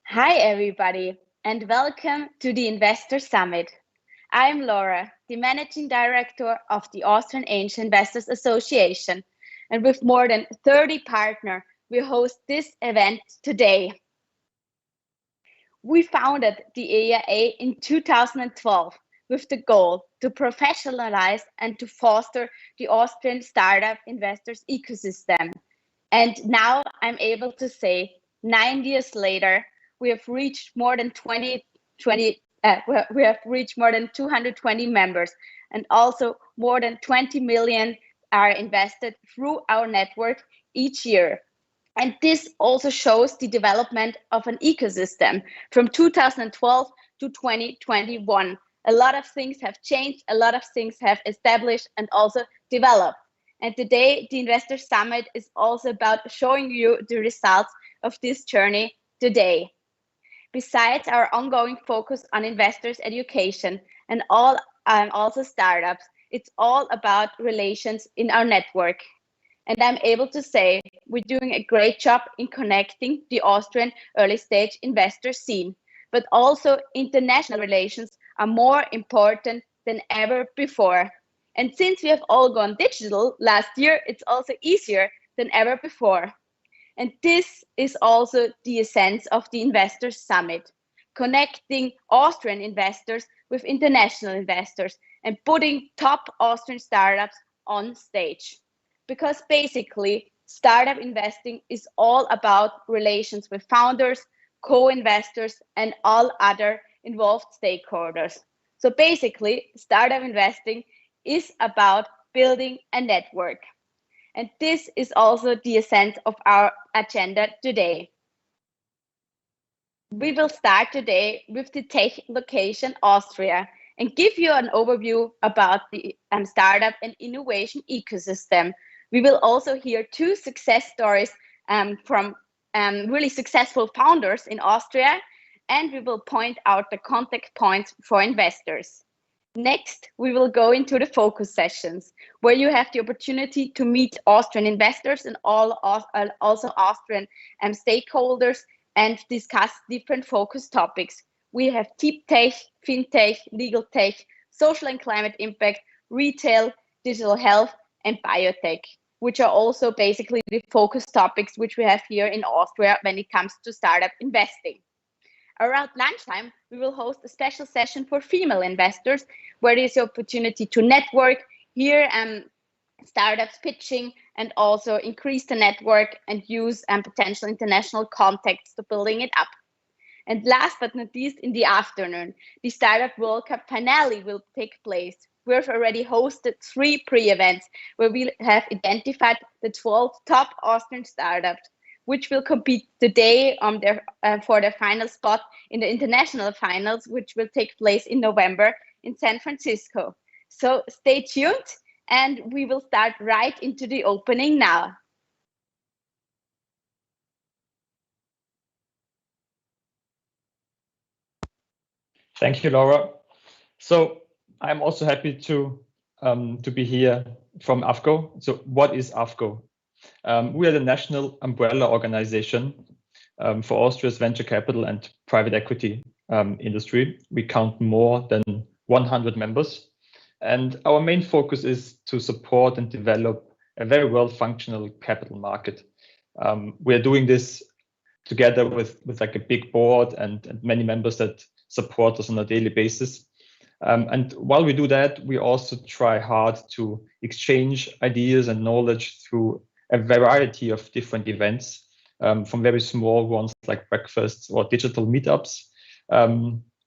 Hi, everybody, and welcome to the Investor Summit. I'm Laura, the Managing Director of the Austrian Angel Investors Association, and with more than 30 partners, we host this event today. We founded the AIA in 2012 with the goal to professionalize and to foster the Austrian startup investors ecosystem. And now I'm able to say, 9 years later, we have reached more than 220 members, and also more than 20 million are invested through our network each year. And this also shows the development of an ecosystem from 2012 to 2021. A lot of things have changed, a lot of things have established and also developed. And today, the Investor Summit is also about showing you the results of this journey today. Besides our ongoing focus on investors' education and also startups, it's all about relations in our network. And I'm able to say we're doing a great job in connecting the Austrian early stage investor scene, but also international relations are more important than ever before. And since we have all gone digital last year, it's also easier than ever before. And this is also the essence of the Investors Summit, connecting Austrian investors with international investors and putting top Austrian startups on stage. Because basically, startup investing is all about relations with founders, co-investors, and all other involved stakeholders. So basically, startup investing is about building a network. And this is also the essence of our agenda today. We will start today with the Tech Location Austria and give you an overview about the startup and innovation ecosystem. We will also hear two success stories from really successful founders in Austria, and we will point out the contact points for investors. Next, we will go into the focus sessions, where you have the opportunity to meet Austrian investors and also Austrian stakeholders and discuss different focus topics. We have deep tech, fintech, legal tech, social and climate impact, retail, digital health, and biotech, which are also basically the focus topics which we have here in Austria when it comes to startup investing. Around lunchtime, we will host a special session for female investors, where there is the opportunity to network, hear startups pitching, and also increase the network and use potential international contacts to building it up. And last but not least, in the afternoon, the Startup World Cup finale will take place. We have already hosted 3 pre-events where we have identified the 12 top Austrian startups, which will compete today for their final spot in the international finals, which will take place in November in San Francisco. So stay tuned, and we will start right into the opening now. Thank you, Laura. So I'm also happy to be here from AFCO. So what is AFCO? We are the national umbrella organization for Austria's venture capital and private equity industry. We count more than 100 members. And our main focus is to support and develop a very well-functional capital market. We are doing this together with like a big board and many members that support us on a daily basis. And while we do that, we also try hard to exchange ideas and knowledge through a variety of different events, from very small ones like breakfasts or digital meetups.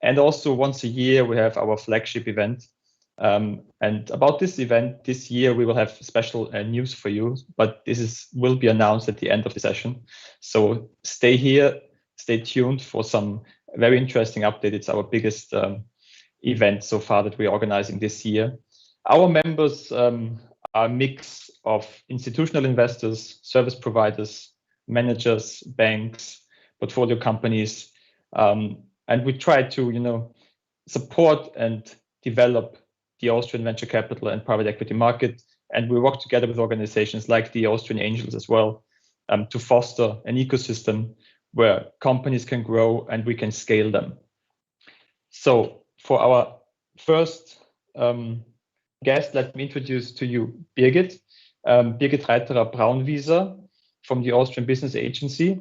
And also once a year, we have our flagship event. And about this event this year, we will have special news for you, but will be announced at the end of the session. So stay here, stay tuned for some very interesting update. It's our biggest event so far that we're organizing this year. Our members are a mix of institutional investors, service providers, managers, banks, portfolio companies, and we try to, support and develop the Austrian venture capital and private equity market, and we work together with organizations like the Austrian Angels as well to foster an ecosystem where companies can grow and we can scale them. So for our first guest, let me introduce to you Birgit. Birgit Reiterer-Braunwieser from the Austrian Business Agency.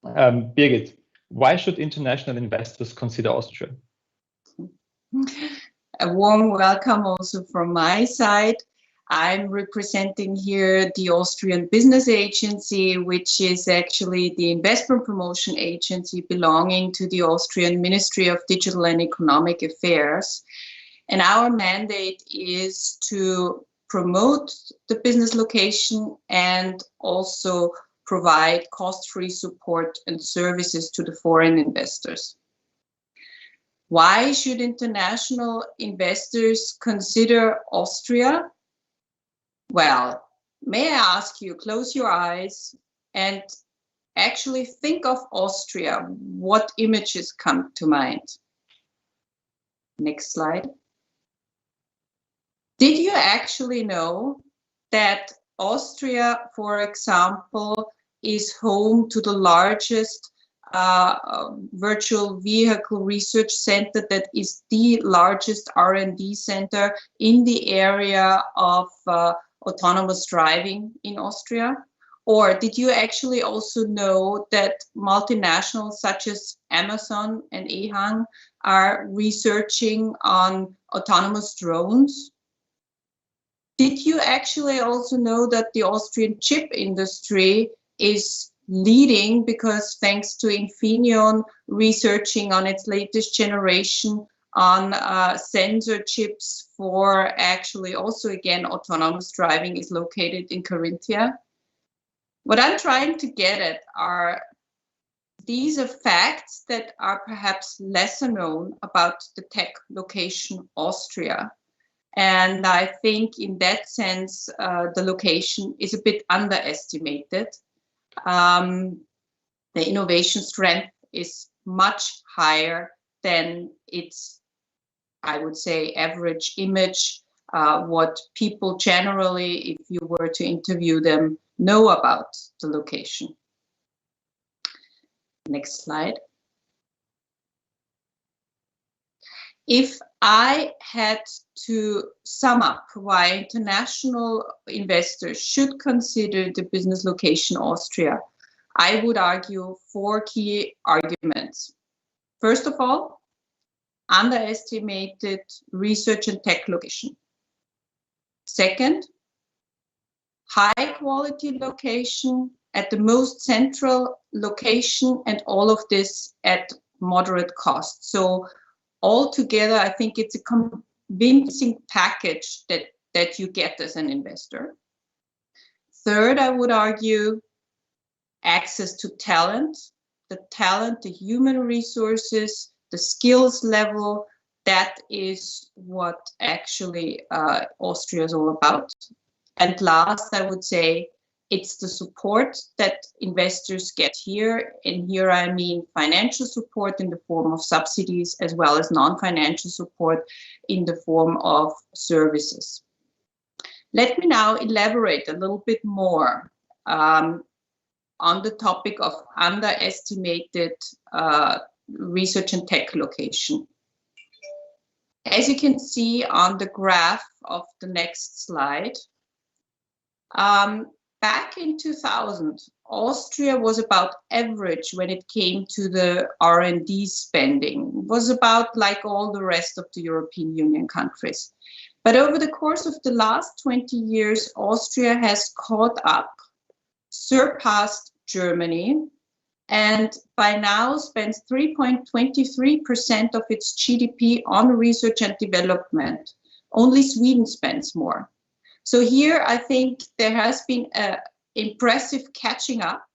Birgit, why should international investors consider Austria? A warm welcome also from my side. I'm representing here the Austrian Business Agency, which is actually the investment promotion agency belonging to the Austrian Ministry of Digital and Economic Affairs. And our mandate is to promote the business location and also provide cost-free support and services to the foreign investors. Why should international investors consider Austria? Well, may I ask you, close your eyes and actually think of Austria. What images come to mind? Next slide. Did you actually know that Austria, for example, is home to the largest virtual vehicle research center, that is the largest R&D center in the area of autonomous driving in Austria? Or did you actually also know that multinationals such as Amazon and EHang are researching on autonomous drones? Did you actually also know that the Austrian chip industry is leading because thanks to Infineon researching on its latest generation on sensor chips for actually also again autonomous driving is located in Carinthia? What I'm trying to get at are these are facts that are perhaps lesser known about the tech location Austria. And I think in that sense, the location is a bit underestimated. The innovation strength is much higher than its, I would say, average image, what people generally, if you were to interview them, know about the location. Next slide. If I had to sum up why international investors should consider the business location Austria, I would argue 4 key arguments. First of all, underestimated research and tech location. Second, high quality location at the most central location, and all of this at moderate cost. So altogether, I think it's a convincing package that you get as an investor. Third, I would argue access to talent, the human resources, the skills level. That is what actually Austria is all about. And last, I would say it's the support that investors get here. And here I mean financial support in the form of subsidies, as well as non-financial support in the form of services. Let me now elaborate a little bit more on the topic of underestimated research and tech location. As you can see on the graph of the next slide, back in 2000, Austria was about average when it came to the R&D spending. It was about like all the rest of the European Union countries. But over the course of the last 20 years, Austria has caught up, surpassed Germany, and by now spends 3.23% of its GDP on research and development. Only Sweden spends more. So here I think there has been an impressive catching up.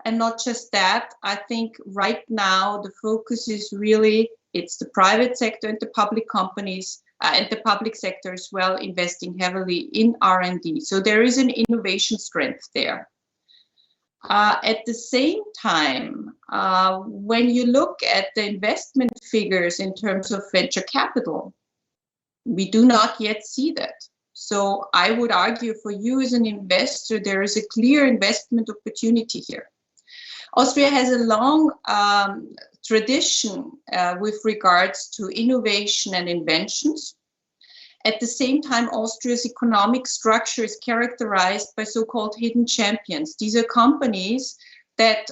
And not just that, I think right now the focus is really, it's the private sector and the public companies and the public sector as well investing heavily in R&D. So there is an innovation strength there. At the same time, when you look at the investment figures in terms of venture capital, we do not yet see that. So I would argue for you as an investor, there is a clear investment opportunity here. Austria has a long tradition with regards to innovation and inventions. At the same time, Austria's economic structure is characterized by so-called hidden champions. These are companies that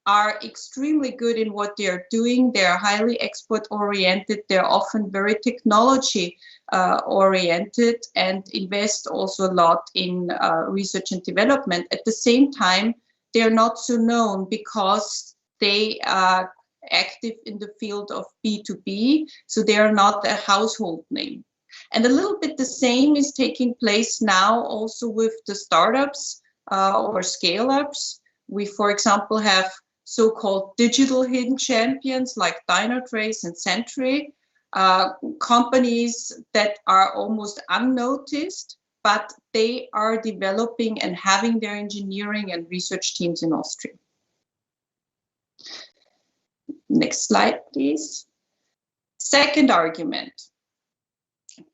are extremely good in what they are doing. They are highly export-oriented. They're often very technology-oriented and invest also a lot in research and development. At the same time, they are not so known because they are active in the field of B2B, so they are not a household name. And a little bit the same is taking place now also with the startups or scale-ups. We, for example, have so-called digital hidden champions like Dynatrace and Sentry, companies that are almost unnoticed, but they are developing and having their engineering and research teams in Austria. Next slide, please. Second argument,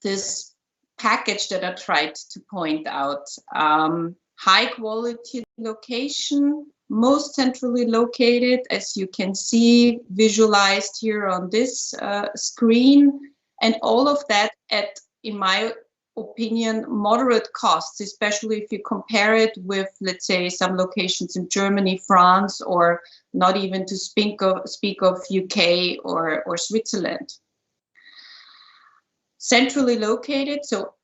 this package that I tried to point out, high quality location, most centrally located, as you can see visualized here on this screen, and all of that at, in my opinion, moderate costs, especially if you compare it with, let's say, some locations in Germany, France, or not even to speak of UK or Switzerland. Centrally located, so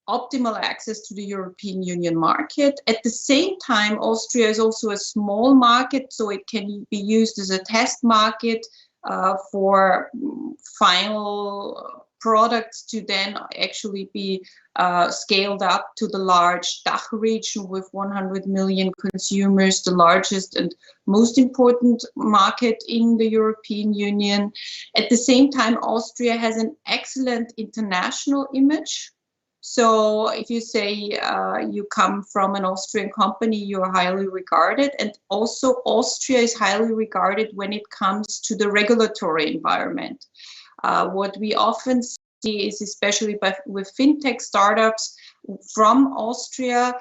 optimal access to the European Union market. At the same time, Austria is also a small market, so it can be used as a test market for final products to then actually be scaled up to the large DACH region with 100 million consumers, the largest and most important market in the European Union. At the same time, Austria has an excellent international image. So if you say you come from an Austrian company, you're highly regarded. And also Austria is highly regarded when it comes to the regulatory environment. What we often see is, especially with fintech startups from Austria,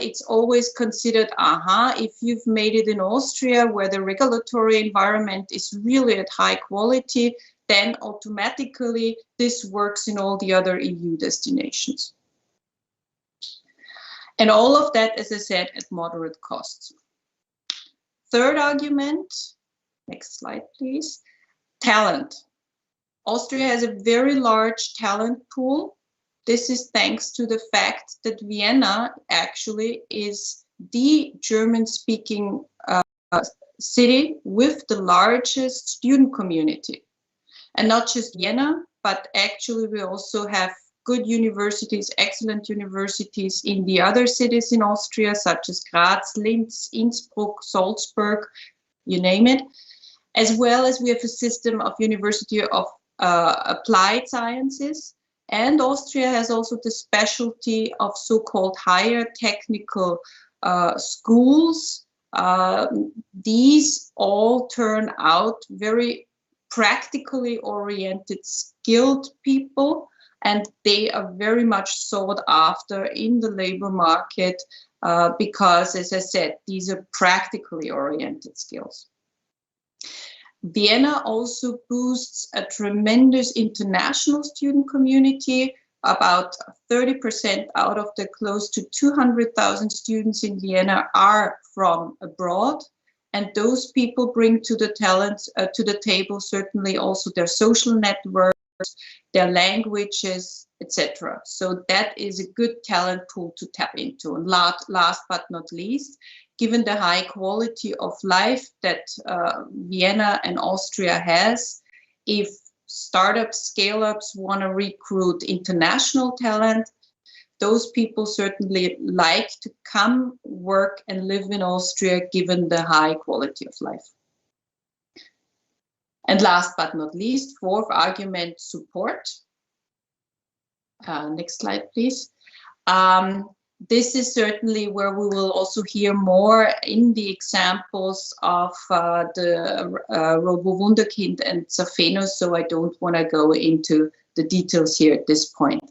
it's always considered, if you've made it in Austria where the regulatory environment is really at high quality, then automatically this works in all the other EU destinations. And all of that, as I said, at moderate costs. Third argument, next slide, please. Talent. Austria has a very large talent pool. This is thanks to the fact that Vienna actually is the German-speaking city with the largest student community. And not just Vienna, but actually we also have good universities, excellent universities in the other cities in Austria, such as Graz, Linz, Innsbruck, Salzburg, you name it. As well as we have a system of University of Applied Sciences. And Austria has also the specialty of so-called higher technical schools. These all turn out very practically oriented, skilled people, and they are very much sought after in the labor market because, as I said, these are practically oriented skills. Vienna also boosts a tremendous international student community. About 30% out of the close to 200,000 students in Vienna are from abroad. And those people bring to the table certainly also their social networks, their languages, etc. So that is a good talent pool to tap into. And last but not least, given the high quality of life that Vienna and Austria has, if startups, scale-ups want to recruit international talent, those people certainly like to come, work, and live in Austria, given the high quality of life. And last but not least, fourth argument, support. Next slide, please. This is certainly where we will also hear more in the examples of the Robo-Wunderkind and Zafeno, so I don't want to go into the details here at this point.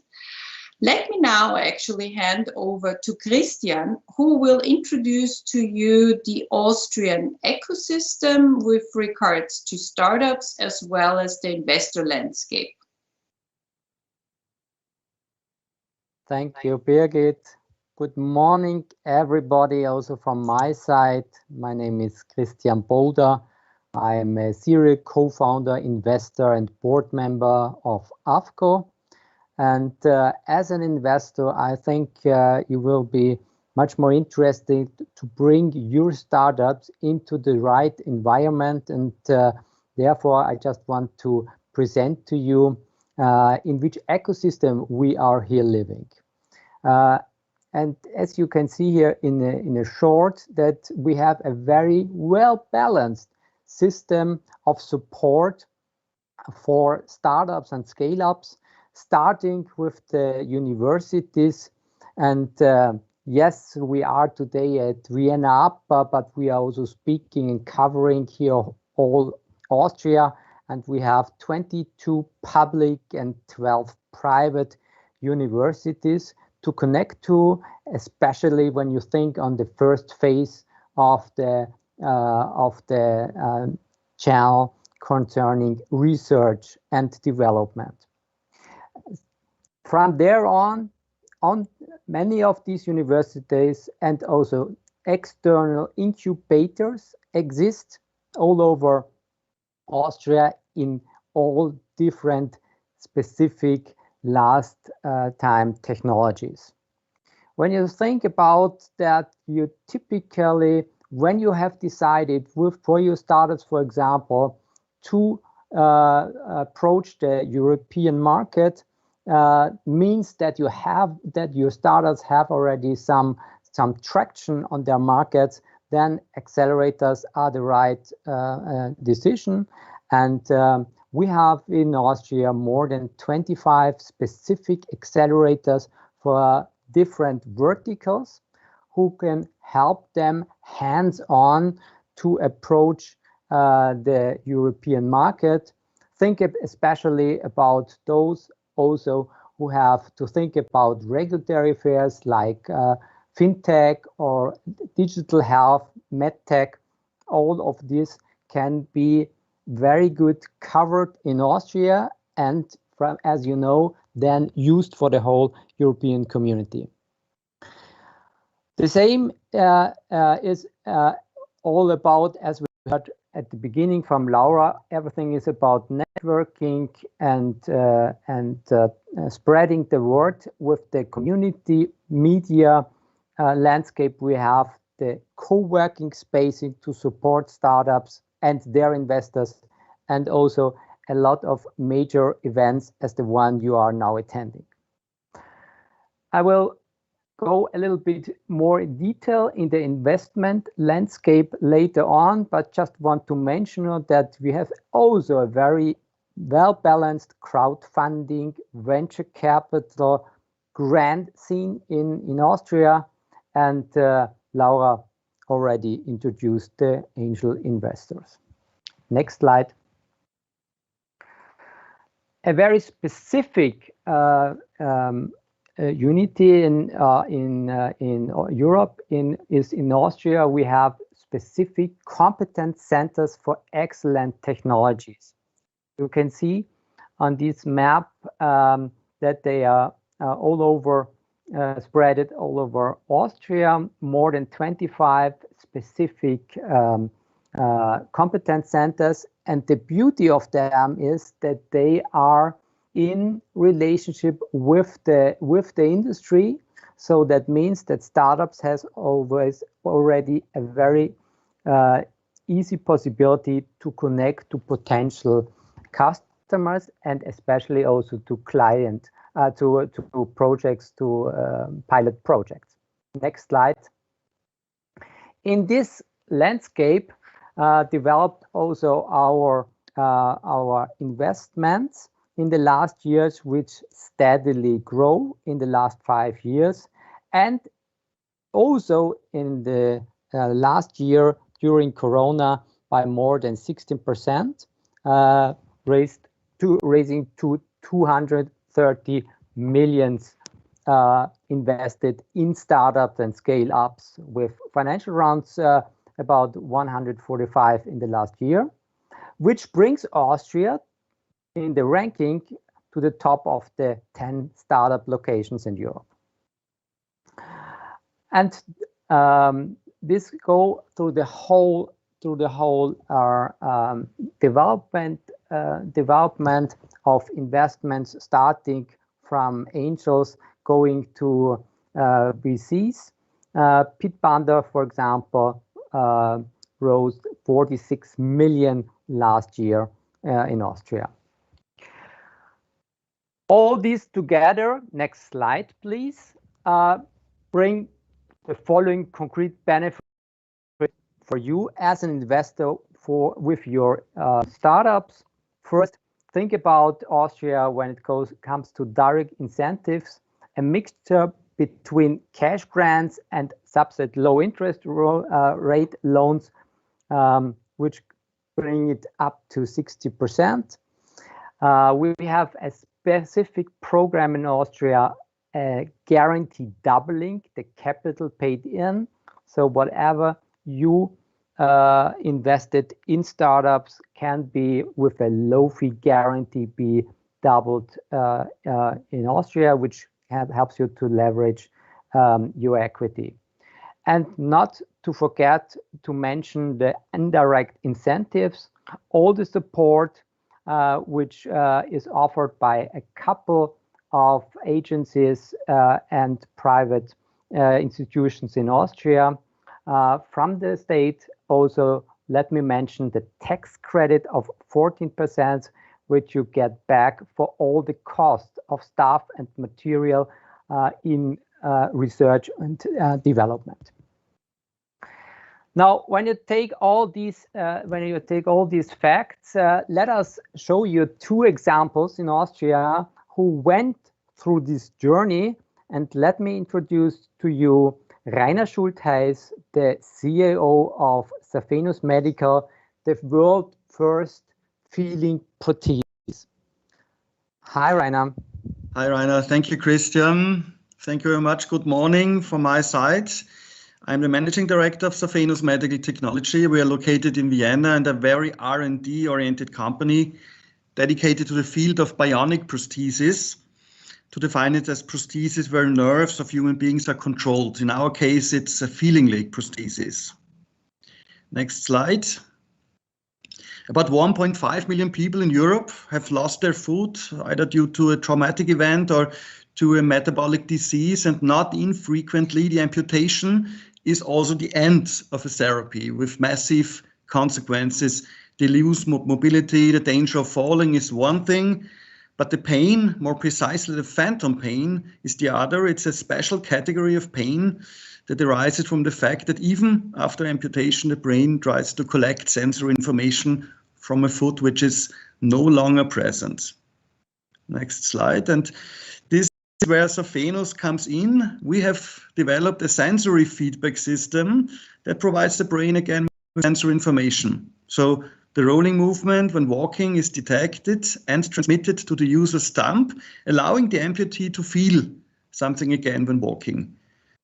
Let me now actually hand over to Christian, who will introduce to you the Austrian ecosystem with regards to startups as well as the investor landscape. Thank you, Birgit. Good morning, everybody, also from my side. My name is Christian Bolder. I am a serial co-founder, investor, and board member of AFCO. And as an investor, I think you will be much more interested to bring your startups into the right environment. And therefore, I just want to present to you in which ecosystem we are here living. And as you can see here in a short, that we have a very well-balanced system of support for startups and scale-ups, starting with the universities. And yes, we are today at Vienna, but we are also speaking and covering here all Austria, and we have 22 public and 12 private universities to connect to, especially when you think on the first phase of the channel concerning research and development. From there on many of these universities and also external incubators exist all over Austria in all different specific last time technologies. When you think about that, you typically, when you have decided for your startups, for example, to approach the European market, means that your startups have already some traction on their markets, then accelerators are the right decision. And we have in Austria more than 25 specific accelerators for different verticals who can help them hands-on to approach the European market. Think especially about those also who have to think about regulatory affairs like fintech or digital health, medtech. All of this can be very good covered in Austria and, as you know, then used for the whole European community. The same is all about, as we heard at the beginning from Laura, everything is about networking and spreading the word with the community media landscape. We have the co-working spacing to support startups and their investors, and also a lot of major events as the one you are now attending. I will go a little bit more in detail in the investment landscape later on, but just want to mention that we have also a very well-balanced crowdfunding, venture capital, grant scene in Austria, and Laura already introduced the angel investors. Next slide. A very specific unity in Europe is in Austria. We have specific competence centers for excellent technologies. You can see on this map that they are all over, spread all over Austria, more than 25 specific competence centers. And the beauty of them is that they are in relationship with the industry. So that means that startups has always already a very easy possibility to connect to potential customers, and especially also to client, to projects, to pilot projects. Next slide. In this landscape, developed also our investments in the last years, which steadily grow in the last 5 years, and also in the last year during Corona by more than 16%, raising to 230 million invested in startups and scale-ups with financial rounds about 145 in the last year, which brings Austria in the ranking to the top of the 10 startup locations in Europe. And this go through the whole development of investments, starting from angels going to VCs. Pete Bander, for example, rose 46 million last year in Austria. All these together, next slide please, bring the following concrete benefits for you as an investor with your startups. First, think about Austria when it comes to direct incentives, a mixture between cash grants and subsidized low interest rate loans, which bring it up to 60%. We have a specific program in Austria, guaranteed doubling the capital paid in. So whatever you invested in startups can be, with a low fee guarantee, be doubled in Austria, which helps you to leverage your equity. And not to forget to mention the indirect incentives, all the support which is offered by a couple of agencies and private institutions in Austria. From the state, also let me mention the tax credit of 14%, which you get back for all the cost of staff and material in research and development. Now, when you take all these facts, let us show you two examples in Austria who went through this journey. And let me introduce to you Rainer Schultheis, the CEO of Safenus Medical, the world's first feeling prosthesis. Hi, Rainer. Hi, Rainer. Thank you, Christian. Thank you very much. Good morning from my side. I'm the managing director of Safenus Medical Technology. We are located in Vienna and a very R&D oriented company dedicated to the field of bionic prosthesis. To define it as prosthesis where nerves of human beings are controlled. In our case, it's a feeling leg prosthesis. Next slide. About 1.5 million people in Europe have lost their foot, either due to a traumatic event or to a metabolic disease, and not infrequently the amputation is also the end of a therapy with massive consequences. They lose mobility, the danger of falling is one thing, but the pain, more precisely the phantom pain, is the other. It's a special category of pain that arises from the fact that even after amputation, the brain tries to collect sensory information from a foot which is no longer present. Next slide. And this is where Safenus comes in. We have developed a sensory feedback system that provides the brain again with sensory information. So the rolling movement when walking is detected and transmitted to the user's thumb, allowing the amputee to feel something again when walking.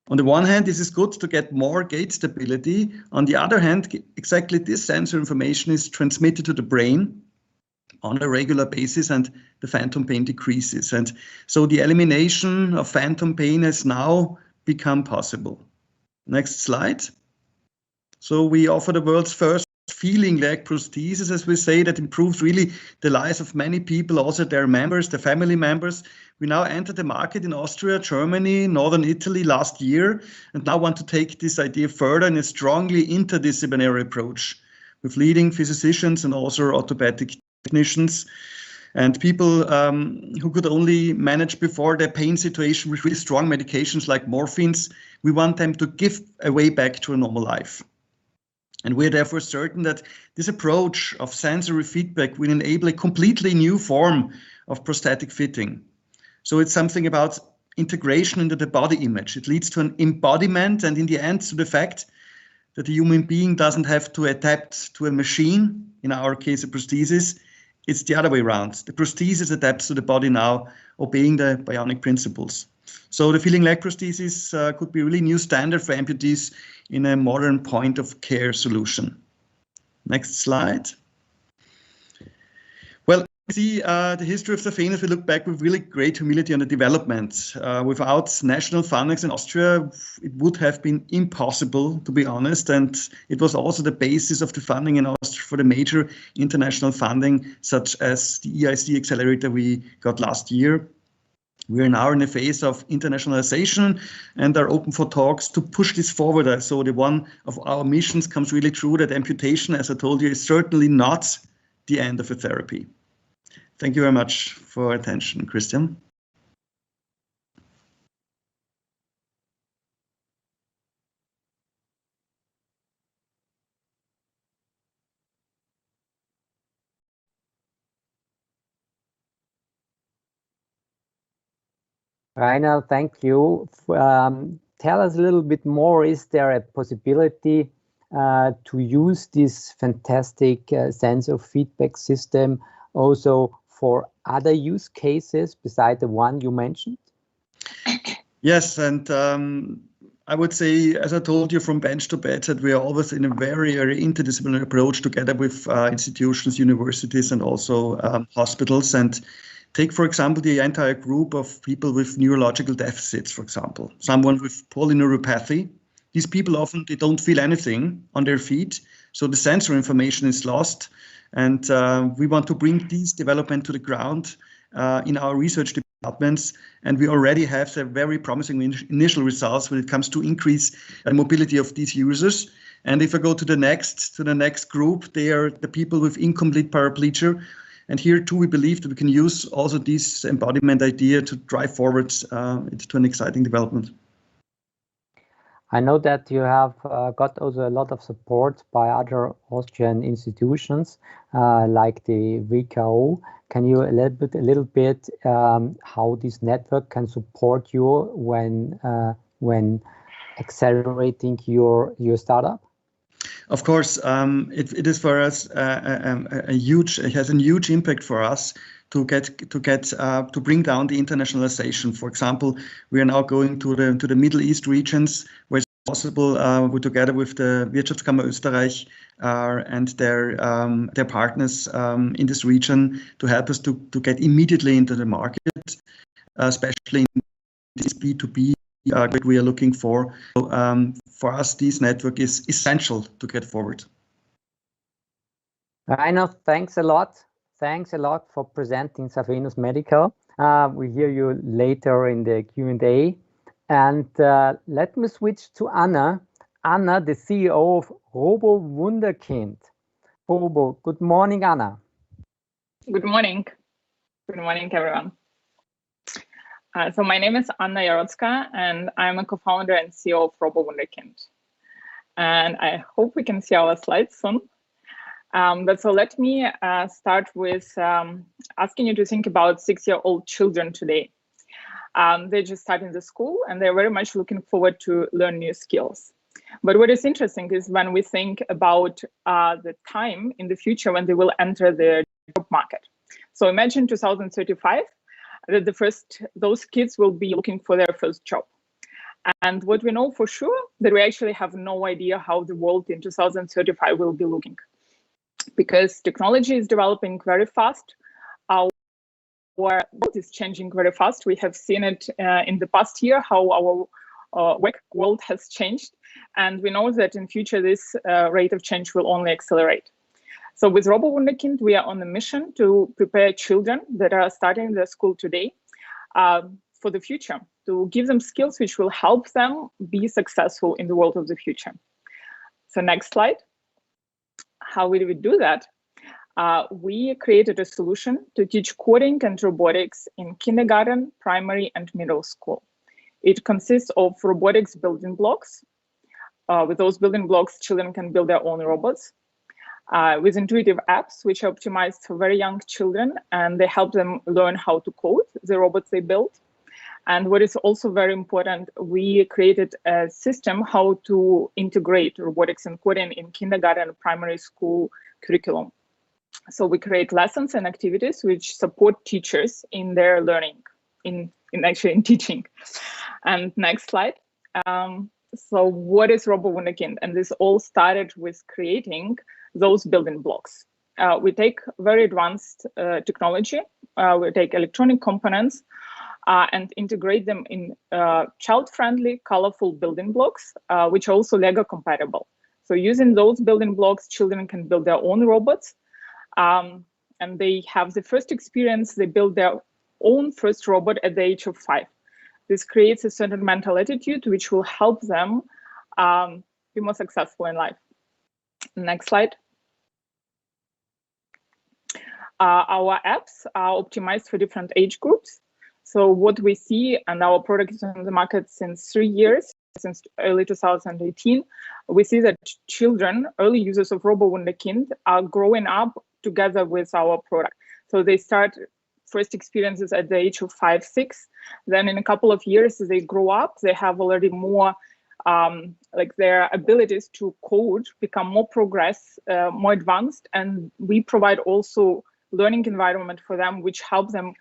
On the one hand, this is good to get more gait stability. On the other hand, exactly this sensory information is transmitted to the brain on a regular basis and the phantom pain decreases. And so the elimination of phantom pain has now become possible. Next slide. So we offer the world's first feeling leg prosthesis, as we say, that improves really the lives of many people, also their members, their family members. We now entered the market in Austria, Germany, Northern Italy last year, and now want to take this idea further in a strongly interdisciplinary approach with leading physicians and also orthopedic technicians and people who could only manage before their pain situation with really strong medications like morphines. We want them to give a way back to a normal life. And we're therefore certain that this approach of sensory feedback will enable a completely new form of prosthetic fitting. So it's something about integration into the body image. It leads to an embodiment and in the end to the fact that the human being doesn't have to adapt to a machine, in our case a prosthesis. It's the other way around. The prosthesis adapts to the body now, obeying the bionic principles. So the feeling leg prosthesis could be really new standard for amputees in a modern point of care solution. Next slide. Well, see the history of Sophenus, we look back with really great humility on the development. Without national fundings in Austria, it would have been impossible, to be honest. And it was also the basis of the funding in Austria for the major international funding, such as the EIC accelerator we got last year. We are now in a phase of internationalization and are open for talks to push this forward. So the one of our missions comes really true, that amputation, as I told you, is certainly not the end of a therapy. Thank you very much for your attention, Christian. Rainer, thank you. Tell us a little bit more. Is there a possibility to use this fantastic sensor feedback system also for other use cases besides the one you mentioned? Yes, and I would say, as I told you, from bench to bedside, we are always in a very, very interdisciplinary approach together with institutions, universities, and also hospitals. And take, for example, the entire group of people with neurological deficits, for example, someone with polyneuropathy. These people often, they don't feel anything on their feet, so the sensor information is lost. And we want to bring these development to the ground in our research departments. And we already have some very promising initial results when it comes to increase the mobility of these users. And if I go to the next group, they are the people with incomplete paraplegia. And here too, we believe that we can use also this embodiment idea to drive forward to an exciting development. I know that you have got also a lot of support by other Austrian institutions like the WKO. Can you elaborate a little bit how this network can support you when accelerating your startup? Of course, it is for us it has a huge impact for us to bring down the internationalization. For example, we are now going to the Middle East regions where it's possible, together with the Wirtschaftskammer Österreich and their partners in this region, to help us to get immediately into the market, especially in this B2B that we are looking for. So, for us, this network is essential to get forward. Rainer, thanks a lot. Thanks a lot for presenting Sophenus Medical. We hear you later in the Q&A. And let me switch to Anna. Anna, the CEO of Robo Wunderkind. Robo, good morning, Anna. Good morning. Good morning, everyone. So my name is Anna Jarocka, and I'm a co-founder and CEO of Robo Wunderkind. And I hope we can see our slides soon. But so let me start with asking you to think about 6-year-old children today. They're just starting the school, and they're very much looking forward to learn new skills. But what is interesting is when we think about the time in the future when they will enter the job market. So imagine 2035. That those kids will be looking for their first job. And what we know for sure, that we actually have no idea how the world in 2035 will be looking. Because technology is developing very fast. Our world is changing very fast. We have seen it in the past year, how our world has changed. And we know that in future, this rate of change will only accelerate. So with Robo Wunderkind, we are on a mission to prepare children that are starting their school today for the future, to give them skills which will help them be successful in the world of the future. So next slide. How will we do that? We created a solution to teach coding and robotics in kindergarten, primary, and middle school. It consists of robotics building blocks. With those building blocks, children can build their own robots. With intuitive apps, which are optimized for very young children, and they help them learn how to code the robots they build. And what is also very important, we created a system how to integrate robotics and coding in kindergarten and primary school curriculum. So we create lessons and activities which support teachers in their learning, in in teaching. And next slide. So what is RoboWunderkind? And this all started with creating those building blocks. We take very advanced technology, we take electronic components and integrate them in child-friendly, colorful building blocks, which are also Lego compatible. So using those building blocks, children can build their own robots, and they have the first experience. They build their own first robot at the age of 5. This creates a certain mental attitude, which will help them be more successful in life. Next slide. Our apps are optimized for different age groups. So what we see, and our product is on the market since 3 years, since early 2018, we see that children, early users of RoboWunderkind, are growing up together with our product. So they start first experiences at the age of 5, 6. Then in a couple of years, they grow up, they have already more, like their abilities to code become more more advanced. And we provide also learning environment for them, which help them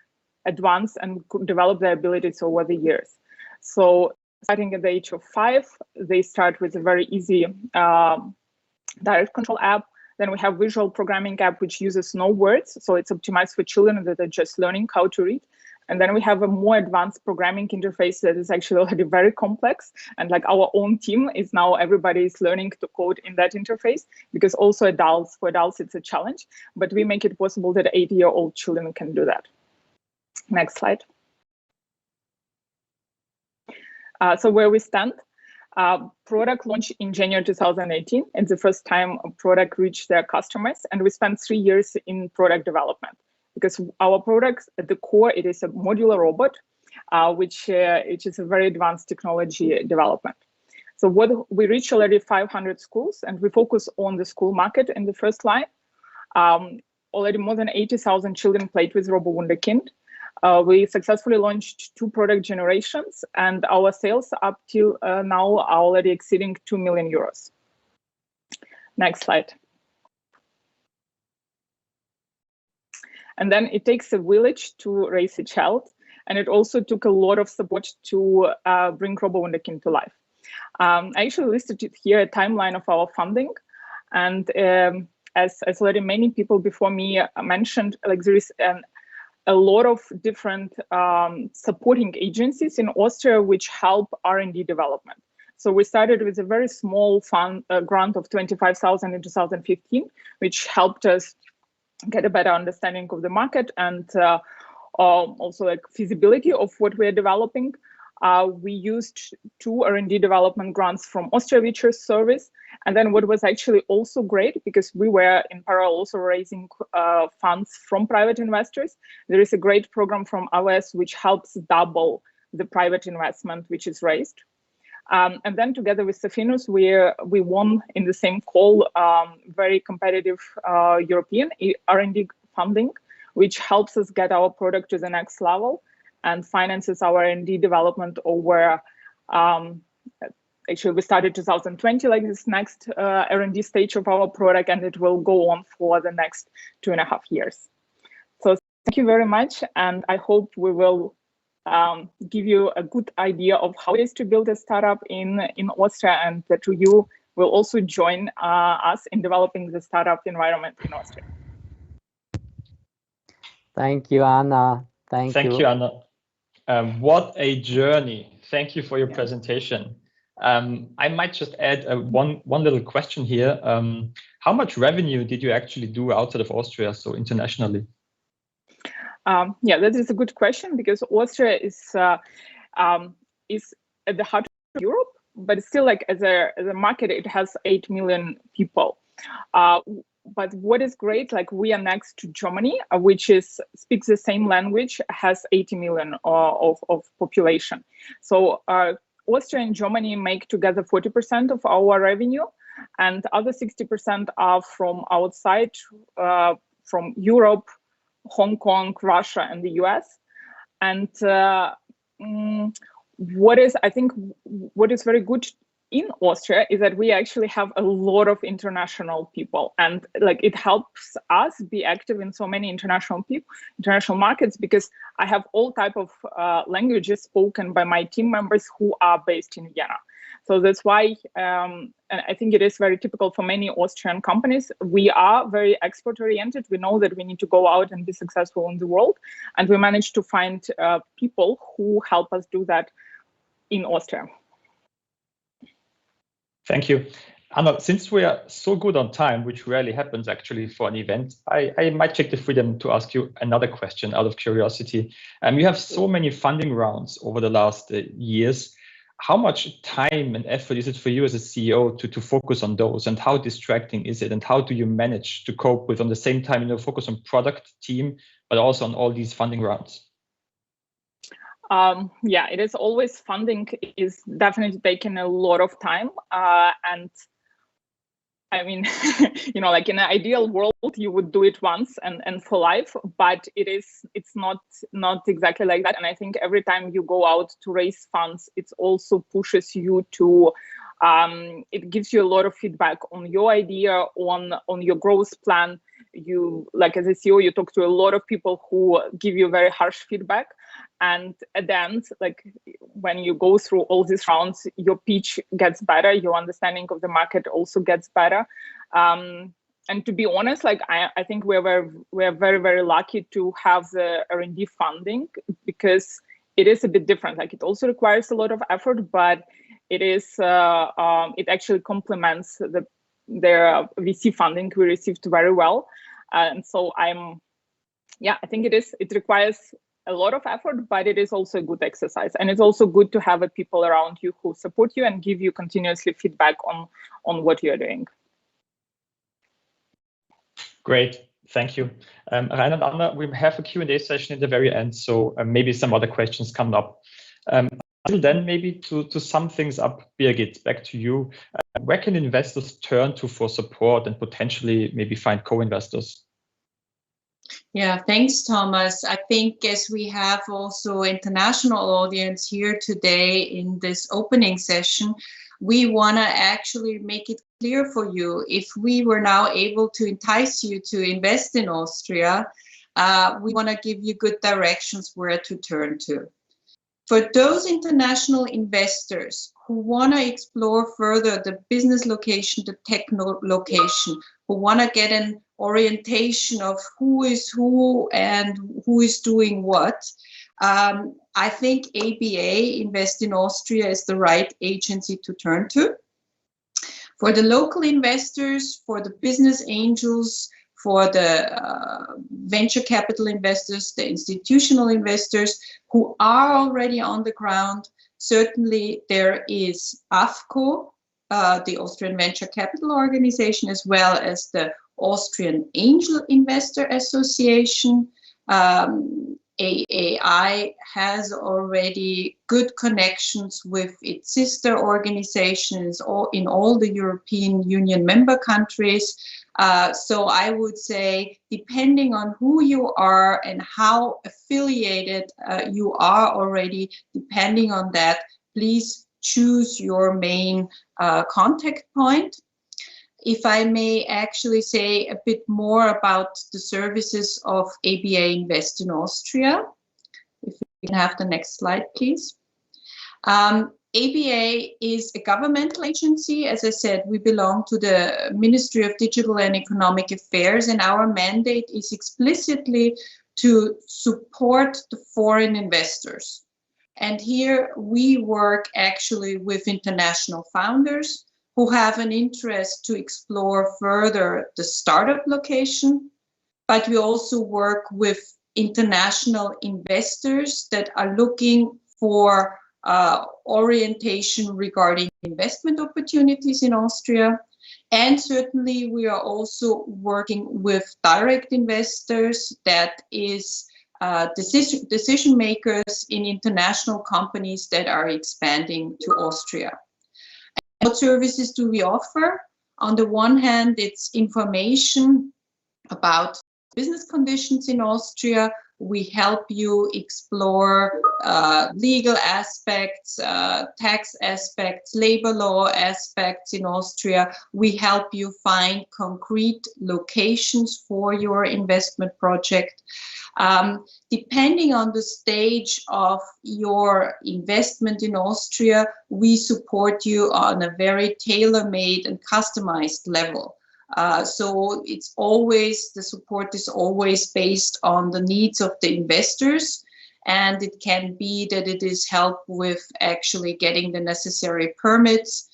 advance and develop their abilities over the years. So starting at the age of 5, they start with a very easy direct control app. Then we have visual programming app, which uses no words. So it's optimized for children that are just learning how to read. And then we have a more advanced programming interface that is actually already very complex. And like our own team is now, everybody is learning to code in that interface, because also for adults, it's a challenge, but we make it possible that 8-year-old children can do that. Next slide. So where we stand, product launched in January 2018. It's the first time a product reached their customers, and we spent 3 years in product development, because our products at the core, it is a modular robot, which is a very advanced technology development. So what we reached already 500 schools, and we focus on the school market in the first line. Already more than 80,000 children played with RoboWunderkind. We successfully launched 2 product generations, and our sales up till now are already exceeding 2 million euros. Next slide. And then it takes a village to raise a child, and it also took a lot of support to bring RoboWunderkind to life. I actually listed here a timeline of our funding, and as already many people before me mentioned, like there is a lot of different supporting agencies in Austria which help R&D development. So we started with a very small fund grant of 25,000 in 2015, which helped us get a better understanding of the market and also like feasibility of what we're developing. We used 2 R&D development grants from Austria Ventures Service. And then what was actually also great, because we were in parallel also raising funds from private investors, there is a great program from AWS which helps double the private investment which is raised. And then together with Sofinus, we won in the same call very competitive European R&D funding, which helps us get our product to the next level and finances our R&D development over, actually we started 2020, like this next R&D stage of our product, and it will go on for the next 2.5 years. So thank you very much, and I hope we will give you a good idea of how it is to build a startup in Austria, and that you will also join us in developing the startup environment in Austria. Thank you, Anna. Thank you, Anna. What a journey. Thank you for your presentation. I might just add one little question here. How much revenue did you actually do outside of Austria, so internationally? Yeah, that is a good question, because Austria is at the heart of Europe, but still, like as a market, it has 8 million people. But what is great, like we are next to Germany, which speaks the same language, has 80 million of population. So Austria and Germany make together 40% of our revenue, and other 60% are from outside, from Europe, Hong Kong, Russia, and the US. And I think what is very good in Austria is that we actually have a lot of international people, and like it helps us be active in so many international markets, because I have all type of languages spoken by my team members who are based in Vienna. So that's why, and I think it is very typical for many Austrian companies. We are very export oriented. We know that we need to go out and be successful in the world, and we managed to find people who help us do that in Austria. Thank you. Anna, since we are so good on time, which rarely happens actually for an event, I might take the freedom to ask you another question out of curiosity. You have so many funding rounds over the last years. How much time and effort is it for you as a CEO to focus on those, and how distracting is it, and how do you manage to cope with, on the same time, focus on product, team, but also on all these funding rounds? Yeah, it is always, funding is definitely taking a lot of time, and I mean, like in an ideal world, you would do it once and for life, but it's not exactly like that. And I think every time you go out to raise funds, it also pushes you to, it gives you a lot of feedback on your idea, on your growth plan. You, like as a CEO, you talk to a lot of people who give you very harsh feedback. And at the end, like when you go through all these rounds, your pitch gets better, your understanding of the market also gets better. And to be honest, like I think we're very, very lucky to have the R&D funding, because it is a bit different. Like it also requires a lot of effort, but it is it actually complements their VC funding we received very well. And so I think it requires a lot of effort, but it is also a good exercise. And it's also good to have people around you who support you and give you continuously feedback on what you're doing. Great, thank you. Rainer and Anna, we have a Q&A session at the very end, so maybe some other questions come up. Until then, maybe to sum things up, Birgit, back to you. Where can investors turn to for support and potentially maybe find co-investors? Yeah, thanks, Thomas. I think as we have also international audience here today in this opening session, we want to actually make it clear for you. If we were now able to entice you to invest in Austria, we want to give you good directions where to turn to. For those international investors who want to explore further the business location, the techno location, who want to get an orientation of who is who and who is doing what, I think ABA Invest in Austria is the right agency to turn to. For the local investors, for the business angels, for the venture capital investors, the institutional investors who are already on the ground, certainly there is AFCO, the Austrian Venture Capital Organization, as well as the Austrian Angel Investor Association. AAI has already good connections with its sister organizations in all the European Union member countries. So I would say, depending on who you are and how affiliated you are already, depending on that, please choose your main contact point. If I may actually say a bit more about the services of ABA Invest in Austria. If we can have the next slide, please. ABA is a governmental agency. As I said, we belong to the Ministry of Digital and Economic Affairs, and our mandate is explicitly to support the foreign investors. And here we work actually with international founders who have an interest to explore further the startup location, but we also work with international investors that are looking for orientation regarding investment opportunities in Austria. And certainly we are also working with direct investors, that is decision makers in international companies that are expanding to Austria. And what services do we offer? On the one hand, it's information about business conditions in Austria, We help you explore legal aspects, tax aspects, labor law aspects in Austria. We help you find concrete locations for your investment project. Depending on the stage of your investment in Austria, we support you on a very tailor-made and customized level. So it's always, the support is always based on the needs of the investors, and it can be that it is help with actually getting the necessary permits,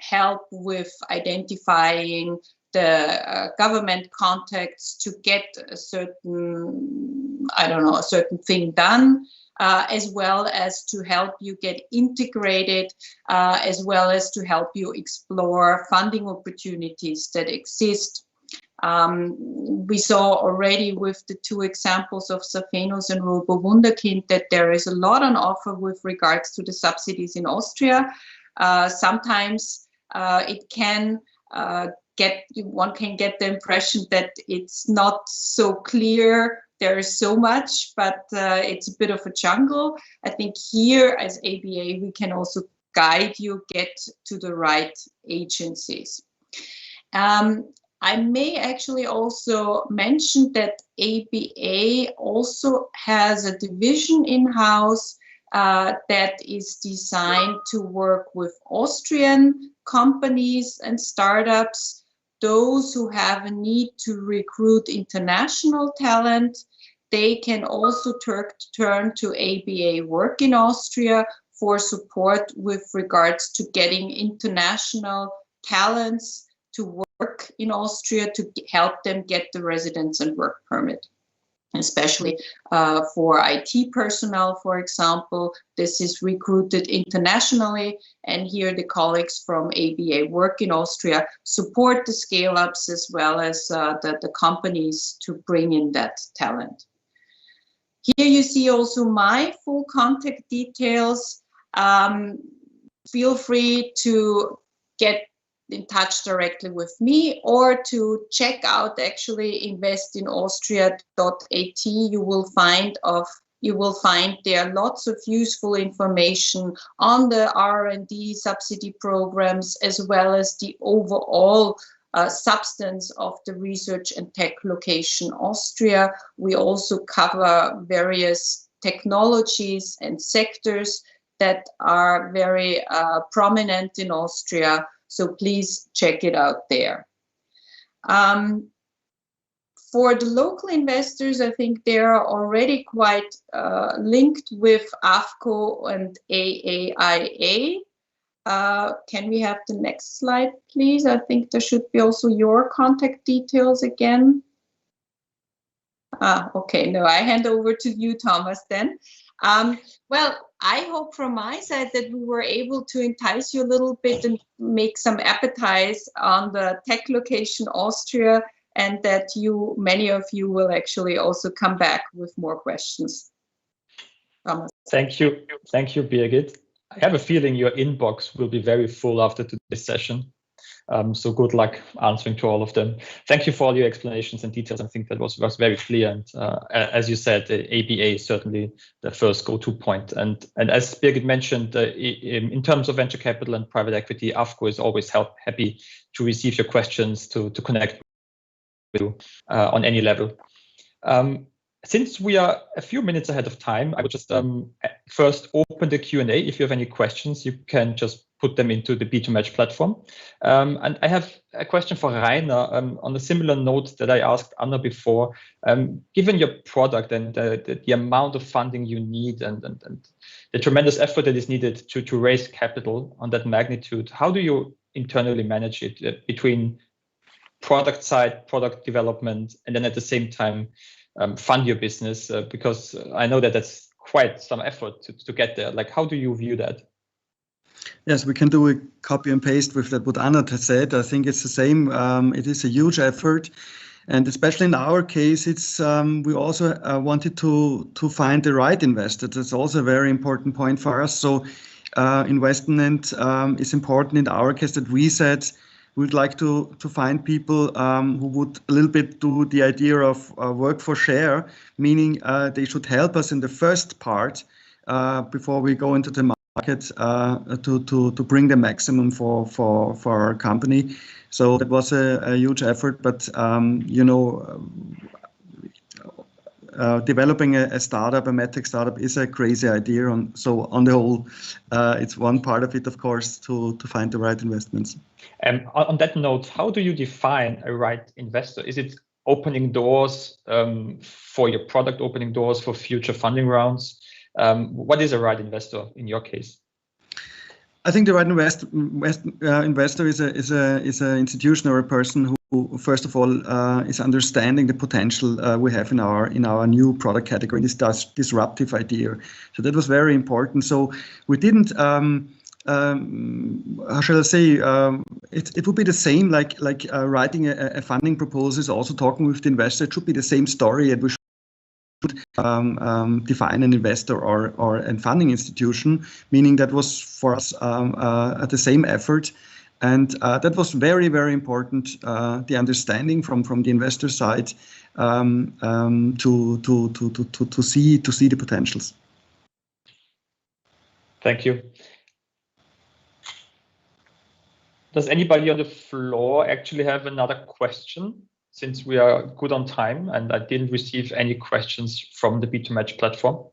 help with identifying the government contacts to get a certain, I don't know, a certain thing done, as well as to help you get integrated, as well as to help you explore funding opportunities that exist. We saw already with the two examples of Safenus and Robo Wunderkind that there is a lot on offer with regards to the subsidies in Austria. Sometimes it can one can get the impression that it's not so clear, there is so much, but it's a bit of a jungle. I think here as ABA, we can also guide you, get to the right agencies. I may actually also mention that ABA also has a division in-house that is designed to work with Austrian companies and startups, those who have a need to recruit international talent. They can also turn to ABA Work in Austria for support with regards to getting international talents to work in Austria, to help them get the residence and work permit. Especially for IT personnel, for example, this is recruited internationally, and here the colleagues from ABA Work in Austria support the scale-ups as well as the companies to bring in that talent. Here you see also my full contact details. Feel free to get in touch directly with me or to check out actually investinaustria.at. You will find there lots of useful information on the R&D subsidy programs, as well as the overall substance of the research and tech location Austria. We also cover various technologies and sectors that are very prominent in Austria. So please check it out there. For the local investors, I think they are already quite linked with AFCO and AAIA. Can we have the next slide, please? I think there should be also your contact details again. Okay, no, I hand over to you, Thomas, then. Well, I hope from my side that we were able to entice you a little bit and make some appetites on the tech location Austria, and that many of you will actually also come back with more questions. Thomas. Thank you, Birgit. I have a feeling your inbox will be very full after today's session. So good luck answering to all of them. Thank you for all your explanations and details. I think that was very clear. And as you said, the ABA is certainly the first go-to point. And as Birgit mentioned, in terms of venture capital and private equity, AFCO is always happy to receive your questions, to connect with you on any level. Since we are a few minutes ahead of time, I will just first open the Q&A. If you have any questions, you can just put them into the B2Match platform. And I have a question for Rainer on a similar note that I asked Anna before. Given your product and the amount of funding you need and the tremendous effort that is needed to raise capital on that magnitude, how do you internally manage it between product side, product development, and then at the same time fund your business? Because I know that that's quite some effort to get there. Like, how do you view that? Yes, we can do a copy and paste with that what Anna has said. I think it's the same. It is a huge effort, and especially in our case, it's we also wanted to find the right investor. That's also a very important point for us. So investment is important in our case that we said We'd like to find people who would a little bit do the idea of work for share, meaning they should help us in the first part before we go into the market to bring the maximum for our company. So that was a huge effort, but you know, developing a startup, a medtech startup, is a crazy idea. So on the whole, it's one part of it, of course, to find the right investments. On that note, how do you define a right investor? Is it opening doors for your product, opening doors for future funding rounds? What is a right investor in your case? I think the right investor is an institution or a person who, first of all, is understanding the potential we have in our new product category, this disruptive idea. So that was very important. So we didn't, how shall I say, it would be the same like writing a funding proposal, also talking with the investor. It should be the same story, and we should define an investor or a funding institution, meaning that was for us the same effort. And that was very, very important, the understanding from the investor side to see the potentials. Thank you. Does anybody on the floor actually have another question? Since we are good on time and I didn't receive any questions from the B2Match platform.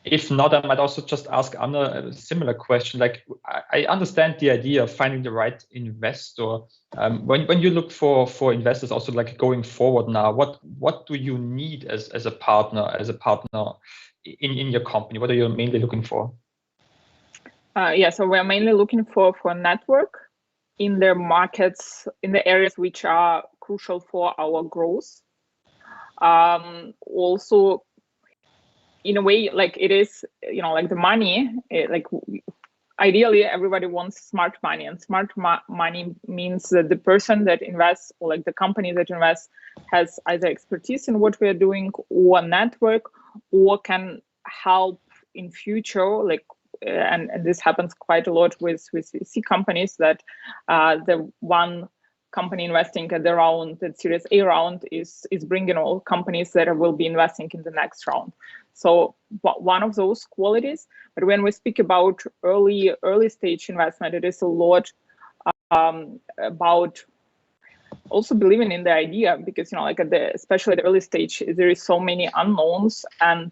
If not, I might also just ask Anna a similar question. Like, I understand the idea of finding the right investor. When you look for investors, also like going forward now, what do you need as a partner in your company? What are you mainly looking for? Yeah, so we're mainly looking for a network in the markets, in the areas which are crucial for our growth. Also, in a way, like it is, you know, like the money, like ideally everybody wants smart money, and smart money means that the person that invests, or like the company that invests, has either expertise in what we are doing, or network, or can help in future, like and this happens quite a lot with VC companies, that the one company investing at the Series A round is bringing all companies that will be investing in the next round. So one of those qualities. But when we speak about early stage investment, it is a lot about also believing in the idea, because, you know, like especially at the early stage, there is so many unknowns, and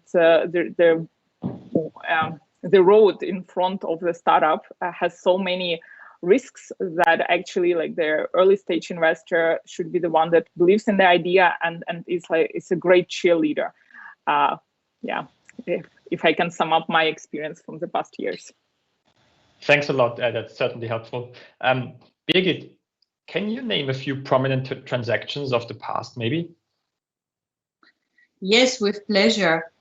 the road in front of the startup has so many risks that actually, like, the early stage investor should be the one that believes in the idea and it's a great cheerleader. Yeah, if I can sum up my experience from the past years. Thanks a lot. That's certainly helpful. Birgit, can you name a few prominent transactions of the past, maybe? Yes, with pleasure.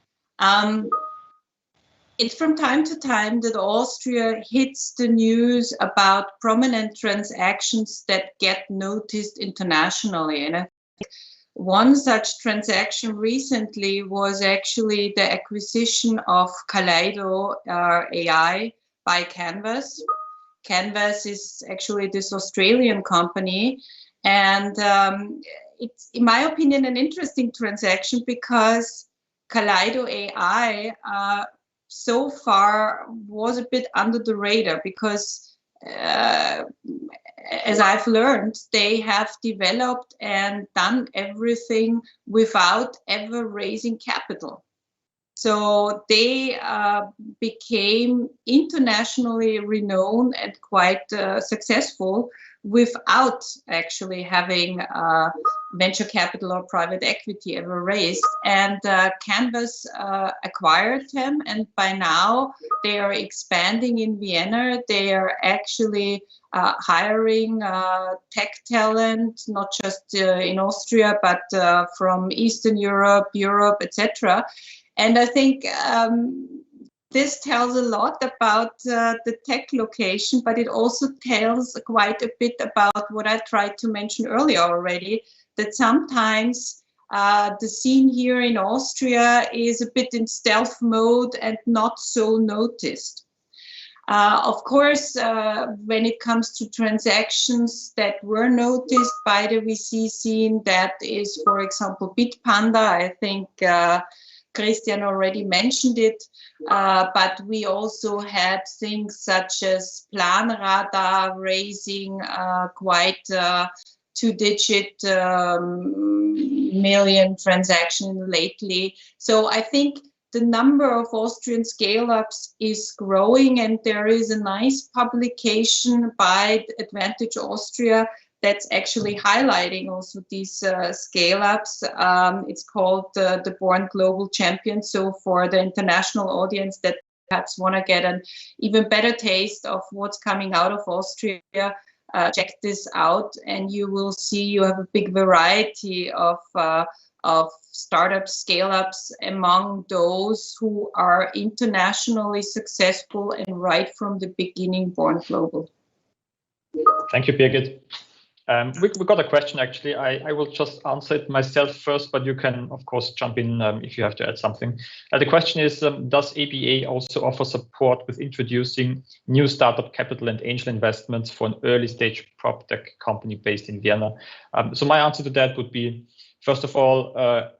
It's from time to time that Austria hits the news about prominent transactions that get noticed internationally. And I think one such transaction recently was actually the acquisition of Kaleido AI by Canvas. Canvas is actually this Australian company. And it's, in my opinion, an interesting transaction because Kaleido AI so far was a bit under the radar because, as I've learned, they have developed and done everything without ever raising capital. So they became internationally renowned and quite successful without actually having venture capital or private equity ever raised. And Canvas acquired them, and by now they are expanding in Vienna. They are actually hiring tech talent, not just in Austria, but from Eastern Europe, etc. And I think this tells a lot about the tech location, but it also tells quite a bit about what I tried to mention earlier already, that sometimes the scene here in Austria is a bit in stealth mode and not so noticed. Of course, when it comes to transactions that were noticed by the VC scene, that is, for example, Bitpanda. I think Christian already mentioned it, but we also had things such as Planradar raising quite two-digit million transaction lately. So I think the number of Austrian scale-ups is growing, and there is a nice publication by Advantage Austria that's actually highlighting also these scale-ups. It's called the Born Global Champion. So for the international audience that perhaps want to get an even better taste of what's coming out of Austria, check this out, and you will see you have a big variety of startups, scale-ups among those who are internationally successful and right from the beginning born global. Thank you, Birgit. We got a question, actually. I will just answer it myself first, but you can, of course, jump in if you have to add something. The question is, does ABA also offer support with introducing new startup capital and angel investments for an early stage prop tech company based in Vienna? So my answer to that would be, first of all,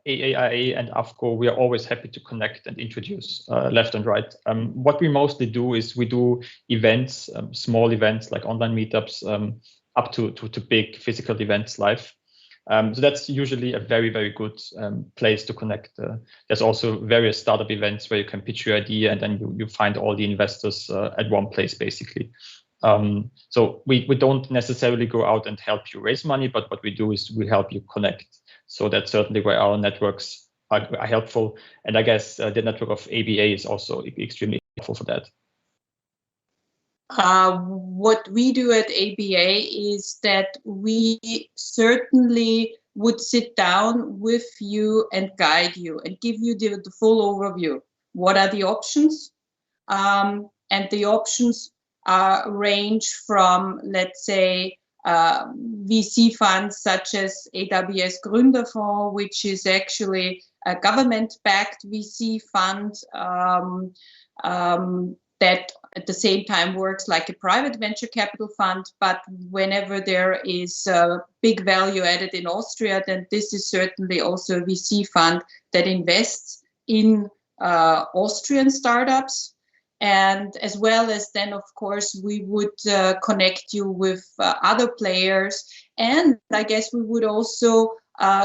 AAIA and AFCO, we are always happy to connect and introduce left and right. What we mostly do is we do events, small events like online meetups, up to big physical events live. So that's usually a very, very good place to connect. There's also various startup events where you can pitch your idea and then you find all the investors at one place, basically. So we don't necessarily go out and help you raise money, but what we do is we help you connect. So that's certainly where our networks are helpful. And I guess the network of ABA is also extremely helpful for that. What we do at ABA is that we certainly would sit down with you and guide you and give you the full overview. What are the options? And the options range from, let's say, VC funds such as AWS Gründerfonds, which is actually a government-backed VC fund that at the same time works like a private venture capital fund. But whenever there is big value added in Austria, then this is certainly also a VC fund that invests in Austrian startups. And as well as then, of course, we would connect you with other players. And I guess we would also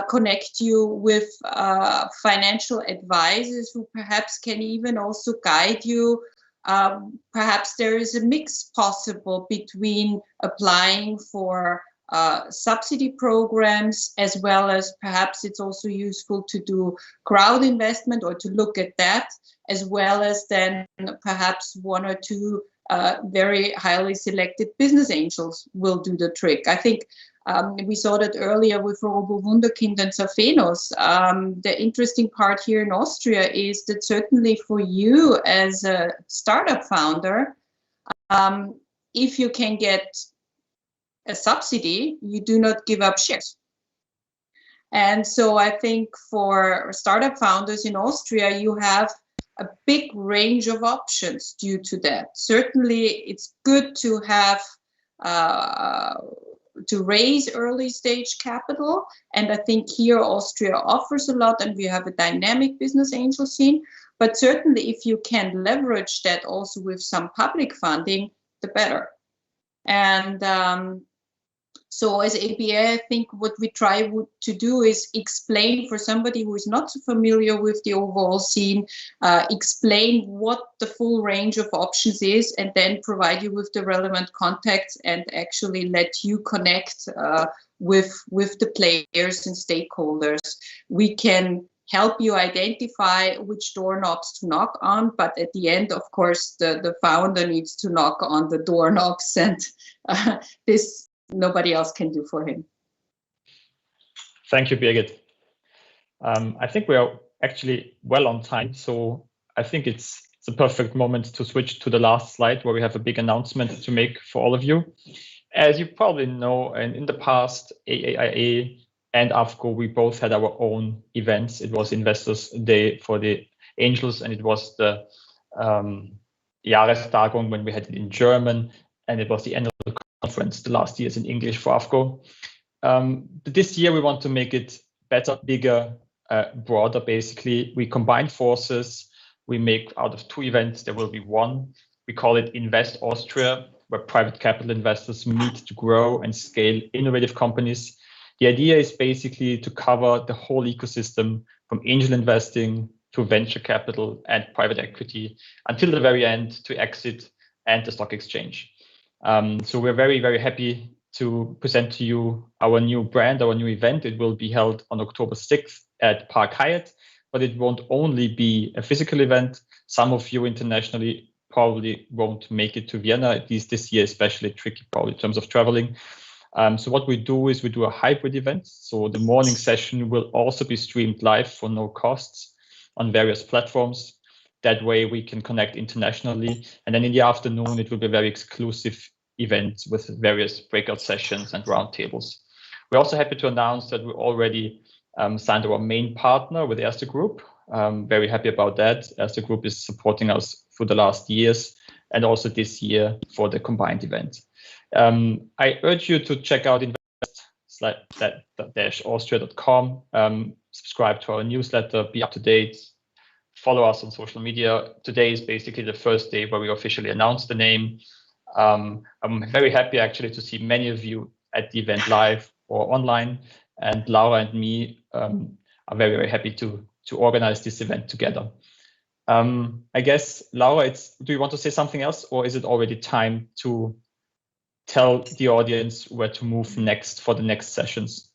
connect you with financial advisors who perhaps can even also guide you. Perhaps there is a mix possible between applying for subsidy programs, as well as perhaps it's also useful to do crowd investment or to look at that, as well as then perhaps one or two very highly selected business angels will do the trick. I think we saw that earlier with Robo Wunderkind and Safenos. The interesting part here in Austria is that certainly for you as a startup founder, if you can get a subsidy, you do not give up shares. And so I think for startup founders in Austria, you have a big range of options due to that. Certainly, it's good to have to raise early stage capital, and I think here Austria offers a lot, and we have a dynamic business angel scene. But certainly, if you can leverage that also with some public funding, the better. And so as ABA, I think what we try to do is explain for somebody who is not so familiar with the overall scene, explain what the full range of options is, and then provide you with the relevant contacts and actually let you connect with the players and stakeholders. We can help you identify which doorknobs to knock on, but at the end, of course, the founder needs to knock on the doorknobs, and this nobody else can do for him. Thank you, Birgit. I think we are actually well on time, so I think it's a perfect moment to switch to the last slide where we have a big announcement to make for all of you. As you probably know, and in the past, AAIA and AFCO, we both had our own events. It was Investors Day for the Angels, and it was the Jahrestagung when we had it in German, and it was the annual conference the last years in English for AFCO. But this year we want to make it better, bigger, broader. Basically, we combine forces. We make out of 2 events, there will be one. We call it Invest Austria, where private capital investors meet to grow and scale innovative companies. The idea is basically to cover the whole ecosystem from angel investing to venture capital and private equity until the very end to exit and the stock exchange. So we're very, very happy to present to you our new brand, our new event. It will be held on October 6th at Park Hyatt, but it won't only be a physical event. Some of you internationally probably won't make it to Vienna, at least this year, especially tricky probably in terms of traveling. So what we do is we do a hybrid event. So the morning session will also be streamed live for no costs on various platforms. That way we can connect internationally. And then in the afternoon, it will be a very exclusive event with various breakout sessions and roundtables. We're also happy to announce that we already signed our main partner with Erste Group. Very happy about that. Erste Group is supporting us for the last years and also this year for the combined event. I urge you to check out invest-austria.com, subscribe to our newsletter, be up to date, follow us on social media. Today is basically the first day where we officially announce the name. I'm very happy actually to see many of you at the event live or online, and Laura and me are very, very happy to organize this event together. I guess, Laura, do you want to say something else, or is it already time to tell the audience where to move next for the next sessions?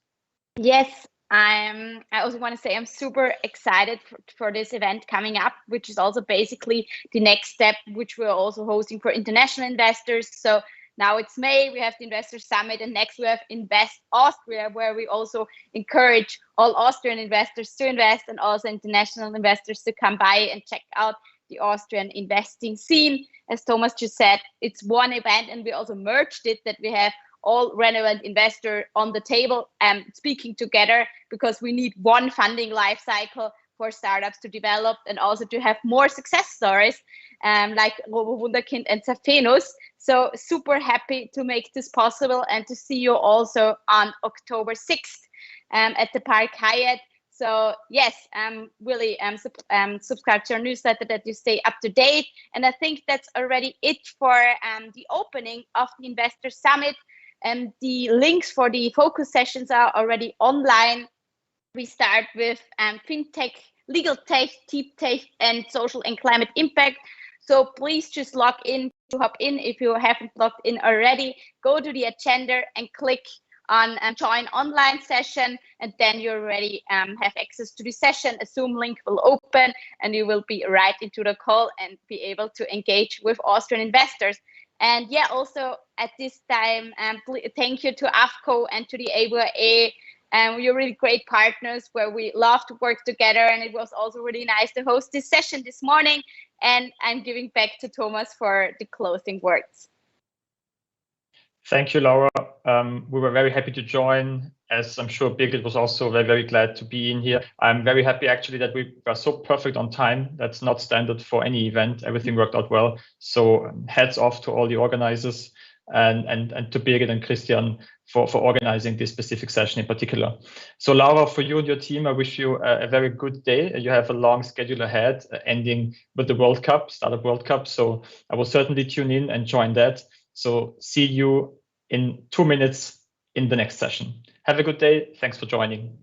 Yes, I also want to say I'm super excited for this event coming up, which is also basically the next step, which we're also hosting for international investors. So now it's May, we have the Investor Summit, and next we have Invest Austria, where we also encourage all Austrian investors to invest and also international investors to come by and check out the Austrian investing scene. As Thomas just said, it's one event, and we also merged it that we have all relevant investors on the table and speaking together, because we need one funding life cycle for startups to develop and also to have more success stories like Robo Wunderkind and Safenus. So super happy to make this possible and to see you also on October 6th at the Park Hyatt. So yes, really subscribe to our newsletter that you stay up to date. And I think that's already it for the opening of the Investor Summit. And the links for the focus sessions are already online. We start with fintech, legal tech, deep tech, and social and climate impact. So please just log in to hop in if you haven't logged in already. Go to the agenda and click on join online session, and then you already have access to the session. A Zoom link will open and you will be right into the call and be able to engage with Austrian investors. And yeah, also at this time, thank you to AFCO and to the AWA. You're really great partners where we love to work together. And it was also really nice to host this session this morning. And I'm giving back to Thomas for the closing words. Thank you, Laura. We were very happy to join, as I'm sure Birgit was also very, very glad to be in here. I'm very happy actually that we were so perfect on time. That's not standard for any event. Everything worked out well. So hats off to all the organizers and to Birgit and Christian for organizing this specific session in particular. So Laura, for you and your team, I wish you a very good day. You have a long schedule ahead, ending with the World Cup, Startup World Cup. So I will certainly tune in and join that. So see you in 2 minutes in the next session. Have a good day. Thanks for joining.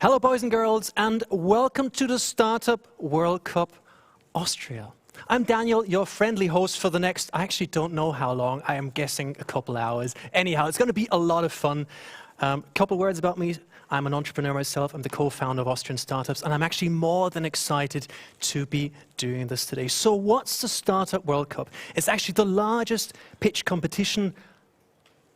Hello, boys and girls, and welcome to the Startup World Cup Austria. I'm Daniel, your friendly host for the next, I actually don't know how long, I am guessing a couple hours. Anyhow, it's going to be a lot of fun. Couple words about me. I'm an entrepreneur myself. I'm the co-founder of Austrian Startups, and I'm actually more than excited to be doing this today. So what's the Startup World Cup? It's actually the largest pitch competition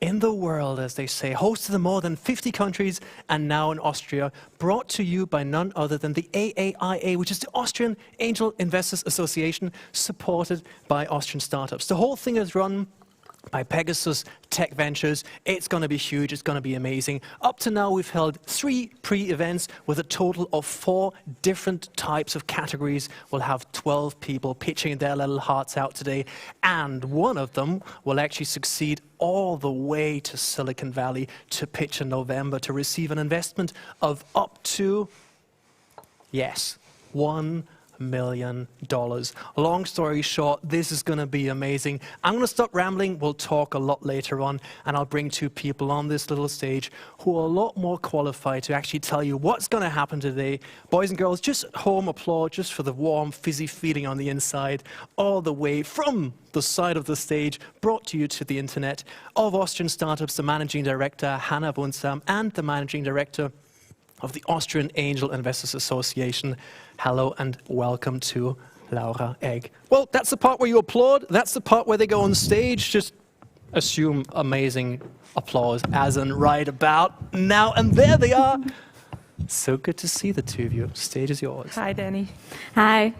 in the world, as they say, hosted in more than 50 countries and now in Austria, brought to you by none other than the AAIA, which is the Austrian Angel Investors Association, supported by Austrian Startups. The whole thing is run by Pegasus Tech Ventures. It's going to be huge. It's going to be amazing. Up to now, we've held 3 pre-events with a total of 4 different types of categories. We'll have 12 people pitching their little hearts out today, and one of them will actually succeed all the way to Silicon Valley to pitch in November to receive an investment of up to, yes, $1 million. Long story short, this is going to be amazing. I'm going to stop rambling. We'll talk a lot later on, and I'll bring 2 people on this little stage who are a lot more qualified to actually tell you what's going to happen today. Boys and girls, just home applaud just for the warm, fizzy feeling on the inside, all the way from the side of the stage, brought to you to the internet, of Austrian Startups, the Managing Director, Hannah Bunsam, and the Managing Director of the Austrian Angel Investors Association. Hello and welcome to Laura Egg. Well, that's the part where you applaud. That's the part where they go on stage. Just assume amazing applause, as in right about now. And there they are. So good to see the 2 of you. Stage is yours. Hi, Danny. Hi.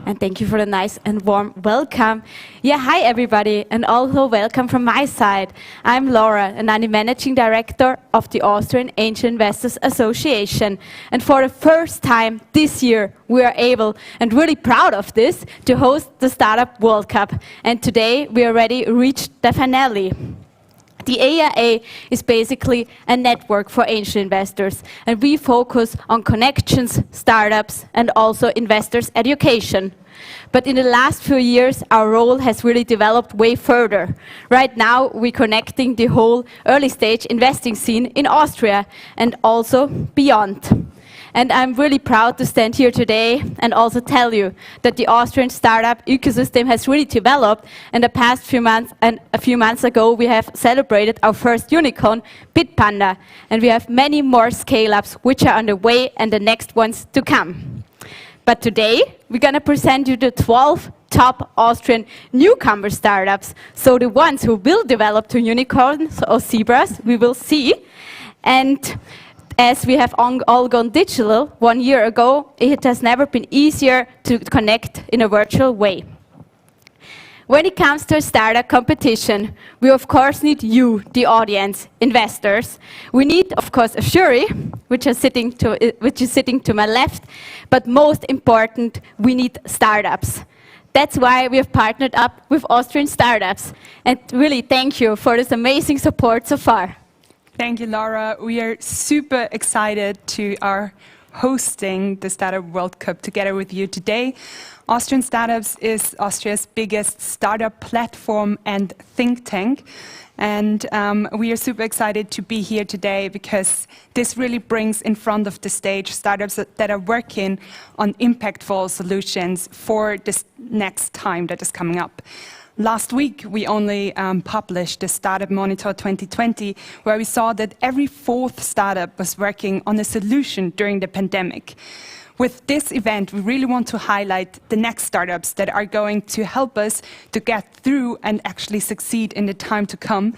And thank you for the nice and warm welcome. Yeah, hi everybody, and also welcome from my side. I'm Laura, and I'm the Managing Director of the Austrian Angel Investors Association. And for the first time this year, we are able, and really proud of this, to host the Startup World Cup. And today, we already reached the finale. The AIA is basically a network for angel investors, and we focus on connections, startups, and also investors' education. But in the last few years, our role has really developed way further. Right now, we're connecting the whole early stage investing scene in Austria and also beyond. And I'm really proud to stand here today and also tell you that the Austrian startup ecosystem has really developed in the past few months. And a few months ago, we have celebrated our first unicorn, Bitpanda. And we have many more scale-ups which are on the way and the next ones to come. But today, we're going to present you the 12 top Austrian newcomer startups. So the ones who will develop to unicorns or zebras, we will see. And as we have all gone digital 1 year ago, it has never been easier to connect in a virtual way. When it comes to a startup competition, we of course need you, the audience, investors. We need, of course, a jury, which is sitting to my left, but most important, we need startups. That's why we have partnered up with Austrian Startups. And really, thank you for this amazing support so far. Thank you, Laura. We are super excited to are hosting the Startup World Cup together with you today. Austrian Startups is Austria's biggest startup platform and think tank. And we are super excited to be here today because this really brings in front of the stage startups that are working on impactful solutions for this next time that is coming up. Last week, we only published the Startup Monitor 2020, where we saw that every 4th startup was working on a solution during the pandemic. With this event, we really want to highlight the next startups that are going to help us to get through and actually succeed in the time to come.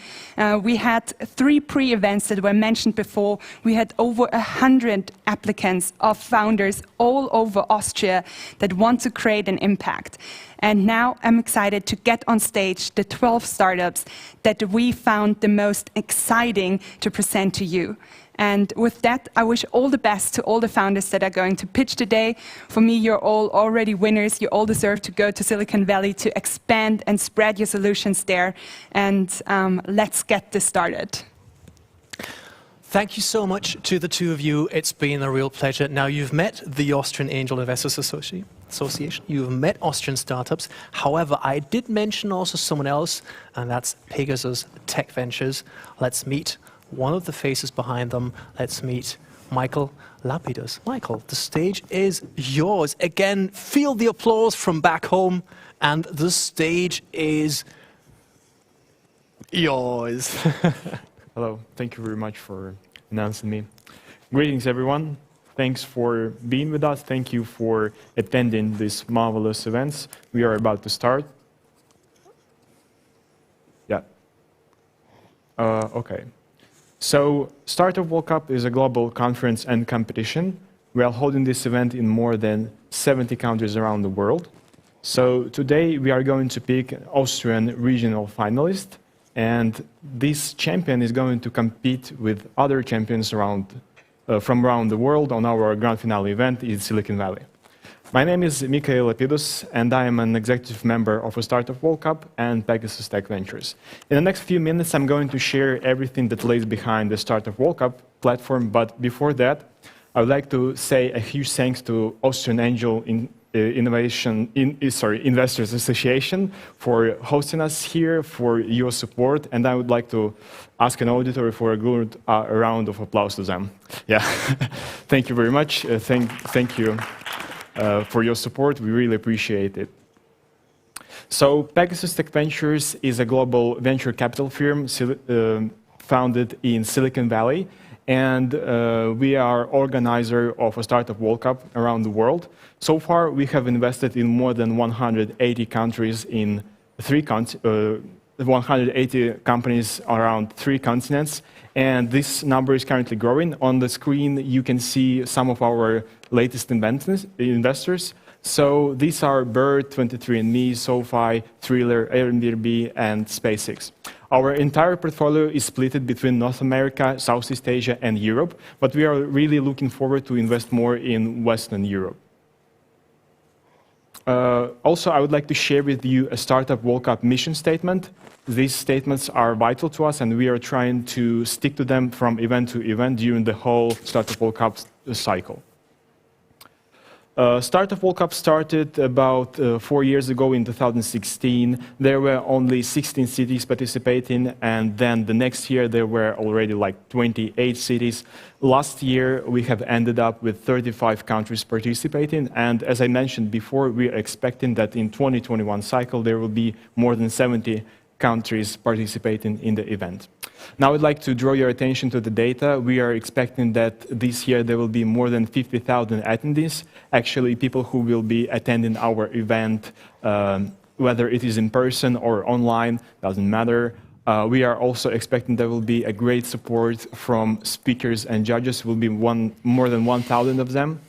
We had 3 pre-events that were mentioned before. We had over 100 applicants of founders all over Austria that want to create an impact. And now I'm excited to get on stage the 12 startups that we found the most exciting to present to you. And with that, I wish all the best to all the founders that are going to pitch today. For me, you're all already winners. You all deserve to go to Silicon Valley to expand and spread your solutions there. And let's get this started. Thank you so much to the 2 of you. It's been a real pleasure. Now, you've met the Austrian Angel Investors Association. You've met Austrian Startups. However, I did mention also someone else, and that's Pegasus Tech Ventures. Let's meet one of the faces behind them. Let's meet Michael Lapidus. Michael, the stage is yours. Again, feel the applause from back home, and the stage is yours. Hello, thank you very much for announcing me. Greetings, everyone. Thanks for being with us. Thank you for attending these marvelous events. We are about to start. Yeah. Okay. So, Startup World Cup is a global conference and competition. We are holding this event in more than 70 countries around the world. So, today we are going to pick an Austrian regional finalist, and this champion is going to compete with other champions from around the world on our grand finale event in Silicon Valley. My name is Mikhail Lapidus, and I am an executive member of a Startup World Cup and Pegasus Tech Ventures. In the next few minutes, I'm going to share everything that lays behind the Startup World Cup platform, but before that, I would like to say a huge thanks to Austrian Angel Investors Association for hosting us here, for your support, and I would like to ask an auditor for a good round of applause to them. Yeah, thank you very much. Thank you for your support. We really appreciate it. So Pegasus Tech Ventures is a global venture capital firm founded in Silicon Valley, and we are organizer of a Startup World Cup around the world. So far, we have invested in more than 180 countries in 180 companies around 3 continents, and this number is currently growing. On the screen, you can see some of our latest investors. So these are Bird, 23andMe, SoFi, Thriller, Airbnb, and SpaceX. Our entire portfolio is split between North America, Southeast Asia, and Europe, but we are really looking forward to invest more in Western Europe. Also, I would like to share with you a Startup World Cup mission statement. These statements are vital to us, and we are trying to stick to them from event to event during the whole Startup World Cup cycle. Startup World Cup started about 4 years ago in 2016. There were only 16 cities participating, and then the next year there were already like 28 cities. Last year we have ended up with 35 countries participating, and as I mentioned before, we are expecting that in 2021 cycle there will be more than 70 countries participating in the event. Now I'd like to draw your attention to the data. We are expecting that this year there will be more than 50,000 attendees, actually people who will be attending our event, whether it is in person or online, doesn't matter. We are also expecting there will be a great support from speakers and judges, will be more than 1,000 of them.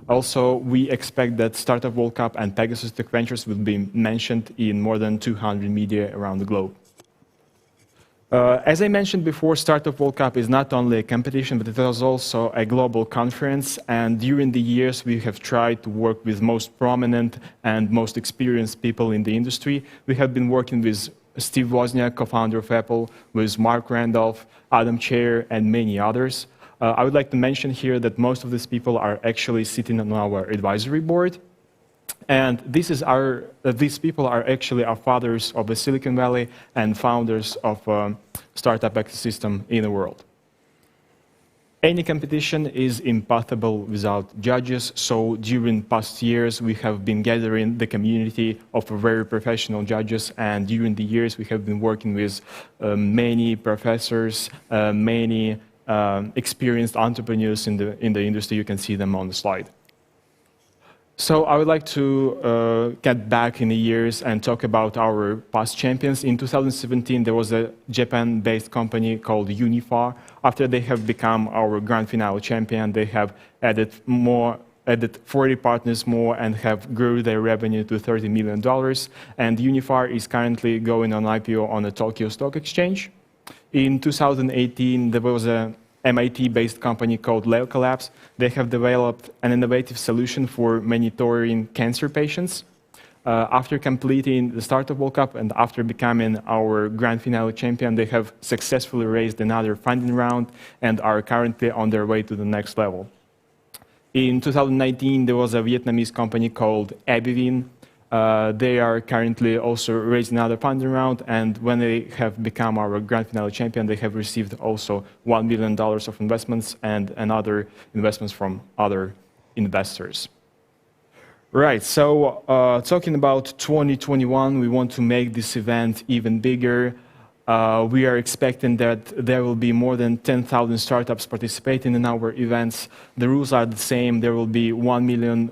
Also, we expect that Startup World Cup and Pegasus Tech Ventures will be mentioned in more than 200 media around the globe. As I mentioned before, Startup World Cup is not only a competition, but it is also a global conference. And during the years, we have tried to work with most prominent and most experienced people in the industry. We have been working with Steve Wozniak, co-founder of Apple, with Mark Randolph, Adam Chair, and many others. I would like to mention here that most of these people are actually sitting on our advisory board. And these people are actually our fathers of the Silicon Valley and founders of startup ecosystem in the world. Any competition is impossible without judges, so during past years we have been gathering the community of very professional judges, and during the years we have been working with many professors, many experienced entrepreneurs in the industry. You can see them on the slide. So I would like to get back in the years and talk about our past champions. In 2017, there was a Japan-based company called Unifar. After they have become our grand finale champion, they have added 40 partners more and have grew their revenue to $30 million. And Unifar is currently going on IPO on the Tokyo Stock Exchange. In 2018, there was a MIT-based company called Leica Labs. They have developed an innovative solution for monitoring cancer patients. After completing the Startup World Cup and after becoming our grand finale champion, they have successfully raised another funding round and are currently on their way to the next level. In 2019, there was a Vietnamese company called Abivin. They are currently also raising another funding round, and when they have become our grand finale champion, they have received also $1 million of investments and other investments from other investors. Right, so talking about 2021, we want to make this event even bigger. We are expecting that there will be more than 10,000 startups participating in our events. The rules are the same. There will be $1 million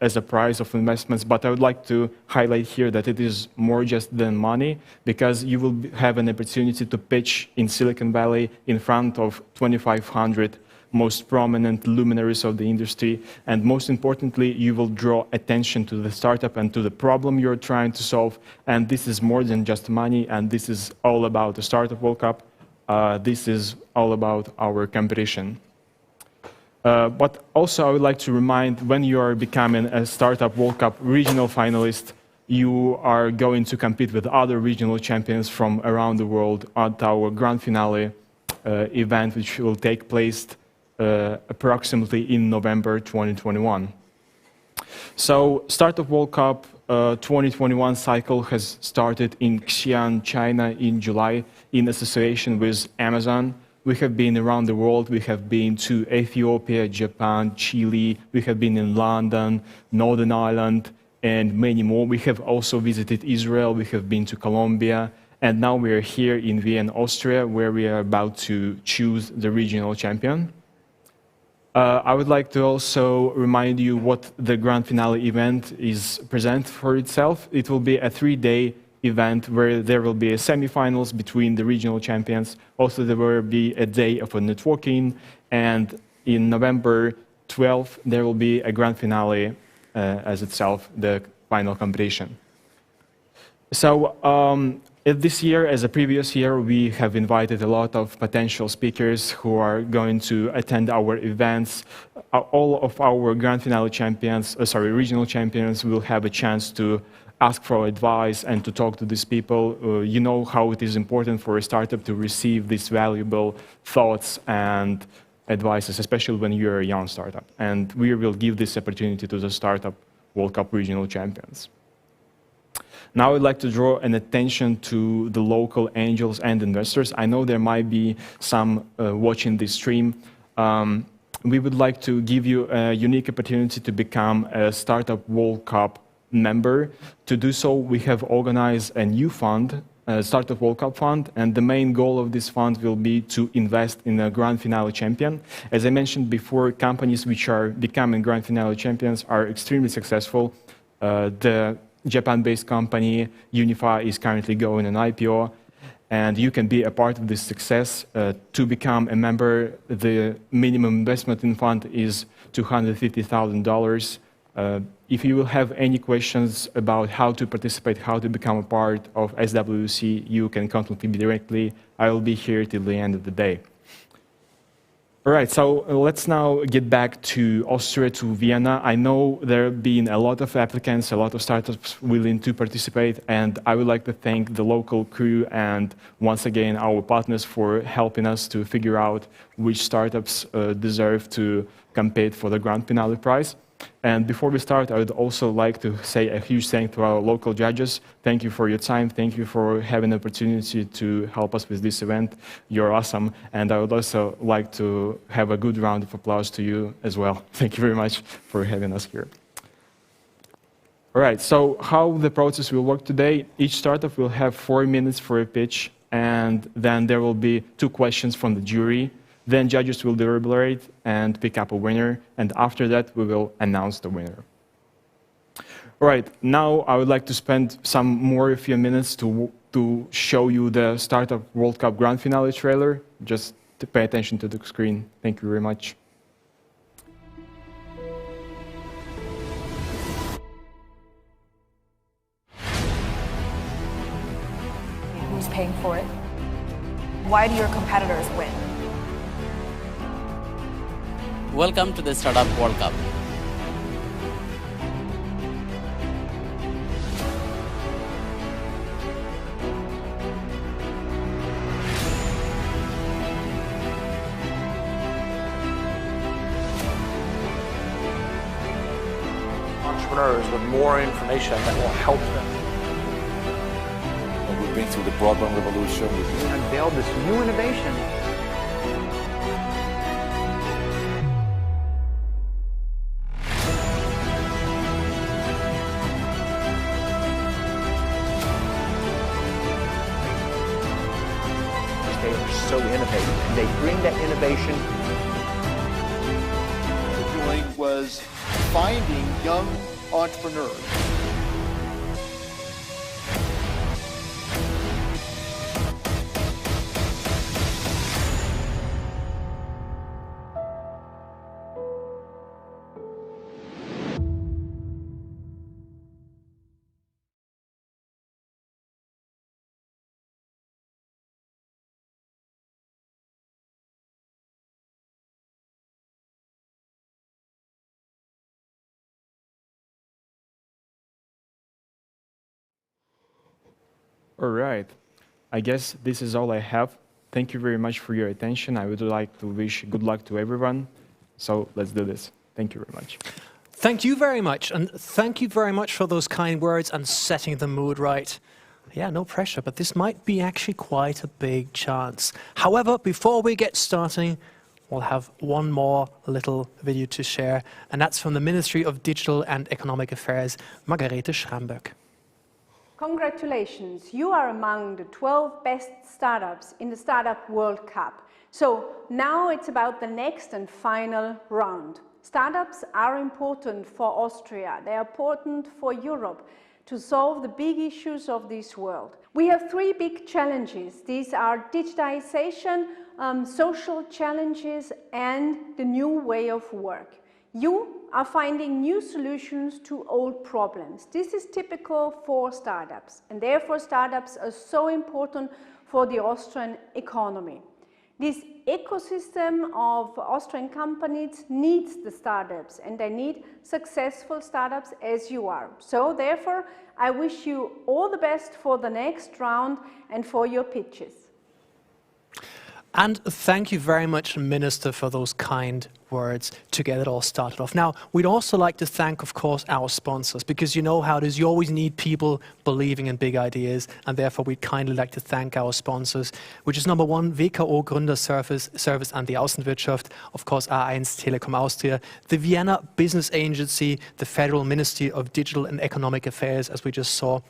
as a prize of investments, but I would like to highlight here that it is more just than money, because you will have an opportunity to pitch in Silicon Valley in front of 2,500 most prominent luminaries of the industry, and most importantly, you will draw attention to the startup and to the problem you're trying to solve. And this is more than just money, and this is all about the Startup World Cup. This is all about our competition. But also, I would like to remind, when you are becoming a Startup World Cup regional finalist, you are going to compete with other regional champions from around the world at our grand finale event, which will take place approximately in November 2021. So, Startup World Cup 2021 cycle has started in Xi'an, China in July in association with Amazon. We have been around the world. We have been to Ethiopia, Japan, Chile. We have been in London, Northern Ireland, and many more. We have also visited Israel. We have been to Colombia. And now we are here in Vienna, Austria, where we are about to choose the regional champion. I would like to also remind you what the grand finale event is present for itself. It will be a 3-day event where there will be a semifinals between the regional champions. Also, there will be a day of a networking, and in November 12th, there will be a grand finale as itself, the final competition. So, this year, as a previous year, we have invited a lot of potential speakers who are going to attend our events. All of our grand finale champions, regional champions, will have a chance to ask for advice and to talk to these people. You know how it is important for a startup to receive these valuable thoughts and advices, especially when you're a young startup. And we will give this opportunity to the Startup World Cup regional champions. Now I'd like to draw an attention to the local angels and investors. I know there might be some watching this stream. We would like to give you a unique opportunity to become a Startup World Cup member. To do so, we have organized a new fund, a Startup World Cup fund, and the main goal of this fund will be to invest in a grand finale champion. As I mentioned before, companies which are becoming grand finale champions are extremely successful. The Japan-based company Unify is currently going an IPO, and you can be a part of this success. To become a member, the minimum investment in fund is $250,000. If you will have any questions about how to participate, how to become a part of SWC, you can contact me directly. I will be here till the end of the day. All right, so let's now get back to Austria, to Vienna. I know there have been a lot of applicants, a lot of startups willing to participate, and I would like to thank the local crew and once again our partners for helping us to figure out which startups deserve to compete for the Grand Finale prize. And before we start, I would also like to say a huge thank to our local judges. Thank you for your time. Thank you for having the opportunity to help us with this event. You're awesome. And I would also like to have a good round of applause to you as well. Thank you very much for having us here. All right, so how the process will work today, each startup will have 4 minutes for a pitch, and then there will be 2 questions from the jury. Then judges will deliberate and pick up a winner, and after that, we will announce the winner. All right, now I would like to spend a few minutes to show you the Startup World Cup Grand Finale trailer. Just to pay attention to the screen. Thank you very much. Who's paying for it? Why do your competitors win? Welcome to the Startup World Cup. entrepreneurs with more information that will help them. And we've been through the broadband revolution. We unveiled this new innovation. They are so innovative, and they bring that innovation. Was finding young entrepreneurs. All right. I guess this is all I have. Thank you very much for your attention. I would like to wish good luck to everyone. So let's do this. Thank you very much. Thank you very much. And thank you very much for those kind words and setting the mood right. Yeah, no pressure, but this might be actually quite a big chance. However, before we get starting, we'll have one more little video to share, and that's from the Ministry of Digital and Economic Affairs, Margarete Schramberg. Congratulations, you are among the 12 best startups in the Startup World Cup. So now it's about the next and final round. Startups are important for Austria, they are important for Europe to solve the big issues of this world. We have three big challenges. These are digitization, social challenges, and the new way of work. You are finding new solutions to old problems. This is typical for startups, and therefore startups are so important for the Austrian economy. This ecosystem of Austrian companies needs the startups, and they need successful startups as you are. So therefore, I wish you all the best for the next round and for your pitches. And thank you very much, Minister, for those kind words to get it all started off. Now, we'd also like to thank, of course, our sponsors, because you know how it is. You always need people believing in big ideas, and therefore we'd kindly like to thank our sponsors, which is number one, WKO Gründerservice and die Außenwirtschaft, of course, A1 Telekom Austria, the Vienna Business Agency, the Federal Ministry of Digital and Economic Affairs, as we just saw,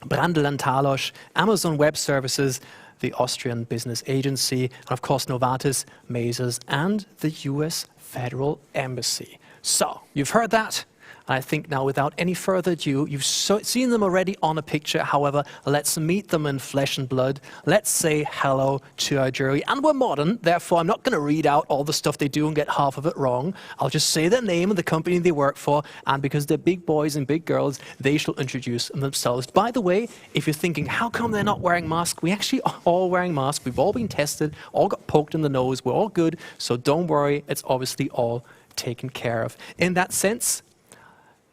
Brandl and Talos, Amazon Web Services, the Austrian Business Agency, and of course Novartis, Mazars, and the US Federal Embassy. So, you've heard that. And I think now, without any further ado, you've seen them already on a picture. However, let's meet them in flesh and blood. Let's say hello to our jury. And we're modern, therefore I'm not going to read out all the stuff they do and get half of it wrong. I'll just say their name and the company they work for, and because they're big boys and big girls, they shall introduce themselves. By the way, if you're thinking, how come they're not wearing masks? We actually are all wearing masks. We've all been tested, all got poked in the nose. We're all good, so don't worry. It's obviously all taken care of. In that sense,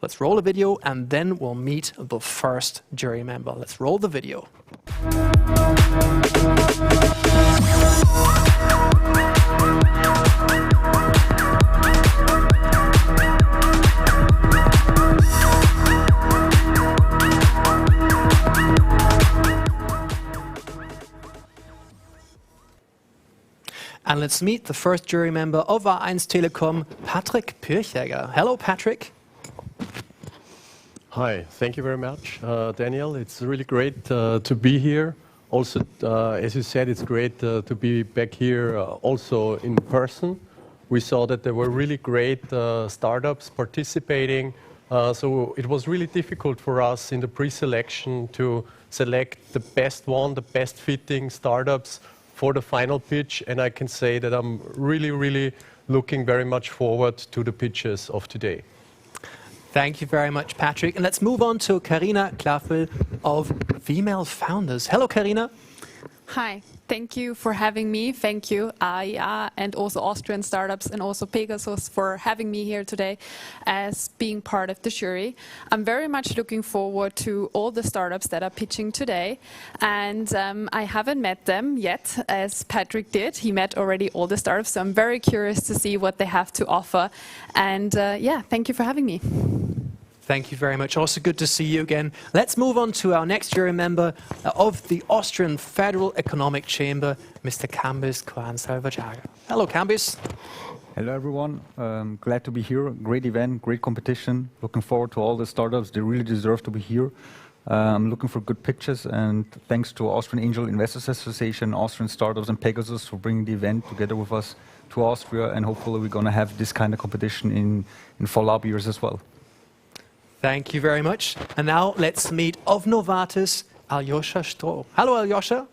let's roll a video and then we'll meet the first jury member. Let's roll the video. And let's meet the first jury member of A1 Telekom, Patrick Pirchegger. Hello, Patrick. Hi, thank you very much, Daniel. It's really great to be here. Also, as you said, it's great to be back here also in person. We saw that there were really great startups participating. So it was really difficult for us in the pre-selection to select the best one, the best fitting startups for the final pitch. And I can say that I'm really looking very much forward to the pitches of today. Thank you very much, Patrick. And let's move on to Karina Klaffel of Female Founders. Hello, Karina. Hi, thank you for having me. Thank you, AIA, and also Austrian Startups, and also Pegasus for having me here today as being part of the jury. I'm very much looking forward to all the startups that are pitching today. And I haven't met them yet, as Patrick did. He met already all the startups, so I'm very curious to see what they have to offer. And yeah, thank you for having me. Thank you very much. Also good to see you again. Let's move on to our next jury member of the Austrian Federal Economic Chamber, Mr. Kambis Kwan-Salvajaga. Hello, Kambis. Hello, everyone. Glad to be here. Great event, great competition. Looking forward to all the startups. They really deserve to be here. I'm looking for good pictures, and thanks to Austrian Angel Investors Association, Austrian Startups, and Pegasus for bringing the event together with us to Austria, and hopefully we're going to have this kind of competition in follow-up years as well. Thank you very much. And now let's meet of Novartis, Alyosha Stroh. Hello, Alyosha.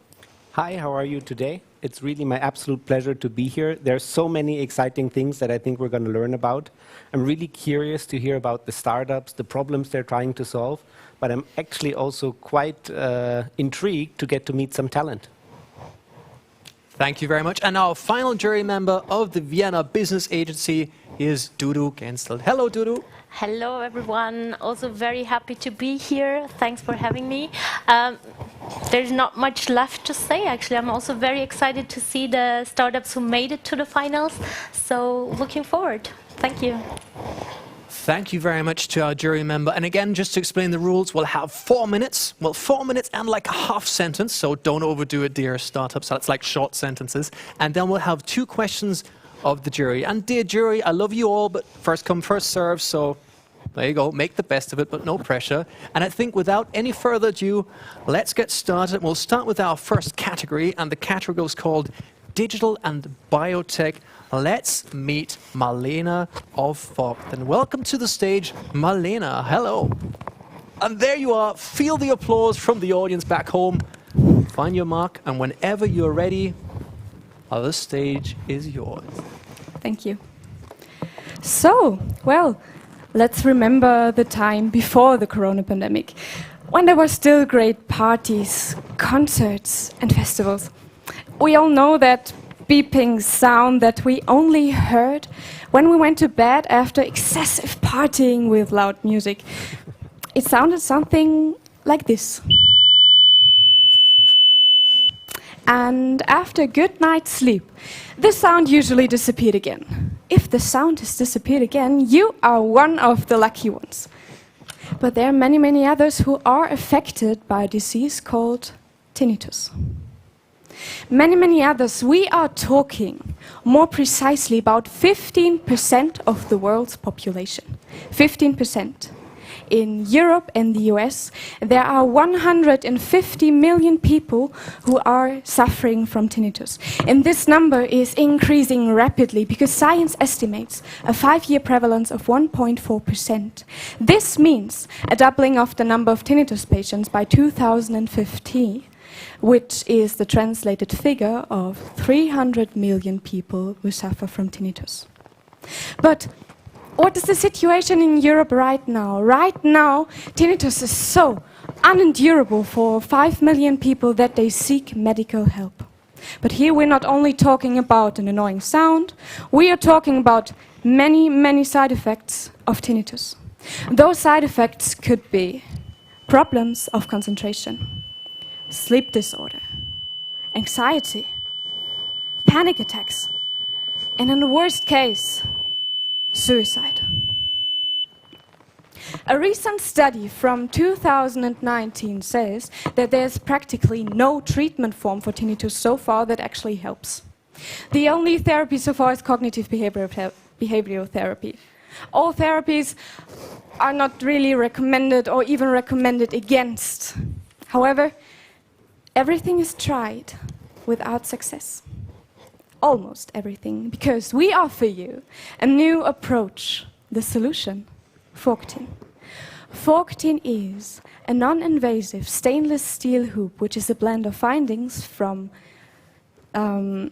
Hi, how are you today? It's really my absolute pleasure to be here. There's so many exciting things that I think we're going to learn about. I'm really curious to hear about the startups, the problems they're trying to solve, but I'm actually also quite intrigued to get to meet some talent. Thank you very much. And our final jury member of the Vienna Business Agency is Dudu Genstelt. Hello, Dudu. Hello, everyone. Also very happy to be here. Thanks for having me. There's not much left to say, actually. I'm also very excited to see the startups who made it to the finals. So looking forward. Thank you. Thank you very much to our jury member. And again, just to explain the rules, we'll have 4 minutes. Well, 4 minutes and like a half sentence, so don't overdo it, dear startups. That's like short sentences. And then we'll have 2 questions of the jury. And dear jury, I love you all, but first come, first serve, so there you go. Make the best of it, but no pressure. And I think without any further ado, let's get started. We'll start with our first category, and the category is called Digital and Biotech. Let's meet Marlena of Vogt. And welcome to the stage, Marlena. Hello. And there you are. Feel the applause from the audience back home. Find your mark, and whenever you're ready, the stage is yours. Thank you. So, well, let's remember the time before the corona pandemic, when there were still great parties, concerts, and festivals. We all know that beeping sound that we only heard when we went to bed after excessive partying with loud music. It sounded something like this. And after a good night's sleep, the sound usually disappeared again. If the sound has disappeared again, you are one of the lucky ones. But there are many, many others who are affected by a disease called tinnitus. Many, many others. We are talking more precisely about 15% of the world's population. 15%. In Europe and the US, there are 150 million people who are suffering from tinnitus. And this number is increasing rapidly because science estimates a 5-year prevalence of 1.4%. This means a doubling of the number of tinnitus patients by 2050, which is the translated figure of 300 million people who suffer from tinnitus. But what is the situation in Europe right now? Right now, tinnitus is so unendurable for 5 million people that they seek medical help. But here we're not only talking about an annoying sound, we are talking about many, many side effects of tinnitus. Those side effects could be problems of concentration, sleep disorder, anxiety, panic attacks, and in the worst case, suicide. A recent study from 2019 says that there's practically no treatment form for tinnitus so far that actually helps. The only therapy so far is cognitive behavioral therapy. All therapies are not really recommended or even recommended against. However, everything is tried without success. Almost everything, because we offer you a new approach, the solution, Vogtin. Vogtin is a non-invasive stainless steel hoop, which is a blend of findings from brain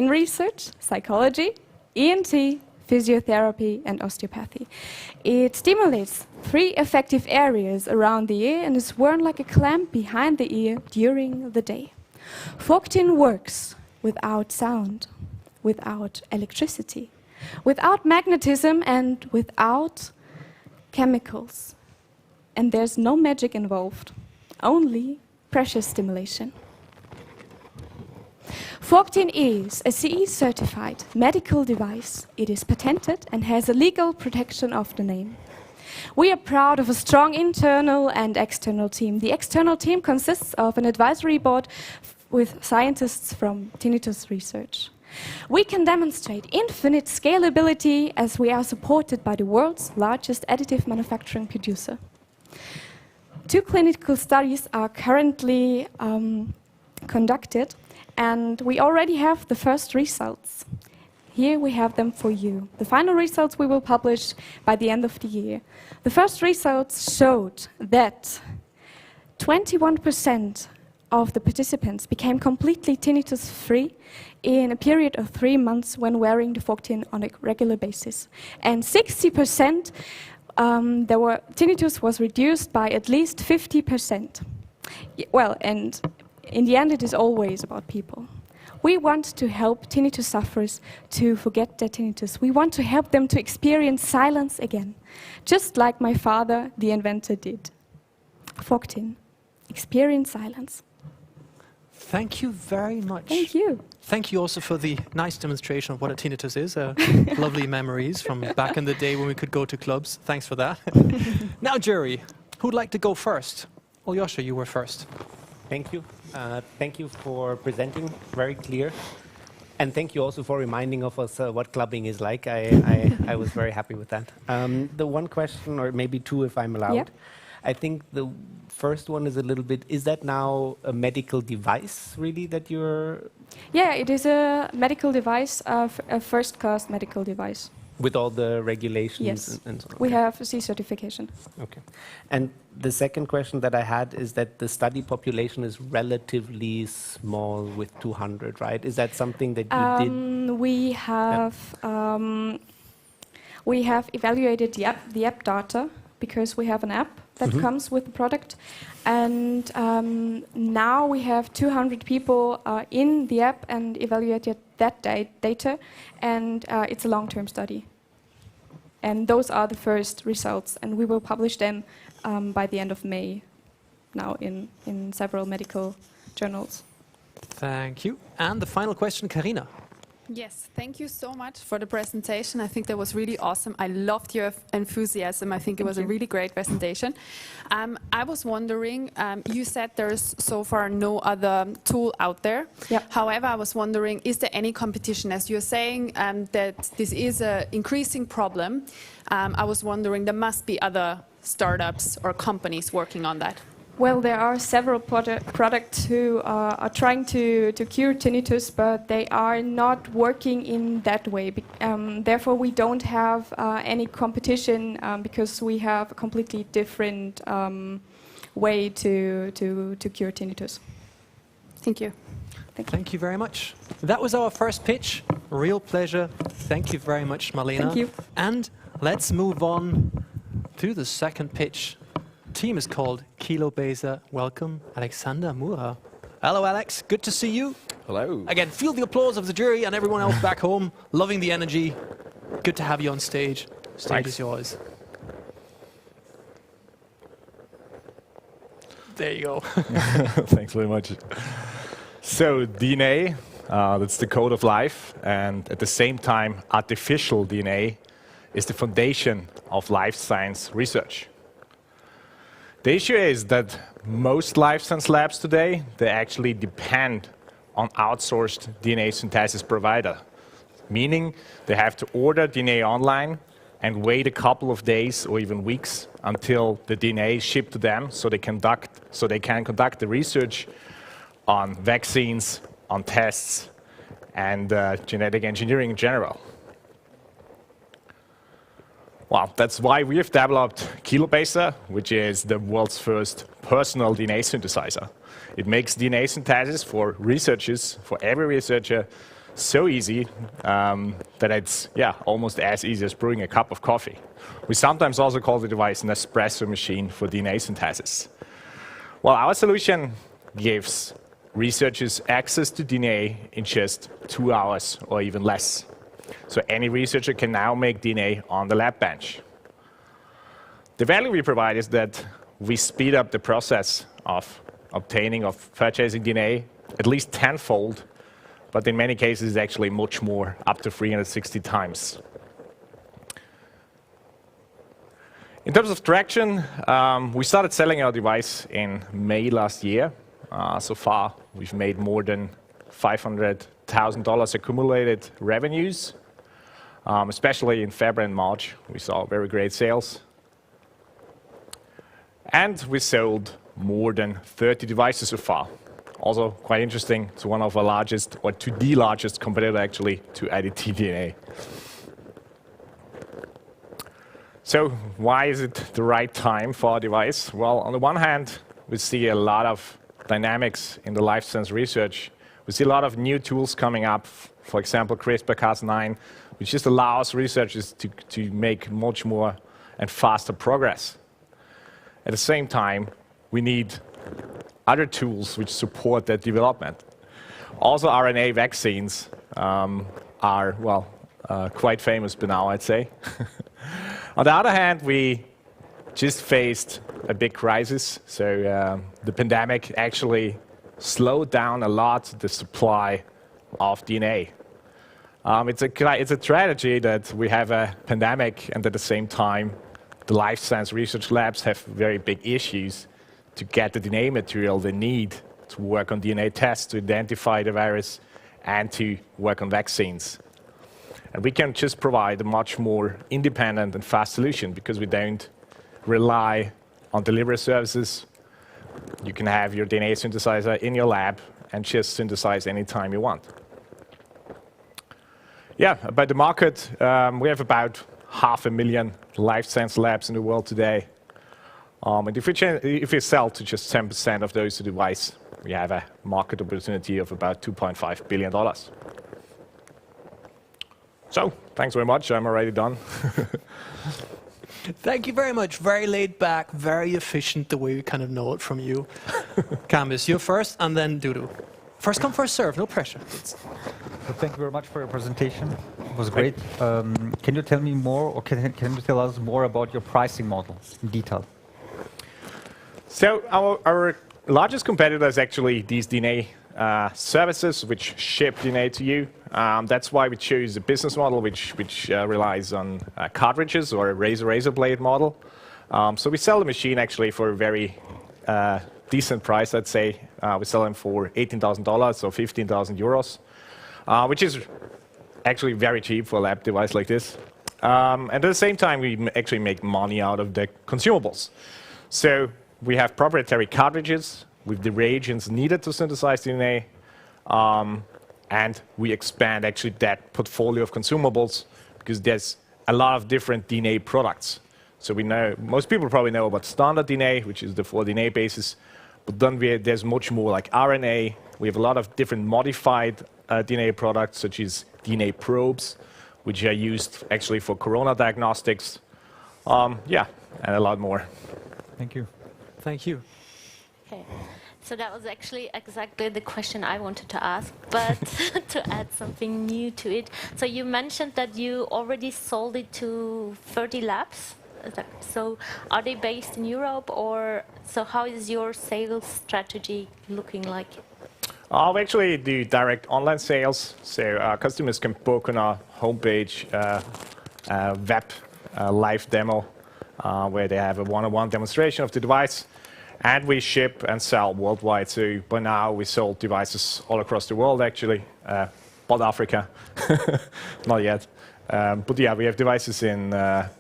research, psychology, ENT, physiotherapy, and osteopathy. It stimulates 3 effective areas around the ear and is worn like a clamp behind the ear during the day. Vogtin works without sound, without electricity, without magnetism, and without chemicals. And there's no magic involved, only pressure stimulation. FORC10 is a CE-certified medical device. It is patented and has a legal protection of the name. We are proud of a strong internal and external team. The external team consists of an advisory board with scientists from tinnitus research. We can demonstrate infinite scalability as we are supported by the world's largest additive manufacturing producer. 2 clinical studies are currently conducted, and we already have the first results. Here we have them for you. The final results we will publish by the end of the year. The first results showed that 21% of the participants became completely tinnitus-free in a period of 3 months when wearing the FORC10 on a regular basis. And 60% tinnitus was reduced by at least 50%. Well, and in the end, it is always about people. We want to help tinnitus sufferers to forget their tinnitus. We want to help them to experience silence again, just like my father, the inventor, did. FORC10, experience silence. Thank you very much. Thank you. Thank you also for the nice demonstration of what a tinnitus is. Lovely memories from back in the day when we could go to clubs. Thanks for that. Now, jury, who'd like to go first? Alyosha, you were first. Thank you. Thank you for presenting, very clear. And thank you also for reminding of us what clubbing is like. I was very happy with that. The one question, or maybe two if I'm allowed. Yep. I think the first one is a little bit, is that now a medical device really that you're... Yeah, it is a medical device, a first-class medical device. With all the regulations? Yes, and so on. we have a C certification. Okay. And the second question that I had is that the study population is relatively small with 200, right? Is that something that you did? We have evaluated the app data because we have an app that comes with the product. And now we have 200 people in the app and evaluated that data, and it's a long-term study. And those are the first results, and we will publish them by the end of May, now in several medical journals. Thank you. And the final question, Karina. Yes, thank you so much for the presentation. I think that was really awesome. I loved your enthusiasm. I think it was a really great presentation. I was wondering, you said there's so far no other tool out there. Yep. However, I was wondering, is there any competition? As you're saying that this is an increasing problem, I was wondering, there must be other startups or companies working on that. Well, there are several products who are trying to cure tinnitus, but they are not working in that way. Therefore, we don't have any competition because we have a completely different way to cure tinnitus. Thank you. Thank you very much. That was our first pitch. A real pleasure. Thank you very much, Marlena. Thank you. And let's move on to the second pitch. Team is called Kilo Beza. Welcome, Alexander Mura. Hello, Alex. Good to see you. Hello. Again, feel the applause of the jury and everyone else back home. Loving the energy. Good to have you on stage. Stage is yours. There you go. Thanks very much. So DNA, that's the code of life, and at the same time, artificial DNA is the foundation of life science research. The issue is that most life science labs today, they actually depend on outsourced DNA synthesis provider, meaning they have to order DNA online and wait a couple of days or even weeks until the DNA is shipped to them so they can conduct the research on vaccines, on tests, and genetic engineering in general. Well, that's why we have developed Kilo Beza, which is the world's first personal DNA synthesizer. It makes DNA synthesis for researchers, for every researcher, so easy that it's almost as easy as brewing a cup of coffee. We sometimes also call the device an espresso machine for DNA synthesis. Well, our solution gives researchers access to DNA in just 2 hours or even less. So any researcher can now make DNA on the lab bench. The value we provide is that we speed up the process of purchasing DNA at least tenfold but in many cases it's actually much more, up to 360 times. In terms of traction, we started selling our device in May last year. So far, we've made more than $500,000 accumulated revenues. Especially in February and March, we saw very great sales. And we sold more than 30 devices so far. Also quite interesting, to one of our largest, or to the largest competitor actually, to IDT DNA. So why is it the right time for our device? Well, on the one hand, we see a lot of dynamics in the life science research. We see a lot of new tools coming up, for example, CRISPR-Cas9, which just allows researchers to make much more and faster progress. At the same time, we need other tools which support that development. Also, RNA vaccines are, well, quite famous by now, I'd say. On the other hand, we just faced a big crisis. So the pandemic actually slowed down a lot the supply of DNA. It's a tragedy that we have a pandemic and at the same time the life science research labs have very big issues to get the DNA material they need to work on DNA tests, to identify the virus, and to work on vaccines. And we can just provide a much more independent and fast solution because we don't rely on delivery services. You can have your DNA synthesizer in your lab and just synthesize anytime you want. Yeah, about the market, we have about 500,000 life science labs in the world today. And if we sell to just 10% of those devices, we have a market opportunity of about $2.5 billion. So, thanks very much. I'm already done. Thank you very much. Very laid back, very efficient, the way we kind of know it from you. Canvas, you first, and then Dudu. First come, first serve, no pressure. Well, thank you very much for your presentation. It was great. Can you tell me more, or can you tell us more about your pricing model in detail? So our largest competitor is actually these DNA services which ship DNA to you. That's why we choose a business model which relies on cartridges or a razor blade model. So we sell the machine actually for a very decent price, I'd say. We sell them for $18,000 or 15,000 euros, which is actually very cheap for a lab device like this. And at the same time, we actually make money out of the consumables. So we have proprietary cartridges with the reagents needed to synthesize DNA. And we expand actually that portfolio of consumables because there's a lot of different DNA products. So we know, most people probably know about standard DNA, which is the 4 DNA bases. But then there's much more like RNA. We have a lot of different modified DNA products, such as DNA probes, which are used actually for corona diagnostics. Yeah, and a lot more. Thank you. Thank you. Okay. So that was actually exactly the question I wanted to ask, but to add something new to it. So you mentioned that you already sold it to 30 labs. So are they based in Europe, or so how is your sales strategy looking like? We actually do direct online sales. So customers can book on our homepage web live demo where they have a one-on-one demonstration of the device. And we ship and sell worldwide. So by now we sold devices all across the world actually, but Africa, not yet. But yeah, we have devices in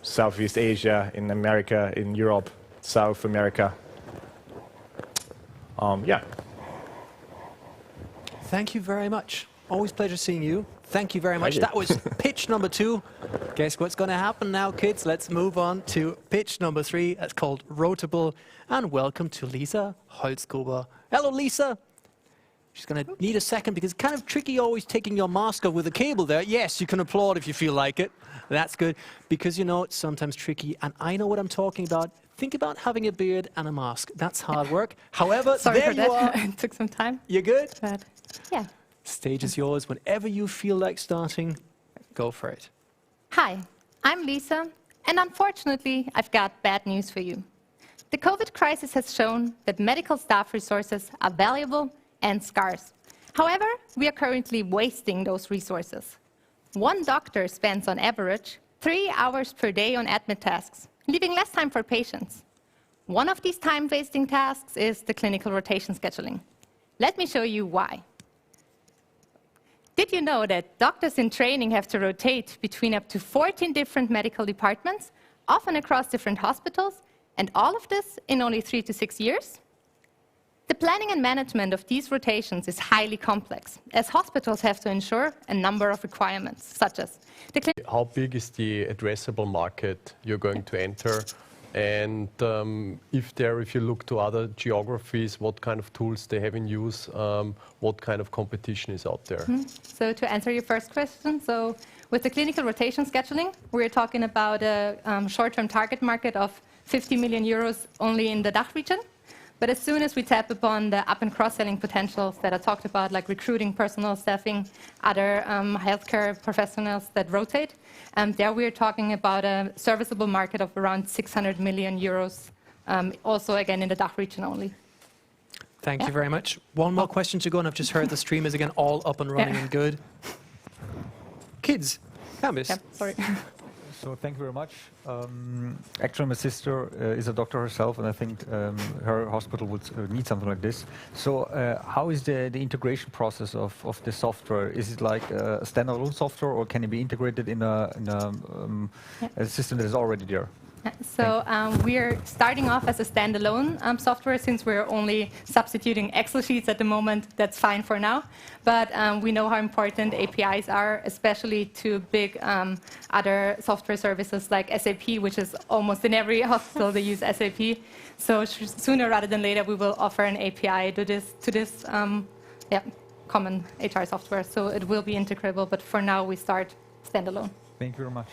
Southeast Asia, in America, in Europe, South America. Yeah. Thank you very much. Always pleasure seeing you. Thank you very much. That was pitch number 2. Guess what's going to happen now, kids? Let's move on to pitch number 3. That's called Rotable. And welcome to Lisa Holzgruber. Hello, Lisa. She's going to need a second because it's kind of tricky always taking your mask off with a cable there. Yes, you can applaud if you feel like it. That's good. Because, you know, it's sometimes tricky. And I know what I'm talking about. Think about having a beard and a mask. That's hard work. However, Sorry there for you that. are. It took some time. You good? But yeah. Stage is yours. Whenever you feel like starting, go for it. Hi, I'm Lisa, and unfortunately, I've got bad news for you. The COVID crisis has shown that medical staff resources are valuable and scarce. However, we are currently wasting those resources. One doctor spends on average 3 hours per day on admin tasks, leaving less time for patients. One of these time-wasting tasks is the clinical rotation scheduling. Let me show you why. Did you know that doctors in training have to rotate between up to 14 different medical departments, often across different hospitals, and all of this in only 3 to 6 years? The planning and management of these rotations is highly complex, as hospitals have to ensure a number of requirements, such as how big is the addressable market you're going to enter? And if you look to other geographies, what kind of tools they have in use, what kind of competition is out there? So to answer your first question, so with the clinical rotation scheduling, we're talking about a short-term target market of 50 million euros only in the DACH region. But as soon as we tap upon the up and cross-selling potentials that I talked about, like recruiting, personal staffing, other healthcare professionals that rotate, there we're talking about a serviceable market of around 600 million euros, also again in the DACH region only. Thank you very much. One more question to go, and I've just heard the stream is again all up and running and good. Kids, Camus. Yeah, sorry. So thank you very much. Actually, my sister is a doctor herself, and I think her hospital would need something like this. So how is the integration process of the software? Is it like a standalone software, or can it be integrated in a system that is already there? So we're starting off as a standalone software. Since we're only substituting Excel sheets at the moment, that's fine for now. But we know how important APIs are, especially to big other software services like SAP, which is almost in every hospital they use SAP. So sooner rather than later, we will offer an API to this common HR software. So it will be integrable, but for now we start standalone. Thank you very much.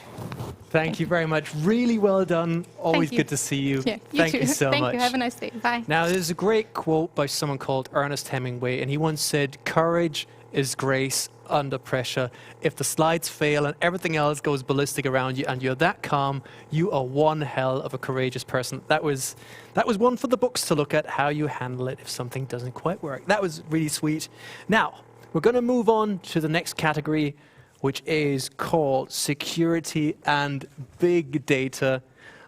Thank you very much. Really well done. Always good to see you. Yeah, Thank you so much. Thank you. Have a nice day. Bye. Now, there's a great quote by someone called Ernest Hemingway, and he once said, "Courage is grace under pressure. If the slides fail and everything else goes ballistic around you and you're that calm, you are one hell of a courageous person." That was one for the books to look at, how you handle it if something doesn't quite work. That was really sweet. Now, we're going to move on to the next category, which is called security and big data.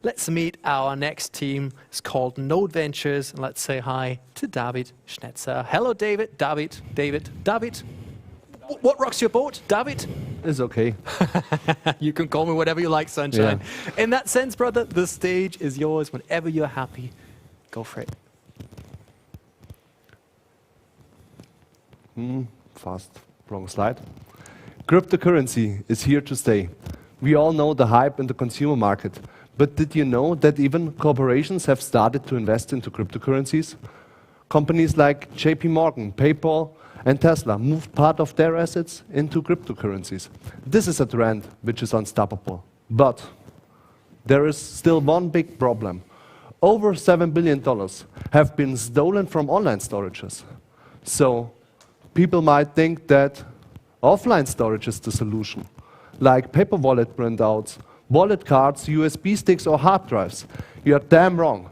Let's meet our next team. It's called Node Ventures. And let's say hi to David Schnetzer. Hello, David. David. What rocks your boat, David? It's okay. You can call me whatever you like, Sunshine. Yeah. In that sense, brother, the stage is yours. Whenever you're happy, go for it. Fast, wrong slide. Cryptocurrency is here to stay. We all know the hype in the consumer market, but did you know that even corporations have started to invest into cryptocurrencies? Companies like JP Morgan, PayPal, and Tesla moved part of their assets into cryptocurrencies. This is a trend which is unstoppable. But there is still one big problem. Over $7 billion have been stolen from online storages. So people might think that offline storage is the solution, like paper wallet printouts, wallet cards, USB sticks, or hard drives. You are damn wrong.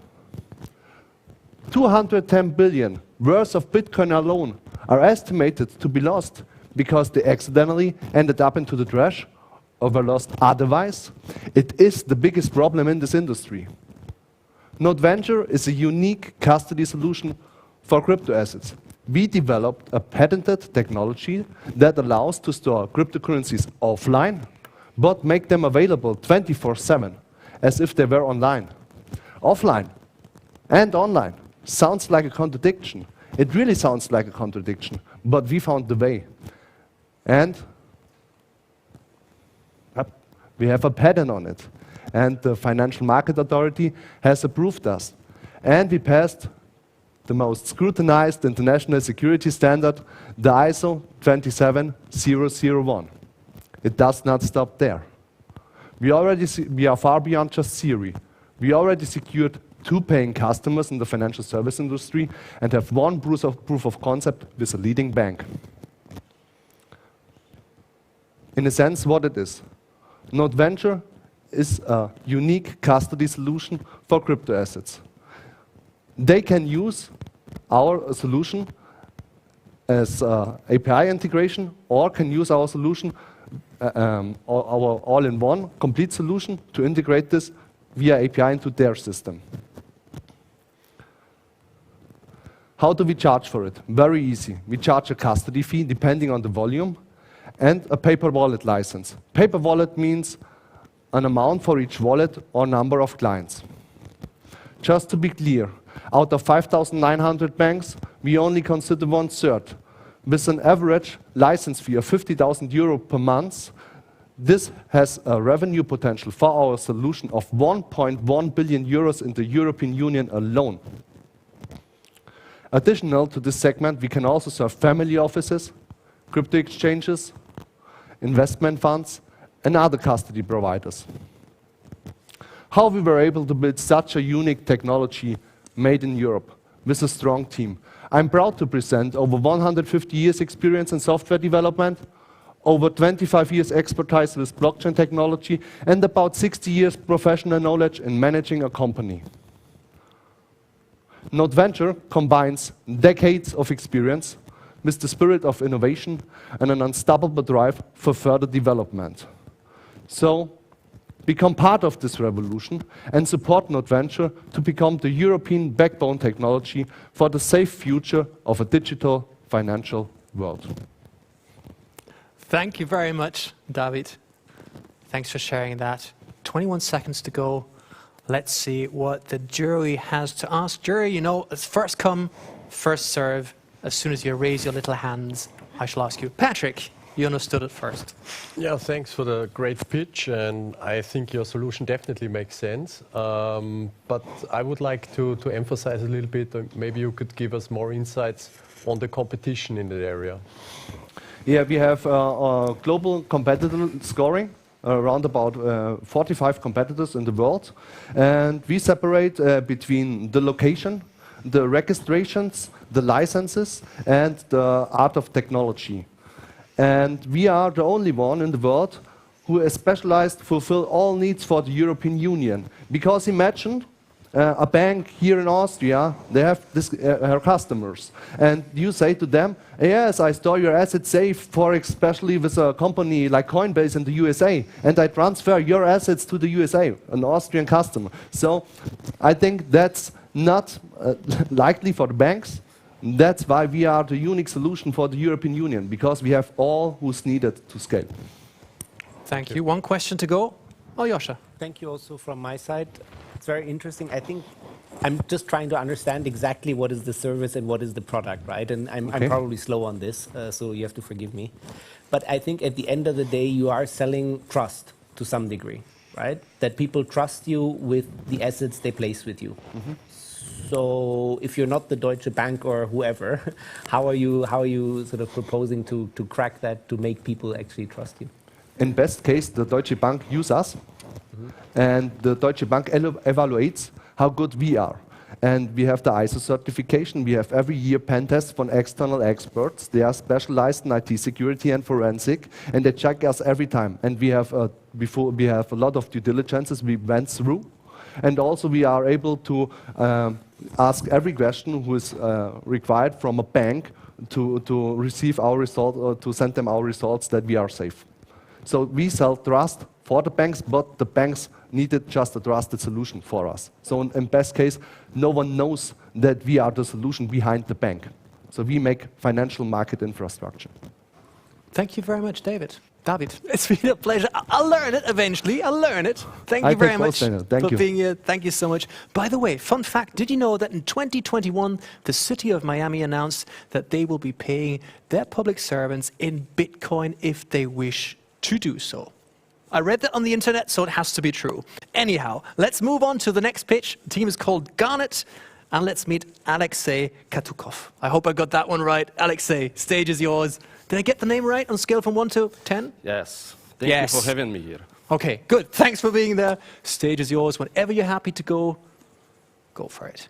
210 billion worth of Bitcoin alone are estimated to be lost because they accidentally ended up into the trash or were lost otherwise. It is the biggest problem in this industry. Node Venture is a unique custody solution for crypto assets. We developed a patented technology that allows to store cryptocurrencies offline, but make them available 24/7, as if they were online. Offline and online sounds like a contradiction. It really sounds like a contradiction, but we found the way. And we have a patent on it. And the Financial Market Authority has approved us. And we passed the most scrutinized international security standard, the ISO 27001. It does not stop there. We are far beyond just theory. We already secured 2 paying customers in the financial service industry and have 1 proof of concept with a leading bank. In a sense, what it is. Node Venture is a unique custody solution for crypto assets. They can use our solution as API integration, or can use our solution, our all-in-one complete solution to integrate this via API into their system. How do we charge for it? Very easy. We charge a custody fee depending on the volume and a paper wallet license. Paper wallet means an amount for each wallet or number of clients. Just to be clear, out of 5,900 banks, we only consider 1/3. With an average license fee of 50,000 euro per month, this has a revenue potential for our solution of 1.1 billion euros in the European Union alone. Additional to this segment, we can also serve family offices, crypto exchanges, investment funds, and other custody providers. How we were able to build such a unique technology made in Europe with a strong team. I'm proud to present over 150 years experience in software development, over 25 years expertise with blockchain technology, and about 60 years professional knowledge in managing a company. NodeVenture combines decades of experience with the spirit of innovation and an unstoppable drive for further development. So, become part of this revolution and support NodeVenture to become the European backbone technology for the safe future of a digital financial world. Thank you very much, David. Thanks for sharing that. 21 seconds to go. Let's see what the jury has to ask. Jury, you know, it's first come, first serve. As soon as you raise your little hands, I shall ask you. Patrick, you understood it first. Yeah, thanks for the great pitch, and I think your solution definitely makes sense. But I would like to emphasize a little bit, maybe you could give us more insights on the competition in that area. Yeah, we have global competitor scoring, around about 45 competitors in the world. And we separate between the location, the registrations, the licenses, and the art of technology. And we are the only one in the world who is specialized to fulfill all needs for the European Union. Because imagine a bank here in Austria, they have her customers. And you say to them, yes, I store your assets safe, for especially with a company like Coinbase in the USA, and I transfer your assets to the USA, an Austrian customer. So I think that's not likely for the banks. That's why we are the unique solution for the European Union, because we have all who's needed to scale. Thank you. One question to go. Oh, Joscha. Thank you also from my side. It's very interesting. I think I'm just trying to understand exactly what is the service and what is the product, right? And I'm probably slow on this, so you have to forgive me. But I think at the end of the day, you are selling trust to some degree, right? That people trust you with the assets they place with you. Mm-hmm. So if you're not the Deutsche Bank or whoever, how are you sort of proposing to crack that, to make people actually trust you? In best case, the Deutsche Bank use us, and the Deutsche Bank evaluates how good we are. And we have the ISO certification. We have every year pen tests from external experts. They are specialized in IT security and forensic, and they check us every time. And we have we have a lot of due diligences we went through, and also we are able to ask every question who is required from a bank to receive our result or to send them our results that we are safe. So we sell trust for the banks, but the banks needed just a trusted solution for us. So in best case, no one knows that we are the solution behind the bank. So we make financial market infrastructure. Thank you very much, David. David, it's been a pleasure. I'll learn it eventually. I'll learn it. Thank you very much for being here. Thank you so much. By the way, fun fact, did you know that in 2021, the city of Miami announced that they will be paying their public servants in Bitcoin if they wish to do so? I read that on the internet, so it has to be true. Anyhow, let's move on to the next pitch. The team is called Garnet, and let's meet Alexei Katukov. I hope I got that one right. Alexei, stage is yours. Did I get the name right on a scale from 1 to 10? Yes. Thank you for having me here. Okay, good. Thanks for being there. Stage is yours. Whenever you're happy to go, go for it.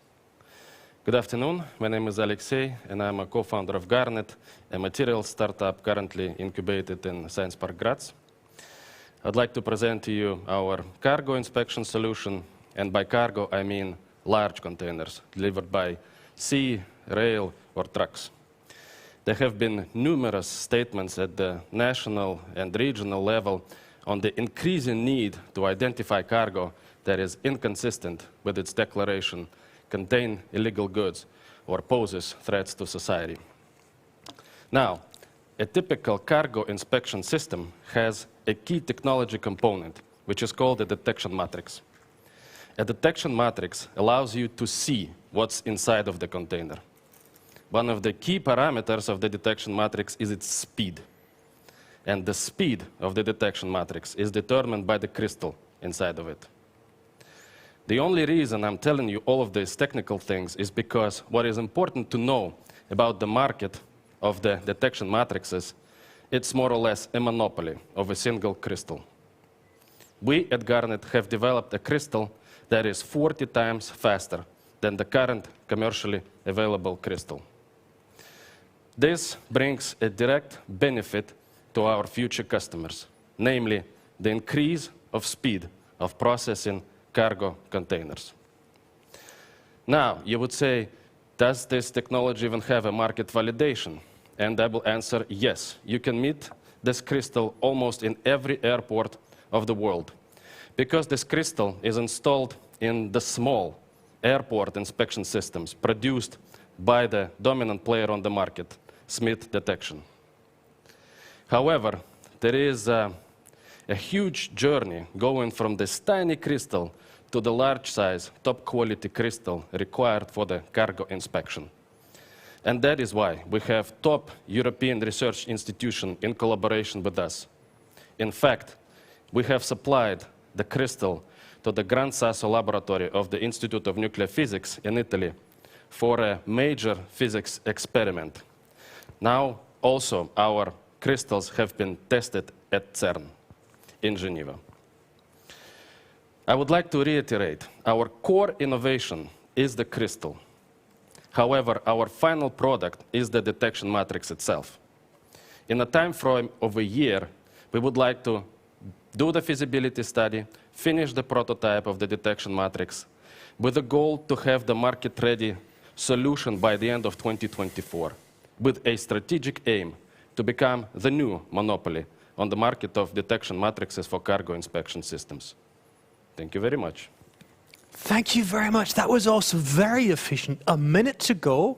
Good afternoon. My name is Alexei, and I'm a co-founder of Garnet, a materials startup currently incubated in Science Park Graz. I'd like to present to you our cargo inspection solution, and by cargo I mean large containers delivered by sea, rail, or trucks. There have been numerous statements at the national and regional level on the increasing need to identify cargo that is inconsistent with its declaration, contain illegal goods, or poses threats to society. Now, a typical cargo inspection system has a key technology component, which is called a detection matrix. A detection matrix allows you to see what's inside of the container. One of the key parameters of the detection matrix is its speed. And the speed of the detection matrix is determined by the crystal inside of it. The only reason I'm telling you all of these technical things is because what is important to know about the market of the detection matrices, it's more or less a monopoly of a single crystal. We at Garnet have developed a crystal that is 40 times faster than the current commercially available crystal. This brings a direct benefit to our future customers, namely the increase of speed of processing cargo containers. Now, you would say, does this technology even have a market validation? And I will answer yes. You can meet this crystal almost in every airport of the world, because this crystal is installed in the small airport inspection systems produced by the dominant player on the market, Smith Detection. However, there is a huge journey going from this tiny crystal to the large size, top quality crystal required for the cargo inspection. And that is why we have top European research institution in collaboration with us. In fact, we have supplied the crystal to the Gran Sasso laboratory of the Institute of Nuclear Physics in Italy for a major physics experiment. Now, also, our crystals have been tested at CERN in Geneva. I would like to reiterate, our core innovation is the crystal. However, our final product is the detection matrix itself. In a time frame of a year, we would like to do the feasibility study, finish the prototype of the detection matrix, with the goal to have the market-ready solution by the end of 2024, with a strategic aim to become the new monopoly on the market of detection matrices for cargo inspection systems. Thank you very much. Thank you very much. That was also very efficient. A minute to go.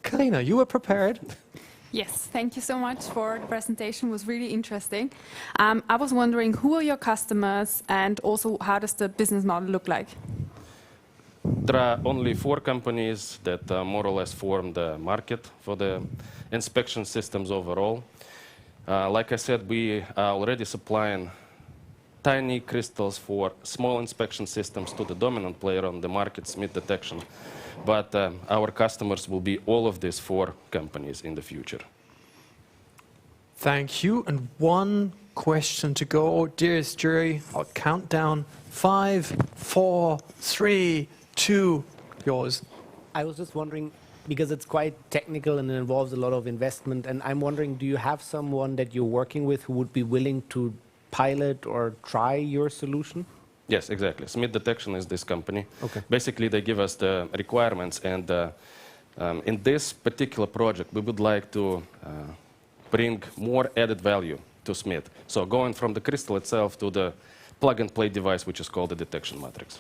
Karina, you were prepared. Yes, thank you so much for the presentation. It was really interesting. I was wondering, who are your customers, and also how does the business model look like? There are only 4 companies that more or less form the market for the inspection systems overall. Like I said, we are already supplying tiny crystals for small inspection systems to the dominant player on the market, Smith Detection. But our customers will be all of these 4 companies in the future. Thank you. And one question to go. Dearest jury, I'll count down 5, 4, 3, 2, yours. I was just wondering, because it's quite technical and it involves a lot of investment, and I'm wondering, do you have someone that you're working with who would be willing to pilot or try your solution? Yes, exactly. Smith Detection is this company. Okay. Basically, they give us the requirements, and in this particular project, we would like to bring more added value to Smith. So going from the crystal itself to the plug-and-play device, which is called the detection matrix.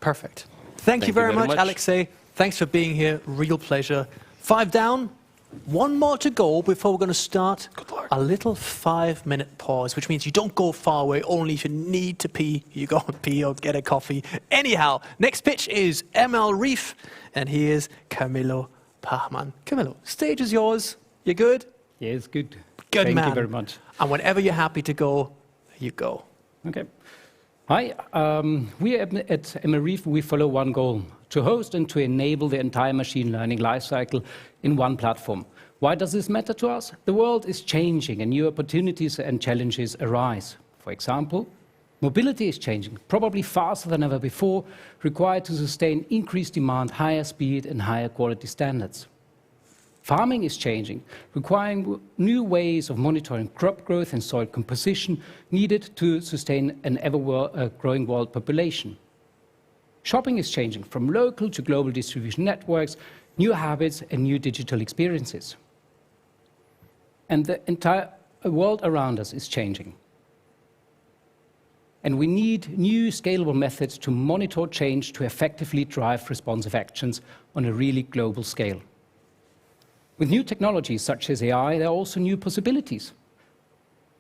Perfect. Thank you very much, Alexei. Thanks for being here. Real pleasure. 5 down. 1 more to go before we're going to start a little 5-minute pause, which means you don't go far away. Only if you need to pee, you go and pee or get a coffee. Anyhow, next pitch is ML Reef, and here's Camilo Pachman. Camilo, stage is yours. You good? Yes, good. Good, man. Thank you very much. And whenever you're happy to go, you go. Okay. Hi, we at ML Reef, we follow one goal: to host and to enable the entire machine learning lifecycle in one platform. Why does this matter to us? The world is changing and new opportunities and challenges arise. For example, mobility is changing, probably faster than ever before, required to sustain increased demand, higher speed and higher quality standards. Farming is changing, requiring new ways of monitoring crop growth and soil composition needed to sustain an ever-growing world population. Shopping is changing from local to global distribution networks, new habits, and new digital experiences. And the entire world around us is changing. And we need new scalable methods to monitor change to effectively drive responsive actions on a really global scale. With new technologies such as AI, there are also new possibilities.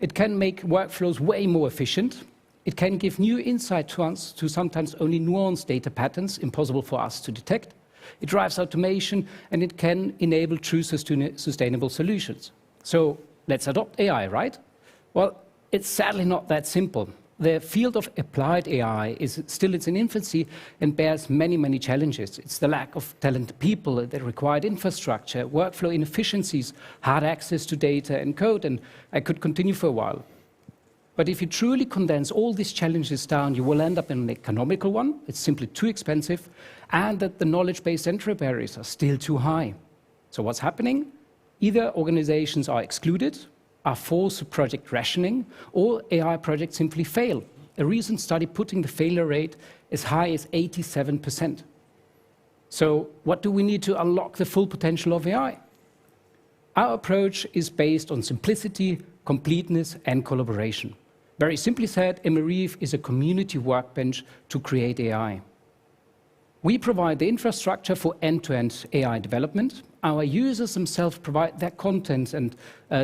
It can make workflows way more efficient. It can give new insight to us to sometimes only nuanced data patterns impossible for us to detect. It drives automation, and it can enable true sustainable solutions. So let's adopt AI, right? Well, it's sadly not that simple. The field of applied AI is still in infancy and bears many, many challenges. It's the lack of talented people, the required infrastructure, workflow inefficiencies, hard access to data and code, and I could continue for a while. But if you truly condense all these challenges down, you will end up in an economical one. It's simply too expensive, and that the knowledge-based entry barriers are still too high. So what's happening? Either organizations are excluded, are forced to project rationing, or AI projects simply fail. A recent study putting the failure rate as high as 87%. So what do we need to unlock the full potential of AI? Our approach is based on simplicity, completeness, and collaboration. Very simply said, Emerif is a community workbench to create AI. We provide the infrastructure for end-to-end AI development. Our users themselves provide their content and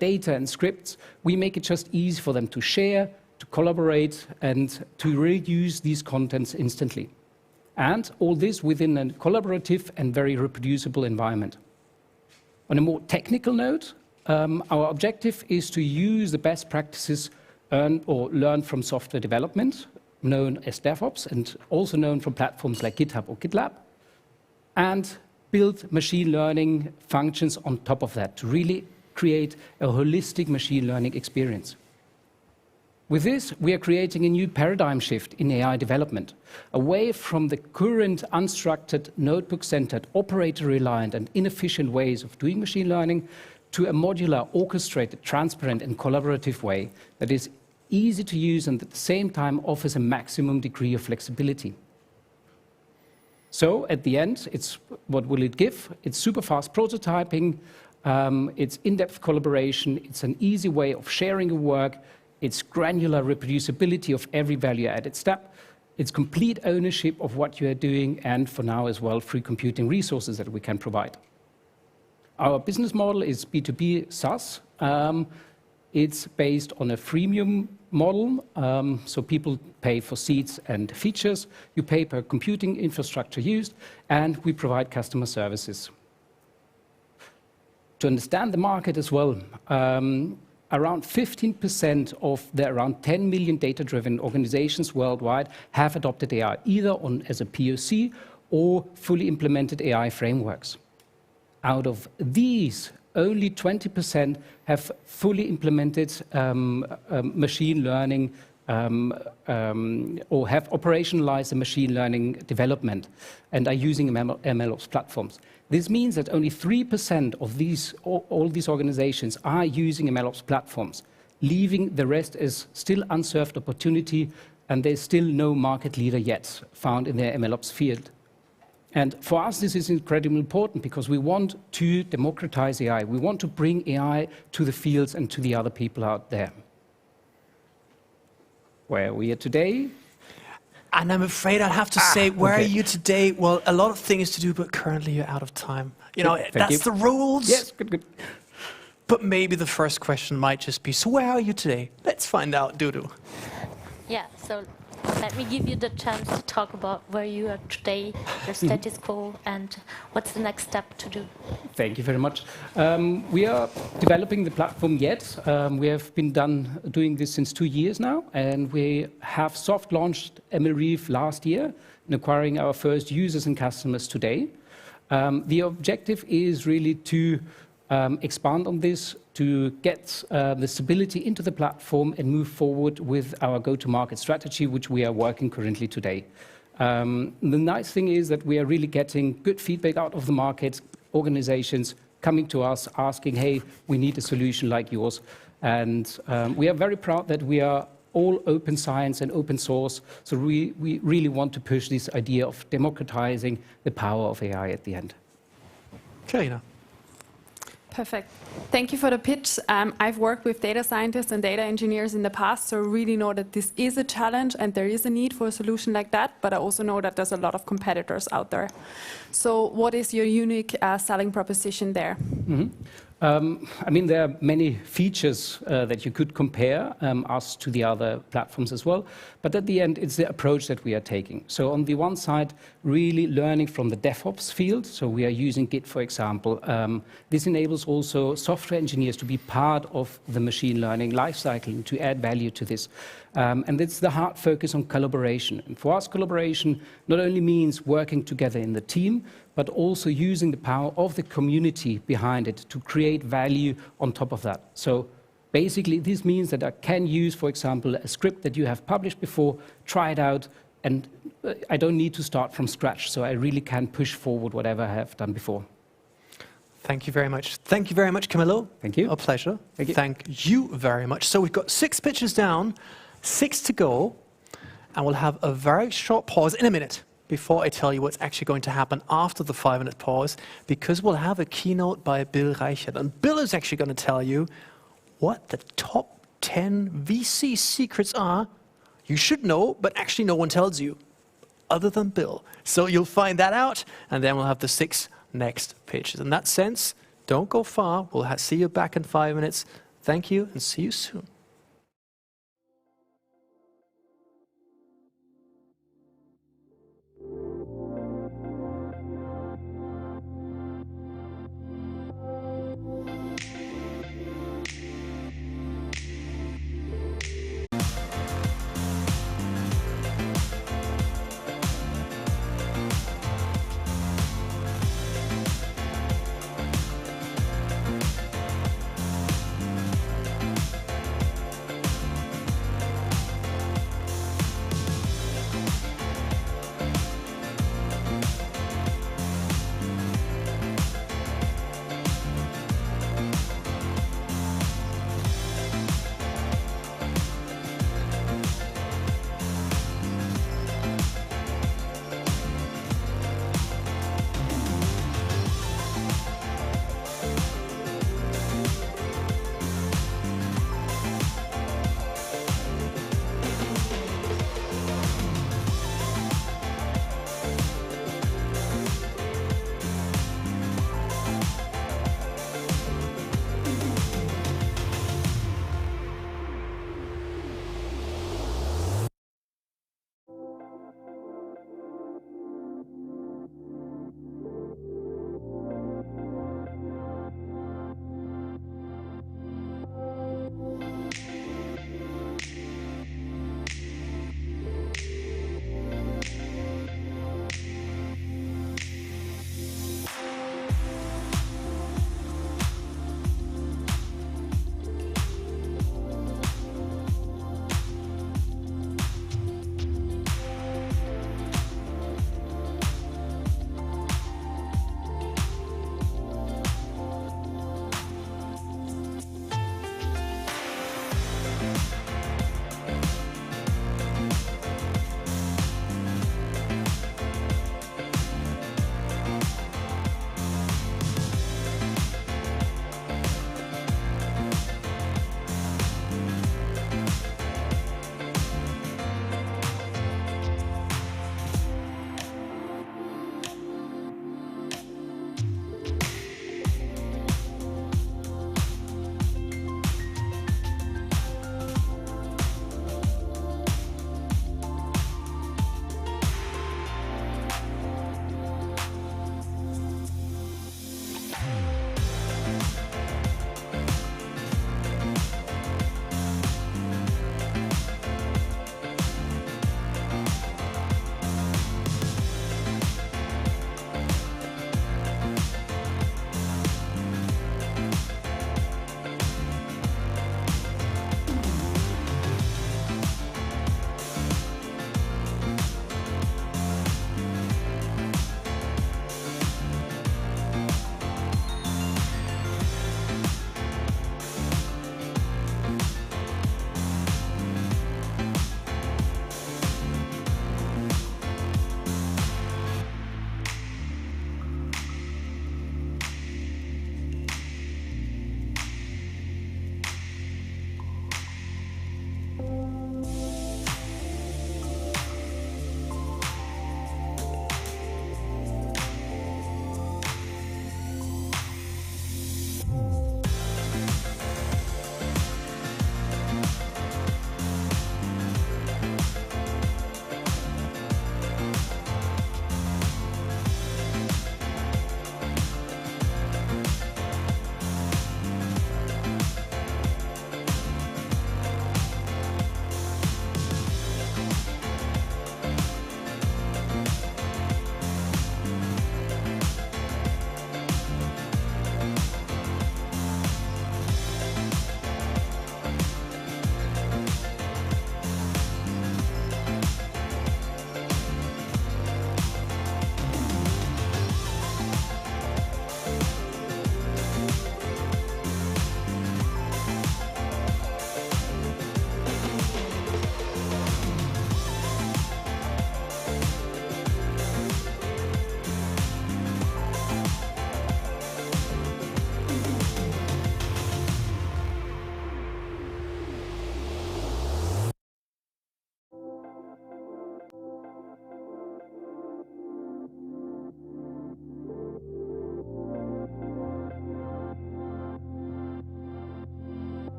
data and scripts. We make it just easy for them to share, to collaborate, and to reuse these contents instantly. And all this within a collaborative and very reproducible environment. On a more technical note, our objective is to use the best practices learn from software development, known as DevOps, and also known from platforms like GitHub or GitLab, and build machine learning functions on top of that to really create a holistic machine learning experience. With this, we are creating a new paradigm shift in AI development, away from the current unstructured, notebook-centered, operator-reliant, and inefficient ways of doing machine learning to a modular, orchestrated, transparent, and collaborative way that is easy to use and at the same time offers a maximum degree of flexibility. So at the end, what will it give? It's super fast prototyping, it's in-depth collaboration, it's an easy way of sharing your work, it's granular reproducibility of every value-added step, it's complete ownership of what you are doing, and for now as well, free computing resources that we can provide. Our business model is B2B SaaS. It's based on a freemium model, so people pay for seats and features. You pay per computing infrastructure used, and we provide customer services. To understand the market as well, around 15% of the around 10 million data-driven organizations worldwide have adopted AI, either as a POC or fully implemented AI frameworks. Out of these, only 20% have fully implemented machine learning or have operationalized the machine learning development and are using MLOps platforms. This means that only 3% of all these organizations are using MLOps platforms, leaving the rest as still unserved opportunity, and there's still no market leader yet found in the MLOps field. And for us, this is incredibly important because we want to democratize AI. We want to bring AI to the fields and to the other people out there. Where we are today. And I'm afraid I'll have to say, where are you today? Well, a lot of things to do, but currently you're out of time. You know, that's the rules. Yes, good. But maybe the first question might just be, so where are you today? Let's find out, Dudu. Yeah, so let me give you the chance to talk about where you are today, your status quo, and what's the next step to do. Thank you very much. We are developing the platform yet. We have been doing this since 2 years now, and we have soft launched Emerif last year and acquiring our first users and customers today. The objective is really to expand on this, to get the stability into the platform and move forward with our go-to-market strategy, which we are working currently today. The nice thing is that we are really getting good feedback out of the market, organizations coming to us asking, hey, we need a solution like yours. And we are very proud that we are all open science and open source. So we really want to push this idea of democratizing the power of AI at the end. Karina. Perfect. Thank you for the pitch. I've worked with data scientists and data engineers in the past, so I really know that this is a challenge and there is a need for a solution like that, but I also know that there's a lot of competitors out there. So what is your unique selling proposition there? I mean, there are many features that you could compare us to the other platforms as well. But at the end, it's the approach that we are taking. So on the one side, really learning from the DevOps field. So we are using Git, for example. This enables also software engineers to be part of the machine learning lifecycle and to add value to this. And it's the hard focus on collaboration. And for us, collaboration not only means working together in the team, but also using the power of the community behind it to create value on top of that. So basically, this means that I can use, for example, a script that you have published before, try it out, and I don't need to start from scratch. So I really can push forward whatever I have done before. Thank you very much. Thank you very much, Camillo. Thank you. A pleasure. Thank you. Thank you very much. So we've got 6 pitches down, 6 to go, and we'll have a very short pause in a minute before I tell you what's actually going to happen after the 5-minute pause, because we'll have a keynote by Bill Reichert. And Bill is actually going to tell you what the top 10 VC secrets are you should know, but actually no one tells you, other than Bill. So you'll find that out, and then we'll have the 6 next pitches. In that sense, don't go far. We'll see you back in 5 minutes. Thank you, and see you soon.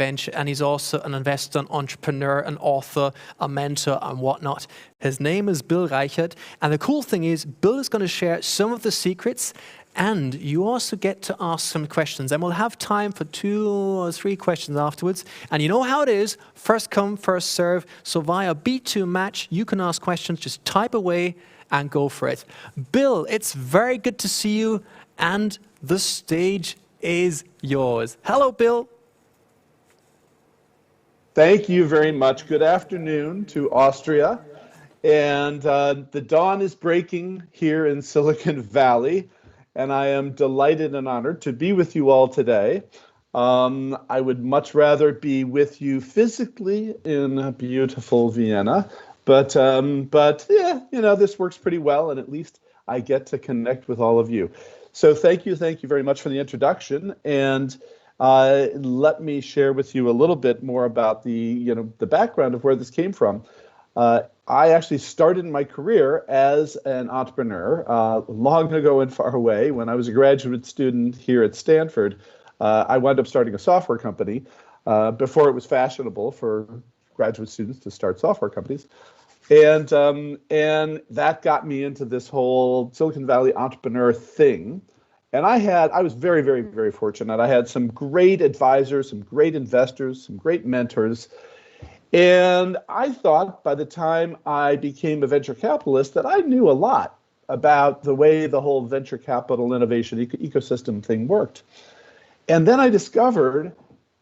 bench, and he's also an investor, an entrepreneur, an author, a mentor, and whatnot. His name is Bill Reichert, and the cool thing is Bill is going to share some of the secrets, and you also get to ask some questions, and we'll have time for 2 or 3 questions afterwards. And you know how it is, first come, first serve. So via B2 Match, you can ask questions, just type away and go for it. Bill, it's very good to see you, and the stage is yours. Hello, Bill. Thank you very much. Good afternoon to Austria. And the dawn is breaking here in Silicon Valley, and I am delighted and honored to be with you all today. I would much rather be with you physically in beautiful Vienna, but yeah, you know, this works pretty well, and at least I get to connect with all of you. So thank you very much for the introduction, and let me share with you a little bit more about the background of where this came from. I actually started my career as an entrepreneur long ago and far away. When I was a graduate student here at Stanford, I wound up starting a software company before it was fashionable for graduate students to start software companies. And that got me into this whole Silicon Valley entrepreneur thing. And I was very, very, very fortunate. I had some great advisors, some great investors, some great mentors. And I thought by the time I became a venture capitalist that I knew a lot about the way the whole venture capital innovation ecosystem thing worked. And then I discovered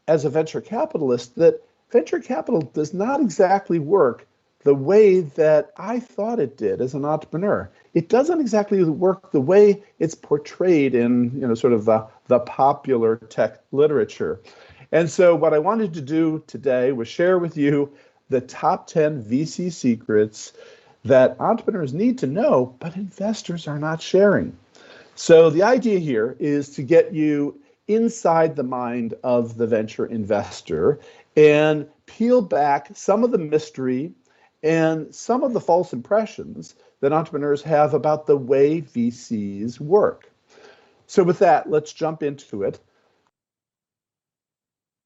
as a venture capitalist that venture capital does not exactly work the way that I thought it did as an entrepreneur. It doesn't exactly work the way it's portrayed in sort of the popular tech literature. And so what I wanted to do today was share with you the top 10 VC secrets that entrepreneurs need to know, but investors are not sharing. So the idea here is to get you inside the mind of the venture investor and peel back some of the mystery and some of the false impressions that entrepreneurs have about the way VCs work. So with that, let's jump into it.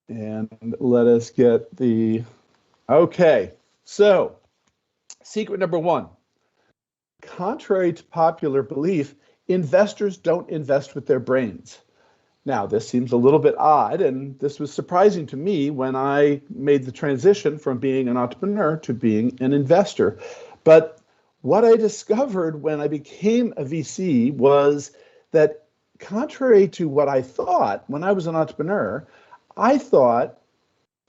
And let us get okay. So, secret number 1. Contrary to popular belief, investors don't invest with their brains. Now, this seems a little bit odd, and this was surprising to me when I made the transition from being an entrepreneur to being an investor. But what I discovered when I became a VC was that contrary to what I thought when I was an entrepreneur, I thought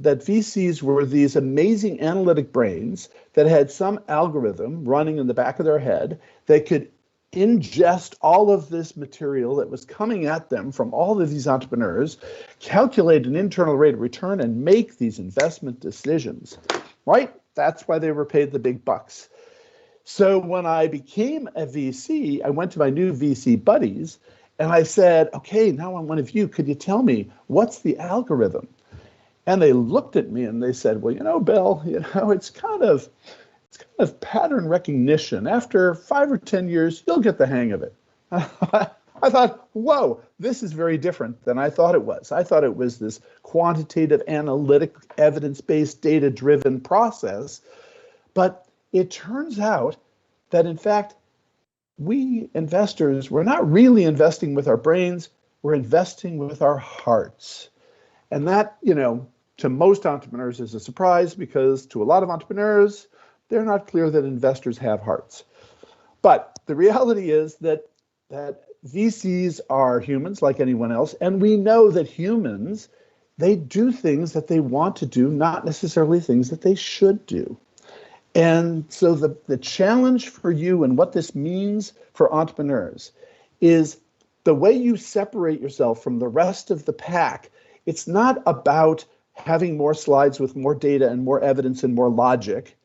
that VCs were these amazing analytic brains that had some algorithm running in the back of their head that could ingest all of this material that was coming at them from all of these entrepreneurs, calculate an internal rate of return, and make these investment decisions, right? That's why they were paid the big bucks. So when I became a VC, I went to my new VC buddies and I said, okay, now I'm one of you. Could you tell me what's the algorithm? And they looked at me and they said, well, Bill, it's kind of pattern recognition. After 5 or 10 years, you'll get the hang of it. I thought, whoa, this is very different than I thought it was. I thought it was this quantitative, analytic, evidence-based, data-driven process. But it turns out that, in fact, we investors, we're not really investing with our brains, we're investing with our hearts. And that, to most entrepreneurs is a surprise because to a lot of entrepreneurs, they're not clear that investors have hearts. But the reality is that VCs are humans like anyone else, and we know that humans, they do things that they want to do, not necessarily things that they should do. And so the challenge for you and what this means for entrepreneurs is the way you separate yourself from the rest of the pack. It's not about having more slides with more data and more evidence and more logic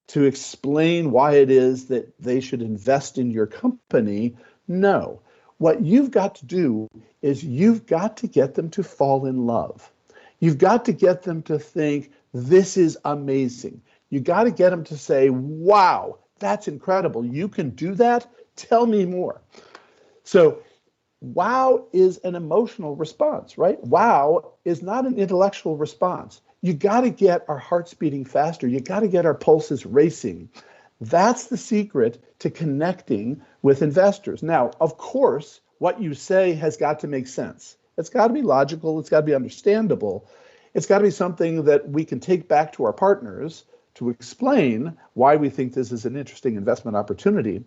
to explain why it is that they should invest in your company. No, what you've got to do is you've got to get them to fall in love. You've got to get them to think, this is amazing. You got to get them to say, wow, that's incredible. You can do that? Tell me more. So Wow is an emotional response, right? Wow is not an intellectual response. You got to get our hearts beating faster. You got to get our pulses racing. That's the secret to connecting with investors. Now, of course, what you say has got to make sense. It's got to be logical. It's got to be understandable. It's got to be something that we can take back to our partners to explain why we think this is an interesting investment opportunity.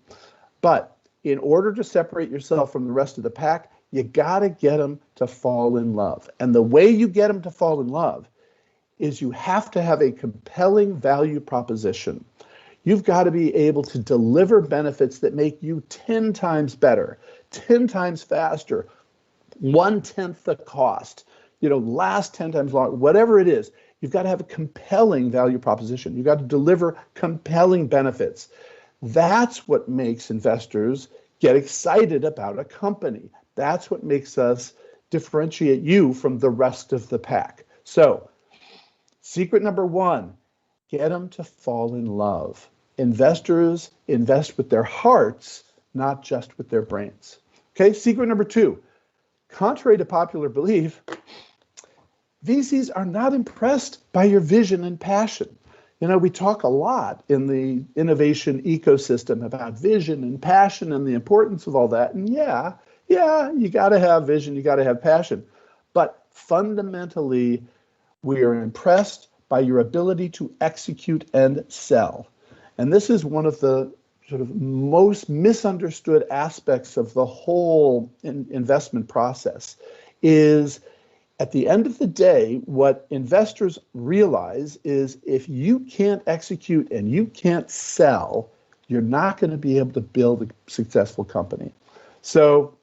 But in order to separate yourself from the rest of the pack, you got to get them to fall in love. And the way you get them to fall in love is you have to have a compelling value proposition. You've got to be able to deliver benefits that make you 10 times better, 10 times faster, 1/10 the cost, last 10 times longer, whatever it is. You've got to have a compelling value proposition. You've got to deliver compelling benefits. That's what makes investors get excited about a company. That's what makes us differentiate you from the rest of the pack. So, secret number one, get them to fall in love. Investors invest with their hearts, not just with their brains. Okay, secret number two, contrary to popular belief, VCs are not impressed by your vision and passion. We talk a lot in the innovation ecosystem about vision and passion and the importance of all that. And yeah, you got to have vision, you got to have passion. But fundamentally, we are impressed by your ability to execute and sell. And this is one of the sort of most misunderstood aspects of the whole investment process is, at the end of the day, what investors realize is if you can't execute and you can't sell, you're not going to be able to build a successful company. So,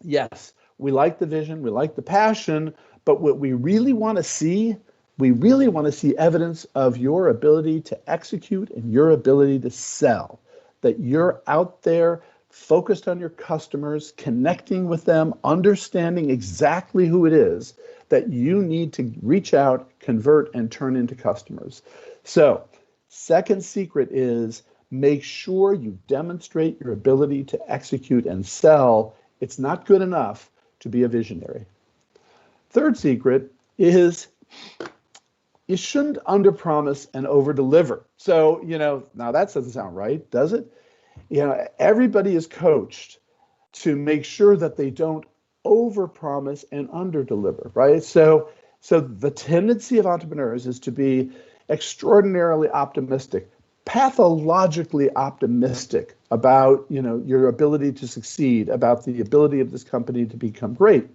yes, we like the vision, we like the passion, but what we really want to see, evidence of your ability to execute and your ability to sell, that you're out there focused on your customers, connecting with them, understanding exactly who it is that you need to reach out, convert, and turn into customers. So, second secret is make sure you demonstrate your ability to execute and sell. It's not good enough to be a visionary. Third secret is you shouldn't underpromise and overdeliver. So, now that doesn't sound right, does it? Everybody is coached to make sure that they don't overpromise and underdeliver, right? So the tendency of entrepreneurs is to be extraordinarily optimistic, pathologically optimistic about, your ability to succeed, about the ability of this company to become great.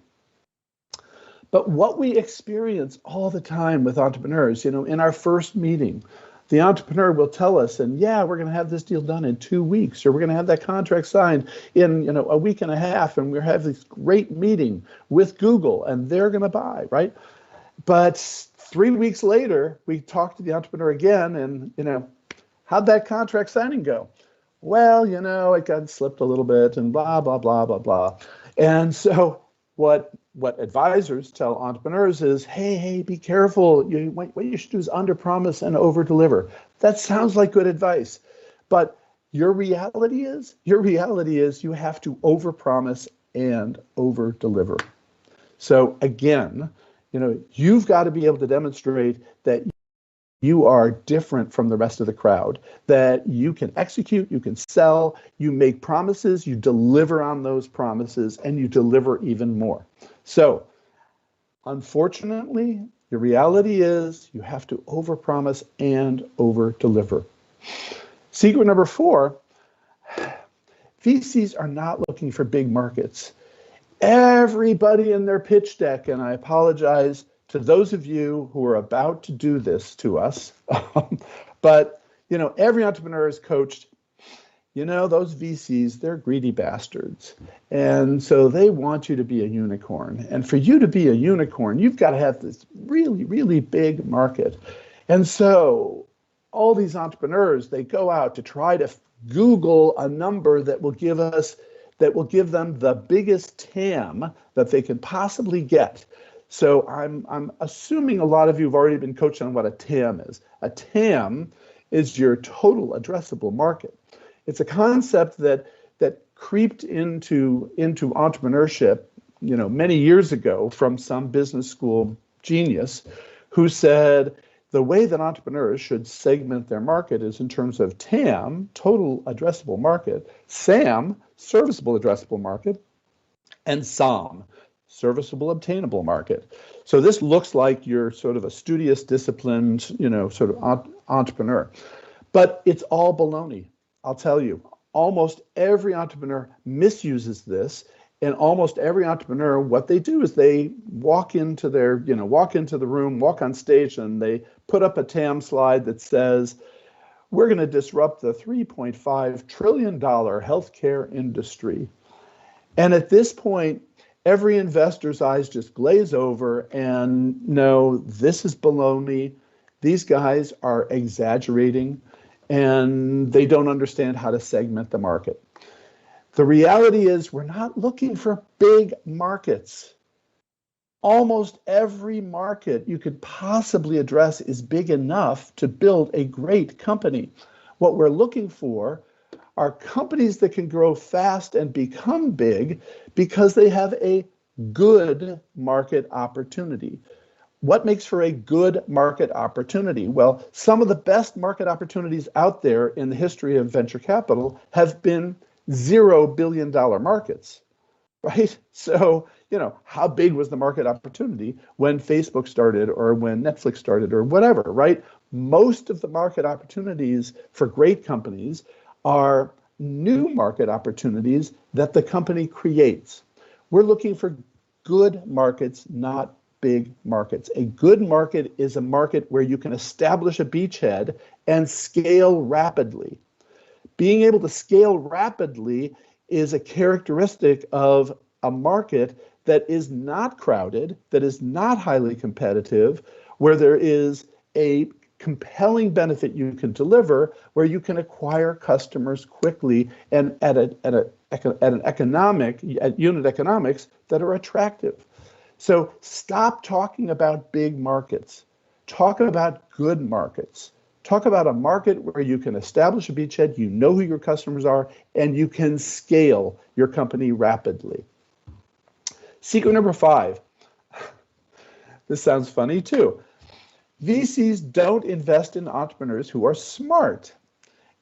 But what we experience all the time with entrepreneurs, in our first meeting, the entrepreneur will tell us, and we're going to have this deal done in 2 weeks, or we're going to have that contract signed in, a week and a half, and we're have this great meeting with Google, and they're going to buy, right? But 3 weeks later, we talk to the entrepreneur again, and, how'd that contract signing go? Well, it got slipped a little bit, and blah, blah, blah, blah, blah. And so what advisors tell entrepreneurs is, hey, be careful. What you should do is underpromise and overdeliver. That sounds like good advice, but your reality is you have to overpromise and overdeliver. So again, you've got to be able to demonstrate that you are different from the rest of the crowd, that you can execute, you can sell, you make promises, you deliver on those promises, and you deliver even more. So, unfortunately, the reality is you have to overpromise and overdeliver. Secret number 4, VCs are not looking for big markets. Everybody in their pitch deck, and I apologize to those of you who are about to do this to us, but every entrepreneur is coached, those VCs, they're greedy bastards. And so they want you to be a unicorn. And for you to be a unicorn, you've got to have this really, really big market. And so all these entrepreneurs, they go out to try to Google a number that will give them the biggest TAM that they can possibly get. So I'm assuming a lot of you have already been coached on what a TAM is. A TAM is your total addressable market. It's a concept that that creeped into entrepreneurship, many years ago from some business school genius who said the way that entrepreneurs should segment their market is in terms of TAM, total addressable market, SAM, serviceable addressable market, and SOM, serviceable obtainable market. So this looks like you're sort of a studious, disciplined, sort of entrepreneur. But it's all baloney, I'll tell you. Almost every entrepreneur misuses this, and almost every entrepreneur, what they do is they walk into the room, walk on stage, and they put up a TAM slide that says, we're going to disrupt the $3.5 trillion healthcare industry. And at this point, every investor's eyes just glaze over and no, this is baloney. These guys are exaggerating and they don't understand how to segment the market. The reality is we're not looking for big markets. Almost every market you could possibly address is big enough to build a great company. What we're looking for are companies that can grow fast and become big because they have a good market opportunity. What makes for a good market opportunity? Well, some of the best market opportunities out there in the history of venture capital have been $0 billion markets, right? So, how big was the market opportunity when Facebook started or when Netflix started or whatever, right? Most of the market opportunities for great companies are new market opportunities that the company creates. We're looking for good markets, not big markets. A good market is a market where you can establish a beachhead and scale rapidly. Being able to scale rapidly is a characteristic of a market that is not crowded, that is not highly competitive, where there is a compelling benefit you can deliver, where you can acquire customers quickly and at unit economics that are attractive. So stop talking about big markets. Talk about good markets. Talk about a market where you can establish a beachhead, you know who your customers are, and you can scale your company rapidly. Secret number 5. This sounds funny too. VCs don't invest in entrepreneurs who are smart.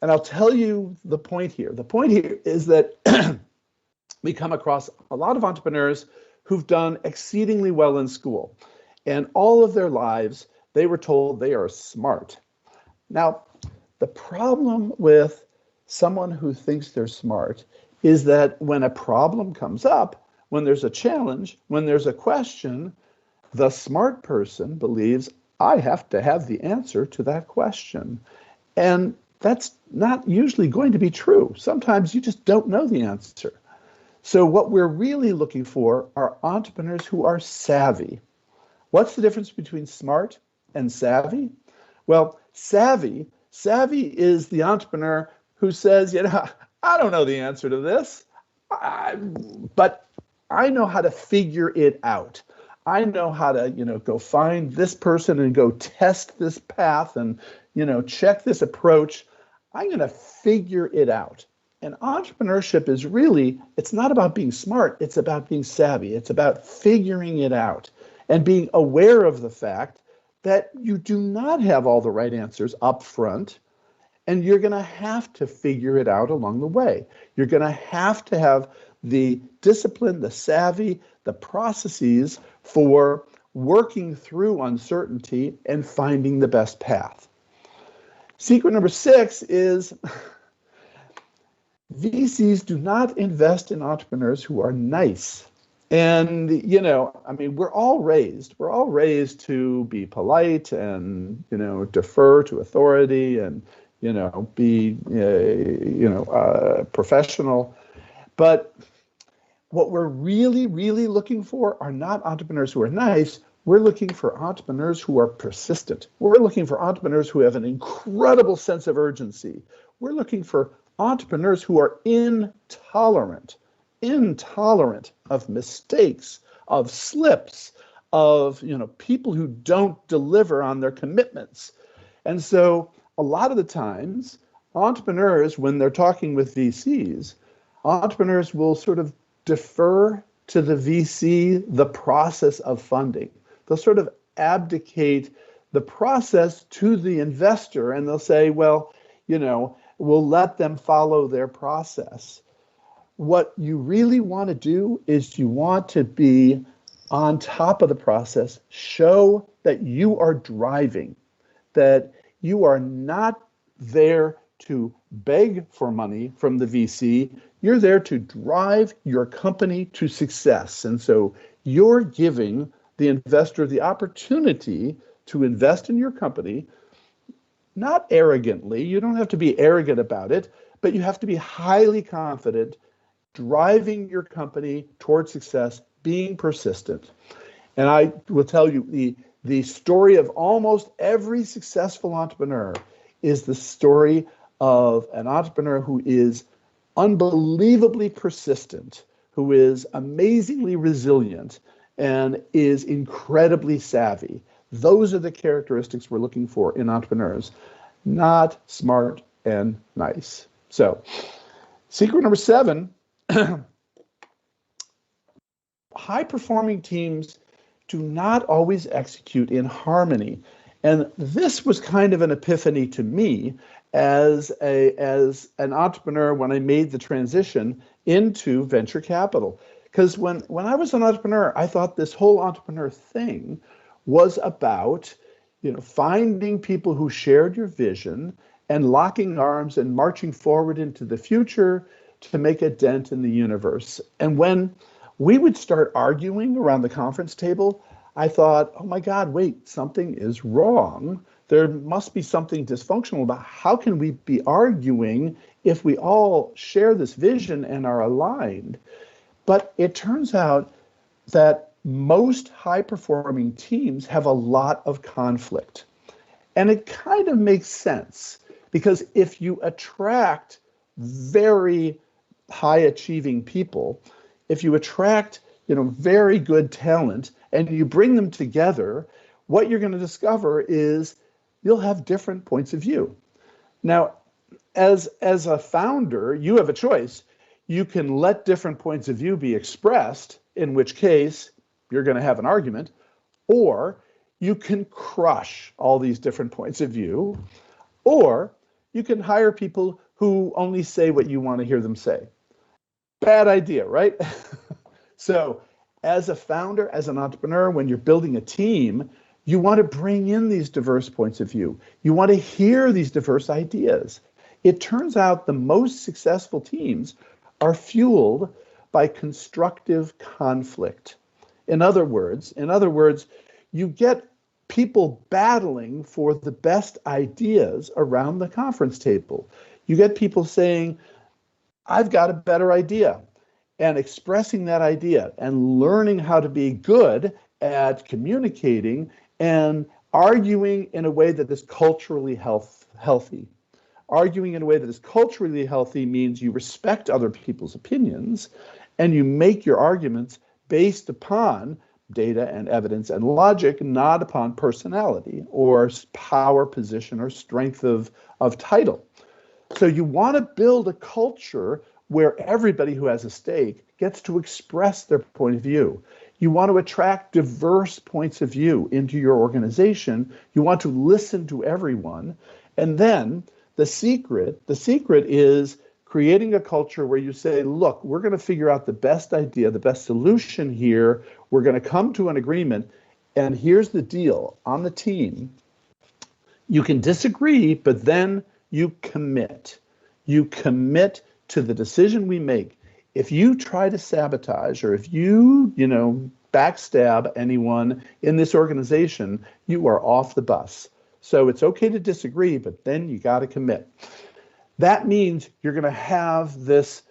And I'll tell you the point here. The point here is that we come across a lot of entrepreneurs who've done exceedingly well in school. And all of their lives, they were told they are smart. Now, the problem with someone who thinks they're smart is that when a problem comes up, when there's a challenge, when there's a question, the smart person believes, I have to have the answer to that question. And that's not usually going to be true. Sometimes you just don't know the answer. So what we're really looking for are entrepreneurs who are savvy. What's the difference between smart and savvy? Well, savvy is the entrepreneur who says, I don't know the answer to this, but I know how to figure it out. I know how to, go find this person and go test this path and, check this approach. I'm going to figure it out. And entrepreneurship is really, it's not about being smart, it's about being savvy. It's about figuring it out and being aware of the fact that you do not have all the right answers up front, and you're going to have to figure it out along the way. You're going to have the discipline, the savvy, the processes for working through uncertainty and finding the best path. Secret number 6 is VCs do not invest in entrepreneurs who are nice. And, we're all raised to be polite and, defer to authority and, be, professional. But what we're really, really looking for are not entrepreneurs who are nice. We're looking for entrepreneurs who are persistent. We're looking for entrepreneurs who have an incredible sense of urgency. We're looking for entrepreneurs who are intolerant of mistakes, of slips, of people who don't deliver on their commitments. And so a lot of the times, entrepreneurs, when they're talking with VCs, entrepreneurs will sort of defer to the VC the process of funding. They'll sort of abdicate the process to the investor, and they'll say, well, we'll let them follow their process. What you really want to do is you want to be on top of the process, show that you are driving, that you are not there to beg for money from the VC. You're there to drive your company to success. And so you're giving the investor the opportunity to invest in your company, not arrogantly. You don't have to be arrogant about it, but you have to be highly confident, driving your company towards success, being persistent. And I will tell you, the story of almost every successful entrepreneur is the story of an entrepreneur who is unbelievably persistent, who is amazingly resilient, and is incredibly savvy. Those are the characteristics we're looking for in entrepreneurs, not smart and nice. So, secret number 7, high-performing teams do not always execute in harmony. And this was kind of an epiphany to me as an entrepreneur when I made the transition into venture capital. Because when I was an entrepreneur, I thought this whole entrepreneur thing was about finding people who shared your vision and locking arms and marching forward into the future to make a dent in the universe. And when we would start arguing around the conference table, I thought, oh my God, wait, something is wrong. There must be something dysfunctional about how can we be arguing if we all share this vision and are aligned. But it turns out that most high-performing teams have a lot of conflict. And it kind of makes sense, because if you attract very high-achieving people, if you attract very good talent and you bring them together, what you're going to discover is you'll have different points of view. Now, as a founder, you have a choice. You can let different points of view be expressed, in which case you're going to have an argument, or you can crush all these different points of view, or you can hire people who only say what you want to hear them say. Bad idea, right? So as a founder, as an entrepreneur, when you're building a team, you want to bring in these diverse points of view. You want to hear these diverse ideas. It turns out the most successful teams are fueled by constructive conflict. In other words, you get people battling for the best ideas around the conference table. You get people saying, I've got a better idea, and expressing that idea and learning how to be good at communicating and arguing in a way that is culturally healthy. Arguing in a way that is culturally healthy means you respect other people's opinions and you make your arguments based upon data and evidence and logic, not upon personality or power, position, or strength of title. So you want to build a culture where everybody who has a stake gets to express their point of view. You want to attract diverse points of view into your organization. You want to listen to everyone. And then the secret is creating a culture where you say, look, we're going to figure out the best idea, the best solution here. We're going to come to an agreement. And here's the deal. On the team, you can disagree, but then you commit. You commit to the decision we make. If you try to sabotage or if you backstab anyone in this organization, you are off the bus. So it's okay to disagree, but then you got to commit. That means you're going to have this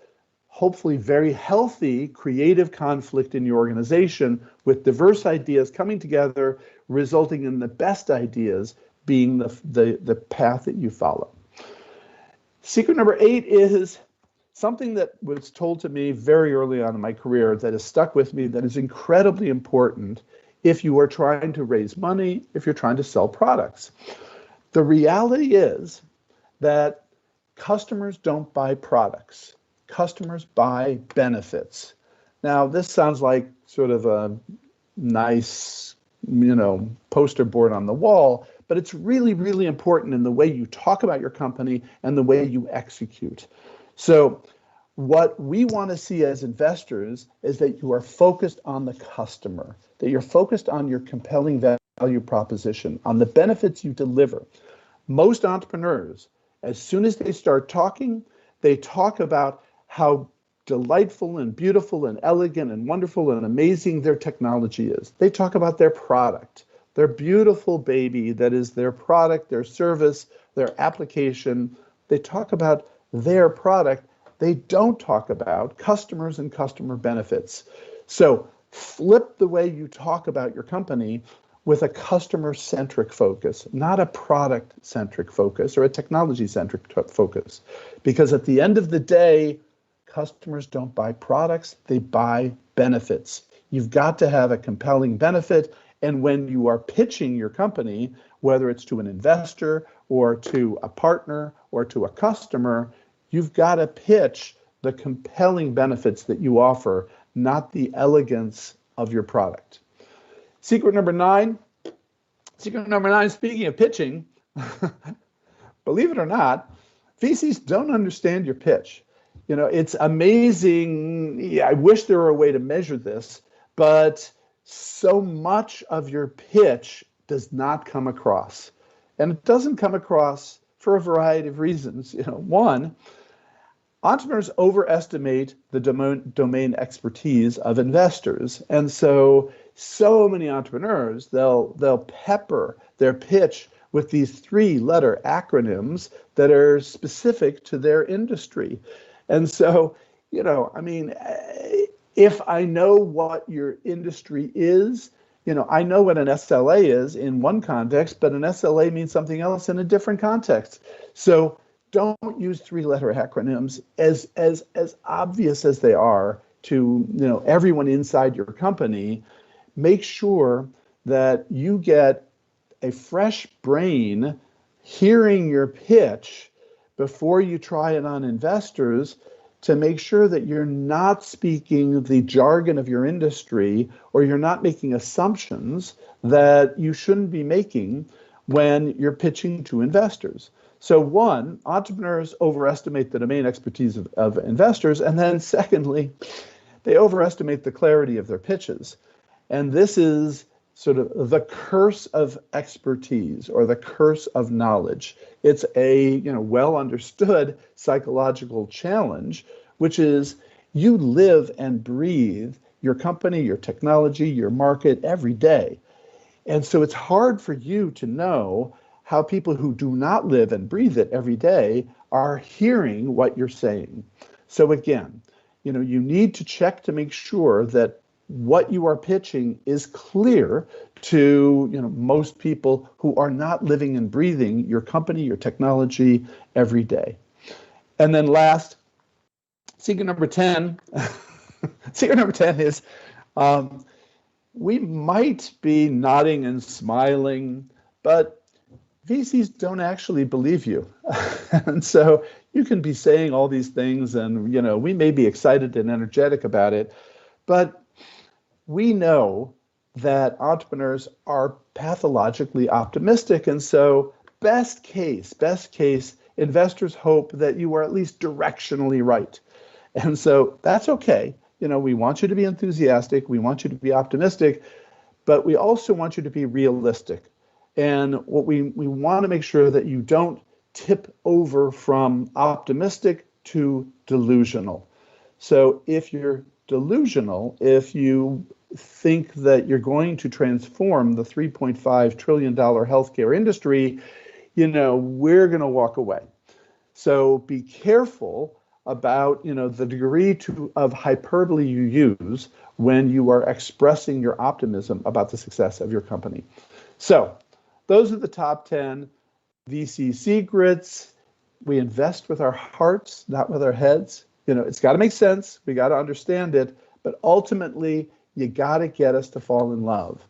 hopefully very healthy creative conflict in your organization with diverse ideas coming together, resulting in the best ideas being the path that you follow. Secret number 8 is something that was told to me very early on in my career that has stuck with me, that is incredibly important if you are trying to raise money, if you're trying to sell products. The reality is that customers don't buy products. customers buy benefits. Now, this sounds like sort of a nice, poster board on the wall, but it's really, really important in the way you talk about your company and the way you execute. So what we want to see as investors is that you are focused on the customer, that you're focused on your compelling value proposition, on the benefits you deliver. Most entrepreneurs, as soon as they start talking, they talk about how delightful and beautiful and elegant and wonderful and amazing their technology is. They talk about their product, their beautiful baby that is their product, their service, their application. They talk about their product. They don't talk about customers and customer benefits. So flip the way you talk about your company with a customer-centric focus, not a product-centric focus or a technology-centric focus. Because at the end of the day, customers don't buy products, they buy benefits. You've got to have a compelling benefit, and when you are pitching your company, whether it's to an investor or to a partner or to a customer, you've got to pitch the compelling benefits that you offer, not the elegance of your product. Secret number nine, speaking of pitching, believe it or not, VCs don't understand your pitch. It's amazing. Yeah, I wish there were a way to measure this, but so much of your pitch does not come across. And it doesn't come across for a variety of reasons. One, entrepreneurs overestimate the domain expertise of investors. And so many entrepreneurs, they'll pepper their pitch with these 3-letter acronyms that are specific to their industry. And so, if I know what your industry is, I know what an SLA is in one context, but an SLA means something else in a different context. So don't use 3-letter acronyms as obvious as they are to everyone inside your company. Make sure that you get a fresh brain hearing your pitch before you try it on investors, to make sure that you're not speaking the jargon of your industry, or you're not making assumptions that you shouldn't be making when you're pitching to investors. So one, entrepreneurs overestimate the domain expertise of investors, and then secondly, they overestimate the clarity of their pitches. And this is sort of the curse of expertise, or the curse of knowledge. It's a well understood psychological challenge, which is you live and breathe your company, your technology, your market every day. And so it's hard for you to know how people who do not live and breathe it every day are hearing what you're saying. So again, you need to check to make sure that what you are pitching is clear to most people who are not living and breathing your company, your technology every day. And then last, secret number 10, secret number 10 is we might be nodding and smiling, but VCs don't actually believe you. And so you can be saying all these things, and we may be excited and energetic about it, but we know that entrepreneurs are pathologically optimistic. And so best case, investors hope that you are at least directionally right. And so that's okay. We want you to be enthusiastic. We want you to be optimistic, but we also want you to be realistic. And what we want to make sure that you don't tip over from optimistic to delusional. So if you're delusional, if you think that you're going to transform the $3.5 trillion healthcare industry, we're going to walk away. So be careful about the degree of hyperbole you use when you are expressing your optimism about the success of your company. So those are the top 10 VC secrets. We invest with our hearts, not with our heads. It's got to make sense. We got to understand it. But ultimately, you got to get us to fall in love.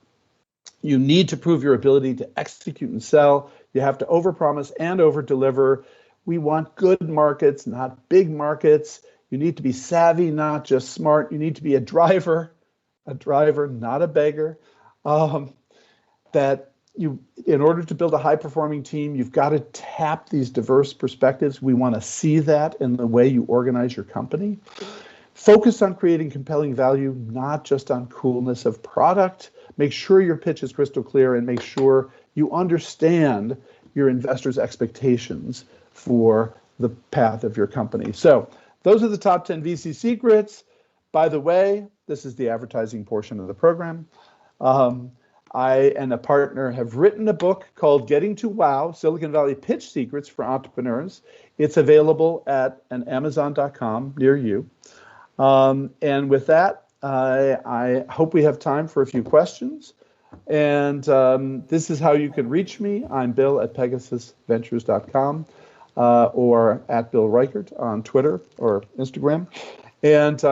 You need to prove your ability to execute and sell. You have to overpromise and overdeliver. We want good markets, not big markets. You need to be savvy, not just smart. You need to be a driver, not a beggar. That you, in order to build a high-performing team, you've got to tap these diverse perspectives. We want to see that in the way you organize your company. Focus on creating compelling value, not just on coolness of product. Make sure your pitch is crystal clear and make sure you understand your investors' expectations for the path of your company. So those are the top 10 VC secrets. By the way, this is the advertising portion of the program. I and a partner have written a book called Getting to Wow, Silicon Valley Pitch Secrets for Entrepreneurs. It's available at an Amazon.com near you. And with that, I hope we have time for a few questions. And this is how you can reach me. I'm Bill at PegasusVentures.com or at Bill Reichert on Twitter or Instagram. And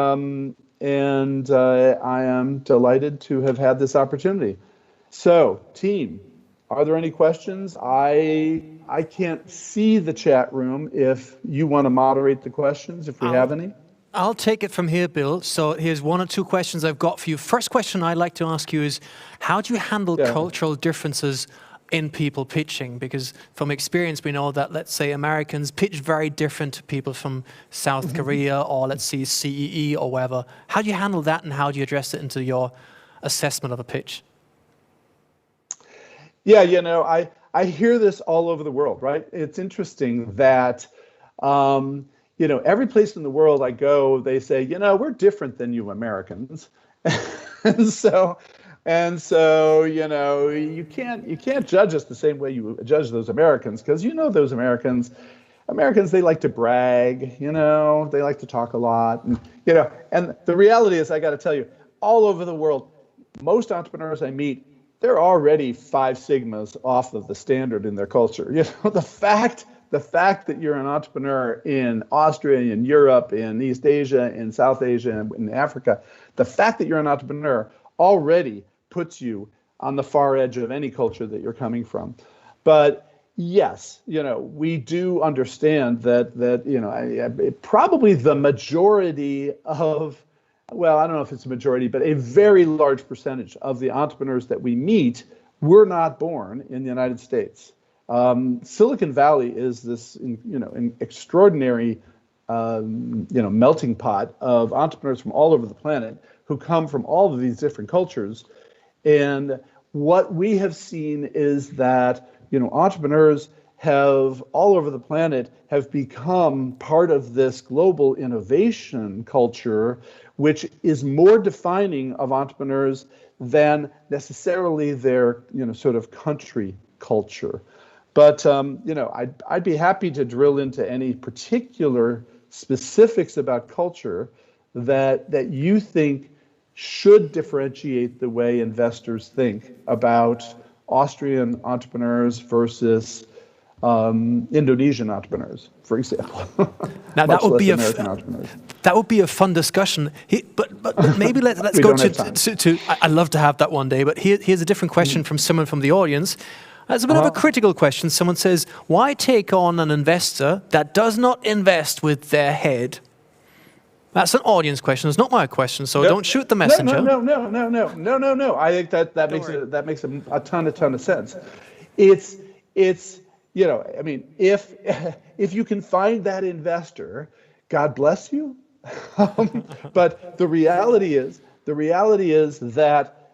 I am delighted to have had this opportunity. So, team, are there any questions? I can't see the chat room. If you want to moderate the questions, if we have any. I'll take it from here, Bill. So here's one or two questions I've got for you. First question I'd like to ask you is, how do you handle cultural differences in people pitching? Because from experience, we know that, let's say, Americans pitch very different to people from South Korea or, let's say, CEE or wherever. How do you handle that, and how do you address it into your assessment of a pitch? Yeah, you know, I hear this all over the world, right? It's interesting that, you know, every place in the world I go, they say, you know, we're different than you Americans. and so, you know, you can't judge us the same way you judge those Americans, because you know those Americans, they like to brag, you know, they like to talk a lot, and, you know, and the reality is, I got to tell you, all over the world, most entrepreneurs I meet, they're already 5 sigmas off of the standard in their culture. You know, the fact that you're an entrepreneur in Austria, in Europe, in East Asia, in South Asia, in Africa, the fact that you're an entrepreneur already puts you on the far edge of any culture that you're coming from. But yes, you know, we do understand that you know, probably the majority of, well, I don't know if it's a majority, but a very large percentage of the entrepreneurs that we meet were not born in the United States. Silicon Valley is this, you know, an extraordinary, you know, melting pot of entrepreneurs from all over the planet who come from all of these different cultures. And what we have seen is that, you know, entrepreneurs have all over the planet have become part of this global innovation culture, which is more defining of entrepreneurs than necessarily their, you know, sort of country culture. But, you know, I'd be happy to drill into any particular specifics about culture that you think should differentiate the way investors think about Austrian entrepreneurs versus Indonesian entrepreneurs, for example. Now that would be a fun discussion. But maybe let's go to. I'd love to have that one day. But here's a different question from someone from the audience. It's a bit of a critical question. Someone says, "Why take on an investor that does not invest with their head?" That's an audience question. It's not my question. So don't shoot the messenger. No. I think that makes a ton of sense. It's. You know, I mean, if you can find that investor, God bless you. But the reality is that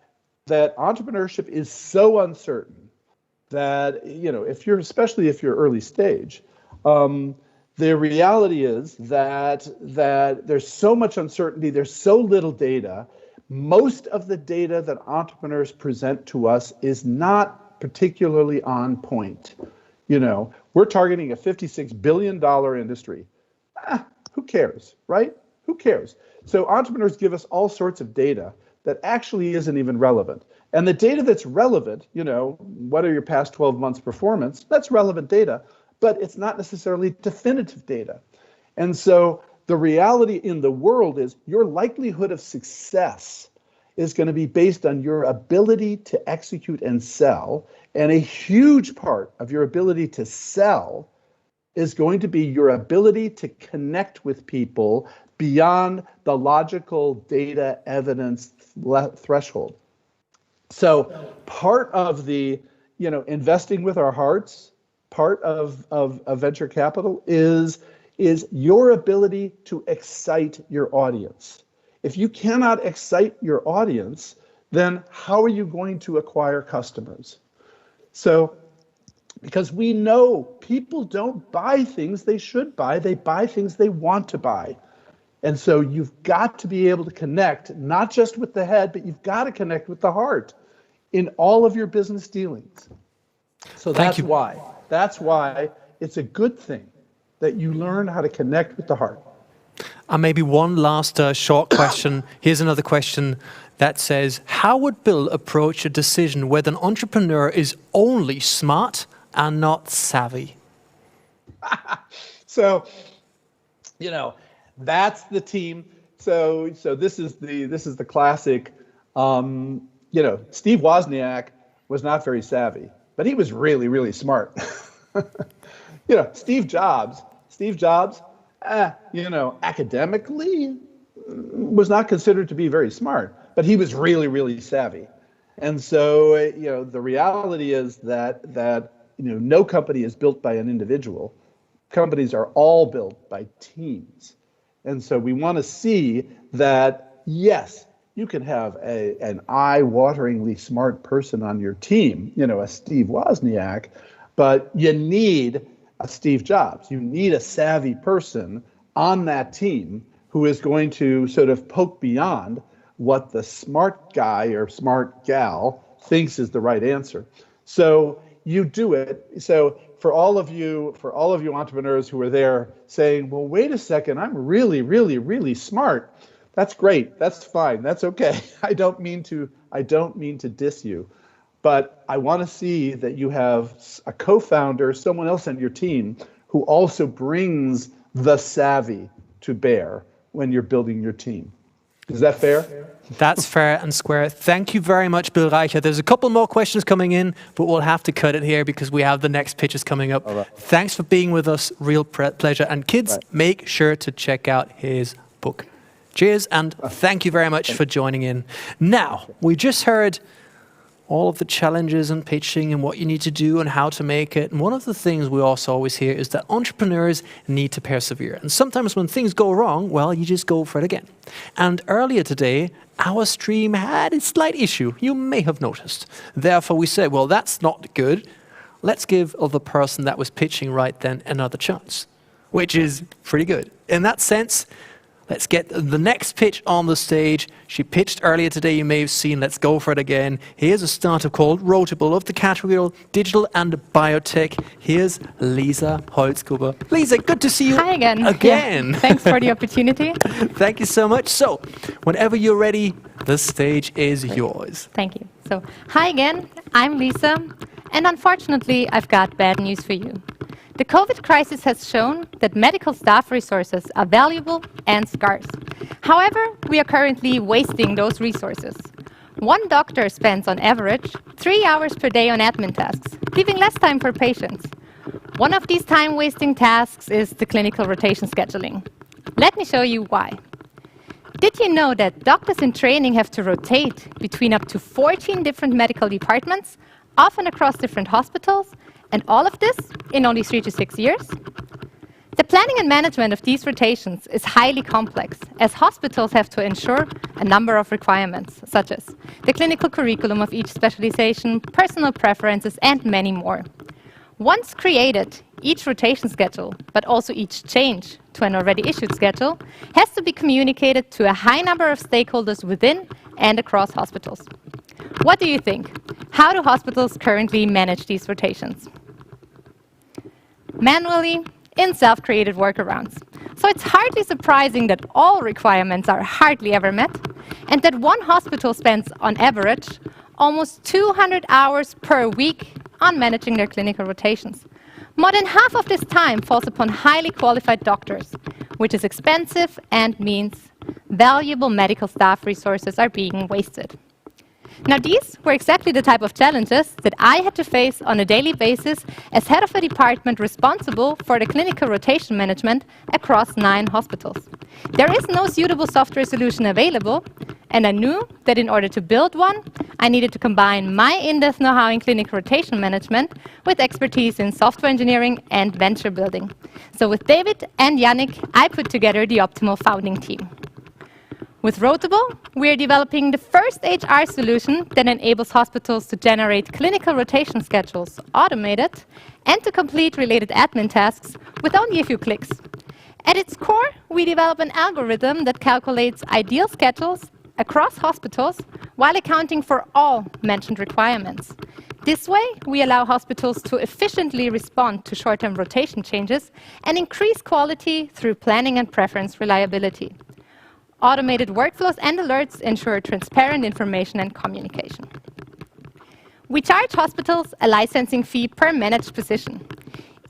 entrepreneurship is so uncertain that, you know, especially if you're early stage, the reality is that there's so much uncertainty, there's so little data. Most of the data that entrepreneurs present to us is not particularly on point. You know, we're targeting a $56 billion industry. Who cares, right? Who cares? So entrepreneurs give us all sorts of data that actually isn't even relevant. And the data that's relevant, you know, what are your past 12 months performance? That's relevant data, but it's not necessarily definitive data. And so the reality in the world is your likelihood of success is going to be based on your ability to execute and sell. And a huge part of your ability to sell is going to be your ability to connect with people beyond the logical data evidence threshold. So part of the, investing with our hearts, part of venture capital is your ability to excite your audience. If you cannot excite your audience, then how are you going to acquire customers? So, because we know people don't buy things they should buy, they buy things they want to buy. And so you've got to be able to connect, not just with the head, but you've got to connect with the heart in all of your business dealings. So that's why it's a good thing that you learn how to connect with the heart. And maybe one last short question. Here's another question that says, how would Bill approach a decision whether an entrepreneur is only smart and not savvy? So, that's the team. So this is the classic. Steve Wozniak was not very savvy, but he was really, really smart. Steve Jobs, academically was not considered to be very smart, but he was really, really savvy. And so, the reality is that no company is built by an individual. Companies are all built by teams. And so we want to see that, yes, you can have an eye-wateringly smart person on your team, a Steve Wozniak, but you need a Steve Jobs. You need a savvy person on that team who is going to sort of poke beyond what the smart guy or smart gal thinks is the right answer. So you do it. So for all of you entrepreneurs who are there saying, well, wait a second, I'm really, really, really smart. That's great. That's fine. That's okay. I don't mean to diss you, but I want to see that you have a co-founder, someone else on your team who also brings the savvy to bear when you're building your team. Is that fair? That's fair and square. Thank you very much, Bill Reichert. There's a couple more questions coming in, but we'll have to cut it here because we have the next pitches coming up. Right. Thanks for being with us. Real pleasure. And kids, make sure to check out his book. Cheers, and thank you very much for joining in. Now, we just heard all of the challenges and pitching and what you need to do and how to make it. And one of the things we also always hear is that entrepreneurs need to persevere. And sometimes when things go wrong, well, you just go for it again. And earlier today, our stream had a slight issue. You may have noticed. Therefore, we said, well, that's not good. Let's give the person that was pitching right then another chance, which is pretty good. In that sense, let's get the next pitch on the stage. She pitched earlier today, you may have seen. Let's go for it again. Here's a startup called Rotable of the category Digital and Biotech. Here's Lisa Holzgruber. Lisa, good to see you. Hi again. Yeah, thanks for the opportunity. Thank you so much. So, whenever you're ready, the stage is yours. Thank you. So, hi again. I'm Lisa. And unfortunately, I've got bad news for you. The COVID crisis has shown that medical staff resources are valuable and scarce. However, we are currently wasting those resources. One doctor spends on average 3 hours per day on admin tasks, leaving less time for patients. One of these time-wasting tasks is the clinical rotation scheduling. Let me show you why. Did you know that doctors in training have to rotate between up to 14 different medical departments, often across different hospitals? And all of this in only 3 to 6 years? The planning and management of these rotations is highly complex, as hospitals have to ensure a number of requirements, such as the clinical curriculum of each specialization, personal preferences, and many more. Once created, each rotation schedule, but also each change to an already issued schedule, has to be communicated to a high number of stakeholders within and across hospitals. What do you think? How do hospitals currently manage these rotations? Manually, in self-created workarounds. So it's hardly surprising that all requirements are hardly ever met, and that one hospital spends, on average, almost 200 hours per week on managing their clinical rotations. More than half of this time falls upon highly qualified doctors, which is expensive and means valuable medical staff resources are being wasted. Now, these were exactly the type of challenges that I had to face on a daily basis as head of a department responsible for the clinical rotation management across 9 hospitals. There is no suitable software solution available, and I knew that in order to build one, I needed to combine my in-depth know-how in clinical rotation management with expertise in software engineering and venture building. So with David and Yannick, I put together the optimal founding team. With Rotable, we are developing the first HR solution that enables hospitals to generate clinical rotation schedules automated and to complete related admin tasks with only a few clicks. At its core, we develop an algorithm that calculates ideal schedules across hospitals while accounting for all mentioned requirements. This way, we allow hospitals to efficiently respond to short-term rotation changes and increase quality through planning and preference reliability. Automated workflows and alerts ensure transparent information and communication. We charge hospitals a licensing fee per managed position.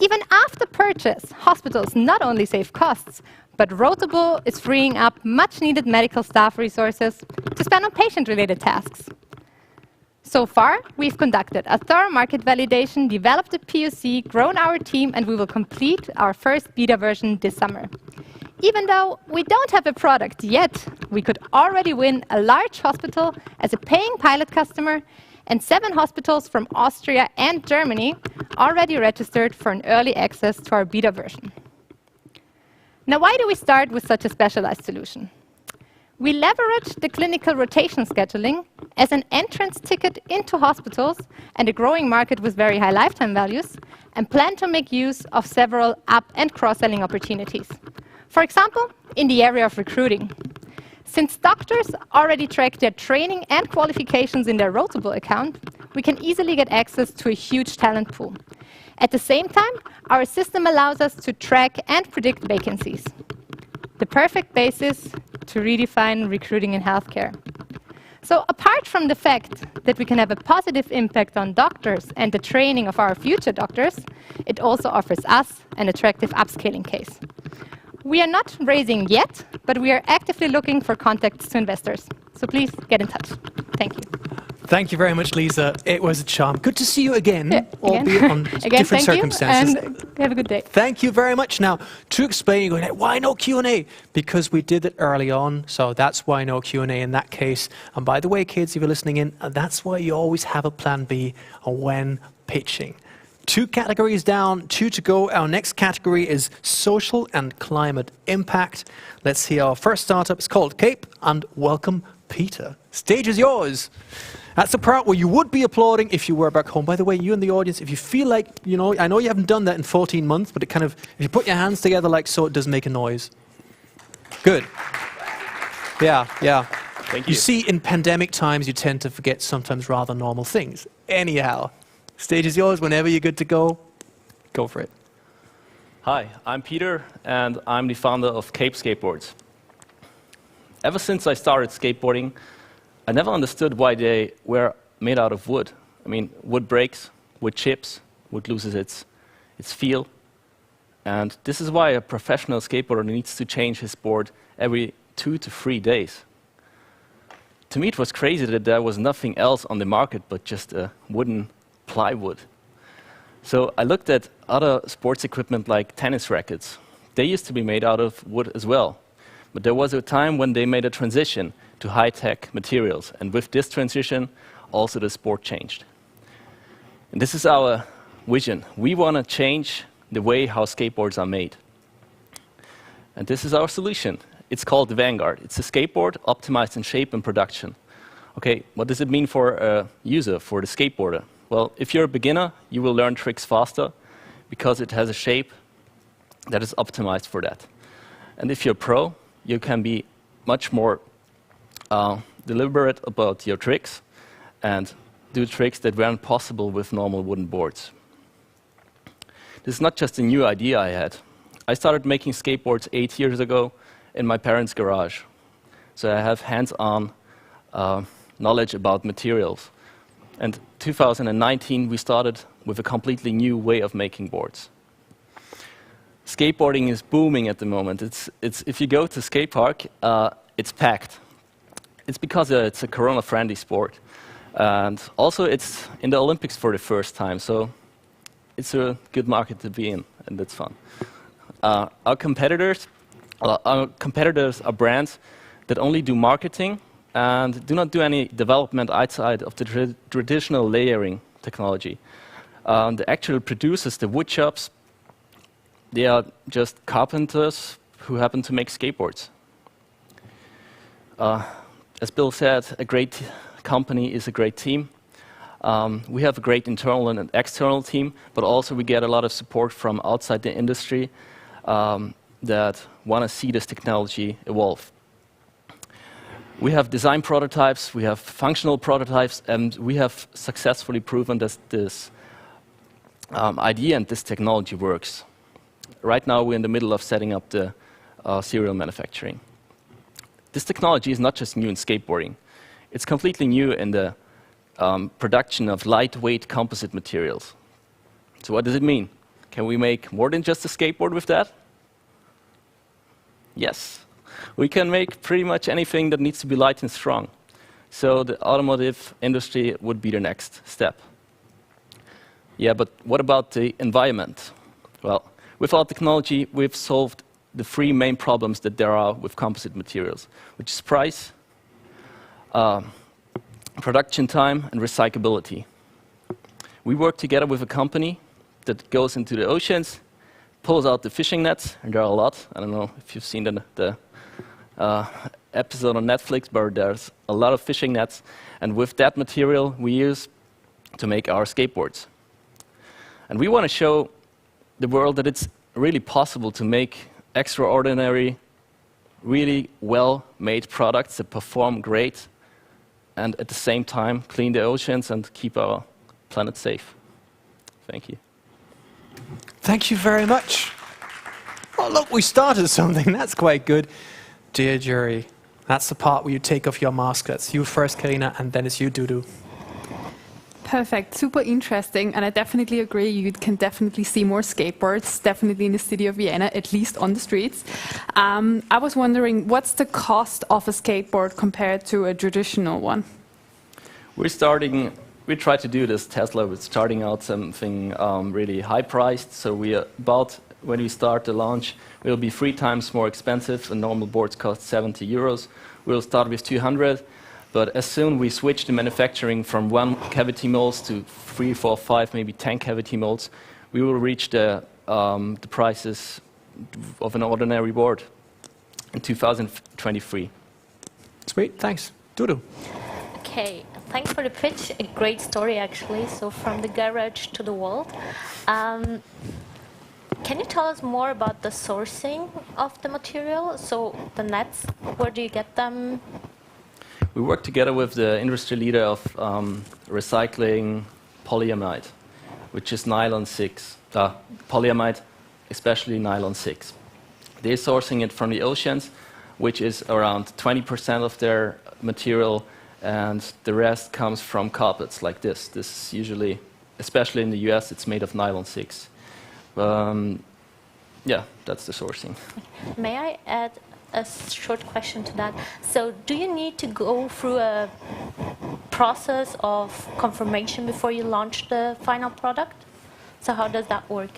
Even after purchase, hospitals not only save costs, but Rotable is freeing up much-needed medical staff resources to spend on patient-related tasks. So far, we've conducted a thorough market validation, developed a POC, grown our team, and we will complete our first beta version this summer. Even though we don't have a product yet, we could already win a large hospital as a paying pilot customer, and 7 hospitals from Austria and Germany already registered for an early access to our beta version. Now, why do we start with such a specialized solution? We leveraged the clinical rotation scheduling as an entrance ticket into hospitals and a growing market with very high lifetime values, and plan to make use of several up- and cross-selling opportunities. For example, in the area of recruiting. Since doctors already track their training and qualifications in their Rotable account, we can easily get access to a huge talent pool. At the same time, our system allows us to track and predict vacancies. The perfect basis to redefine recruiting in healthcare. So apart from the fact that we can have a positive impact on doctors and the training of our future doctors, it also offers us an attractive upscaling case. We are not raising yet, but we are actively looking for contacts to investors. So please get in touch. Thank you. Thank you very much, Lisa. It was a charm. Good to see you again, albeit on Again, different circumstances. and have a good day. Thank you very much. Now, to explain, you're going, why no Q&A? Because we did it early on, so that's why no Q&A in that case. And by the way, kids, if you're listening in, that's why you always have a plan B when pitching. 2 categories down, 2 to go. Our next category is social and climate impact. Let's see our first startup. It's called Cape, and welcome, Peter. Stage is yours. That's the part where you would be applauding if you were back home. By the way, you in the audience, if you feel like, I know you haven't done that in 14 months, but it kind of, if you put your hands together like so, it does make a noise. Good. Yeah. Thank you. You see, in pandemic times, you tend to forget sometimes rather normal things. Anyhow. Stage is yours. Whenever you're good to go, go for it. Hi, I'm Peter, and I'm the founder of Cape Skateboards. Ever since I started skateboarding, I never understood why they were made out of wood. I mean, wood breaks, wood chips, wood loses its feel. And this is why a professional skateboarder needs to change his board every 2 to 3 days. To me, it was crazy that there was nothing else on the market but just a wooden plywood. So I looked at other sports equipment like tennis rackets. They used to be made out of wood as well. But there was a time when they made a transition to high-tech materials. And with this transition, also the sport changed. And this is our vision. We want to change the way how skateboards are made. And this is our solution. It's called the Vanguard. It's a skateboard optimized in shape and production. Okay, what does it mean for a user, for the skateboarder? Well, if you're a beginner, you will learn tricks faster because it has a shape that is optimized for that. And if you're a pro, you can be much more deliberate about your tricks and do tricks that weren't possible with normal wooden boards. This is not just a new idea I had. I started making skateboards 8 years ago in my parents' garage. So I have hands-on knowledge about materials. And 2019, we started with a completely new way of making boards. Skateboarding is booming at the moment. If you go to skate park, it's packed. It's because it's a corona-friendly sport. And also, it's in the Olympics for the first time, so it's a good market to be in, and it's fun. Our competitors are brands that only do marketing and do not do any development outside of the traditional layering technology. The actual producers, the wood shops, they are just carpenters who happen to make skateboards. As Bill said, a great company is a great team. We have a great internal and external team, but also we get a lot of support from outside the industry that want to see this technology evolve. We have design prototypes, we have functional prototypes, and we have successfully proven that this idea and this technology works. Right now, we're in the middle of setting up the serial manufacturing. This technology is not just new in skateboarding. It's completely new in the production of lightweight composite materials. So what does it mean? Can we make more than just a skateboard with that? Yes. We can make pretty much anything that needs to be light and strong. So the automotive industry would be the next step. Yeah, but what about the environment? Well, with our technology, we've solved the three main problems that there are with composite materials, which is price, production time, and recyclability. We work together with a company that goes into the oceans, pulls out the fishing nets, and there are a lot. I don't know if you've seen the episode on Netflix, but there's a lot of fishing nets, and with that material we use to make our skateboards. And we want to show the world that it's really possible to make extraordinary, really well-made products that perform great and at the same time clean the oceans and keep our planet safe. Thank you. Thank you very much. Oh, look, we started something. That's quite good. Dear jury, that's the part where you take off your mask. That's you first, Karina, and then it's you, Dudu. Perfect, super interesting, and I definitely agree. You can definitely see more skateboards, definitely in the city of Vienna, at least on the streets. I was wondering, what's the cost of a skateboard compared to a traditional one? We try to do this Tesla with starting out something really high priced. So when we start the launch, we'll be 3 times more expensive. The normal boards cost 70 euros. We'll start with 200. But as soon we switch the manufacturing from 1 cavity molds to 3, 4, 5, maybe 10 cavity molds, we will reach the prices of an ordinary board in 2023. Sweet, thanks. Dudu. Okay, thanks for the pitch. A great story, actually. So from the garage to the world. Can you tell us more about the sourcing of the material? So the nets, where do you get them? We work together with the industry leader of recycling polyamide, which is nylon 6. Polyamide, especially nylon 6. They're sourcing it from the oceans, which is around 20% of their material, and the rest comes from carpets like this. This is usually, especially in the US, it's made of nylon 6. Yeah, that's the sourcing. May I add a short question to that? So do you need to go through a process of confirmation before you launch the final product? So how does that work?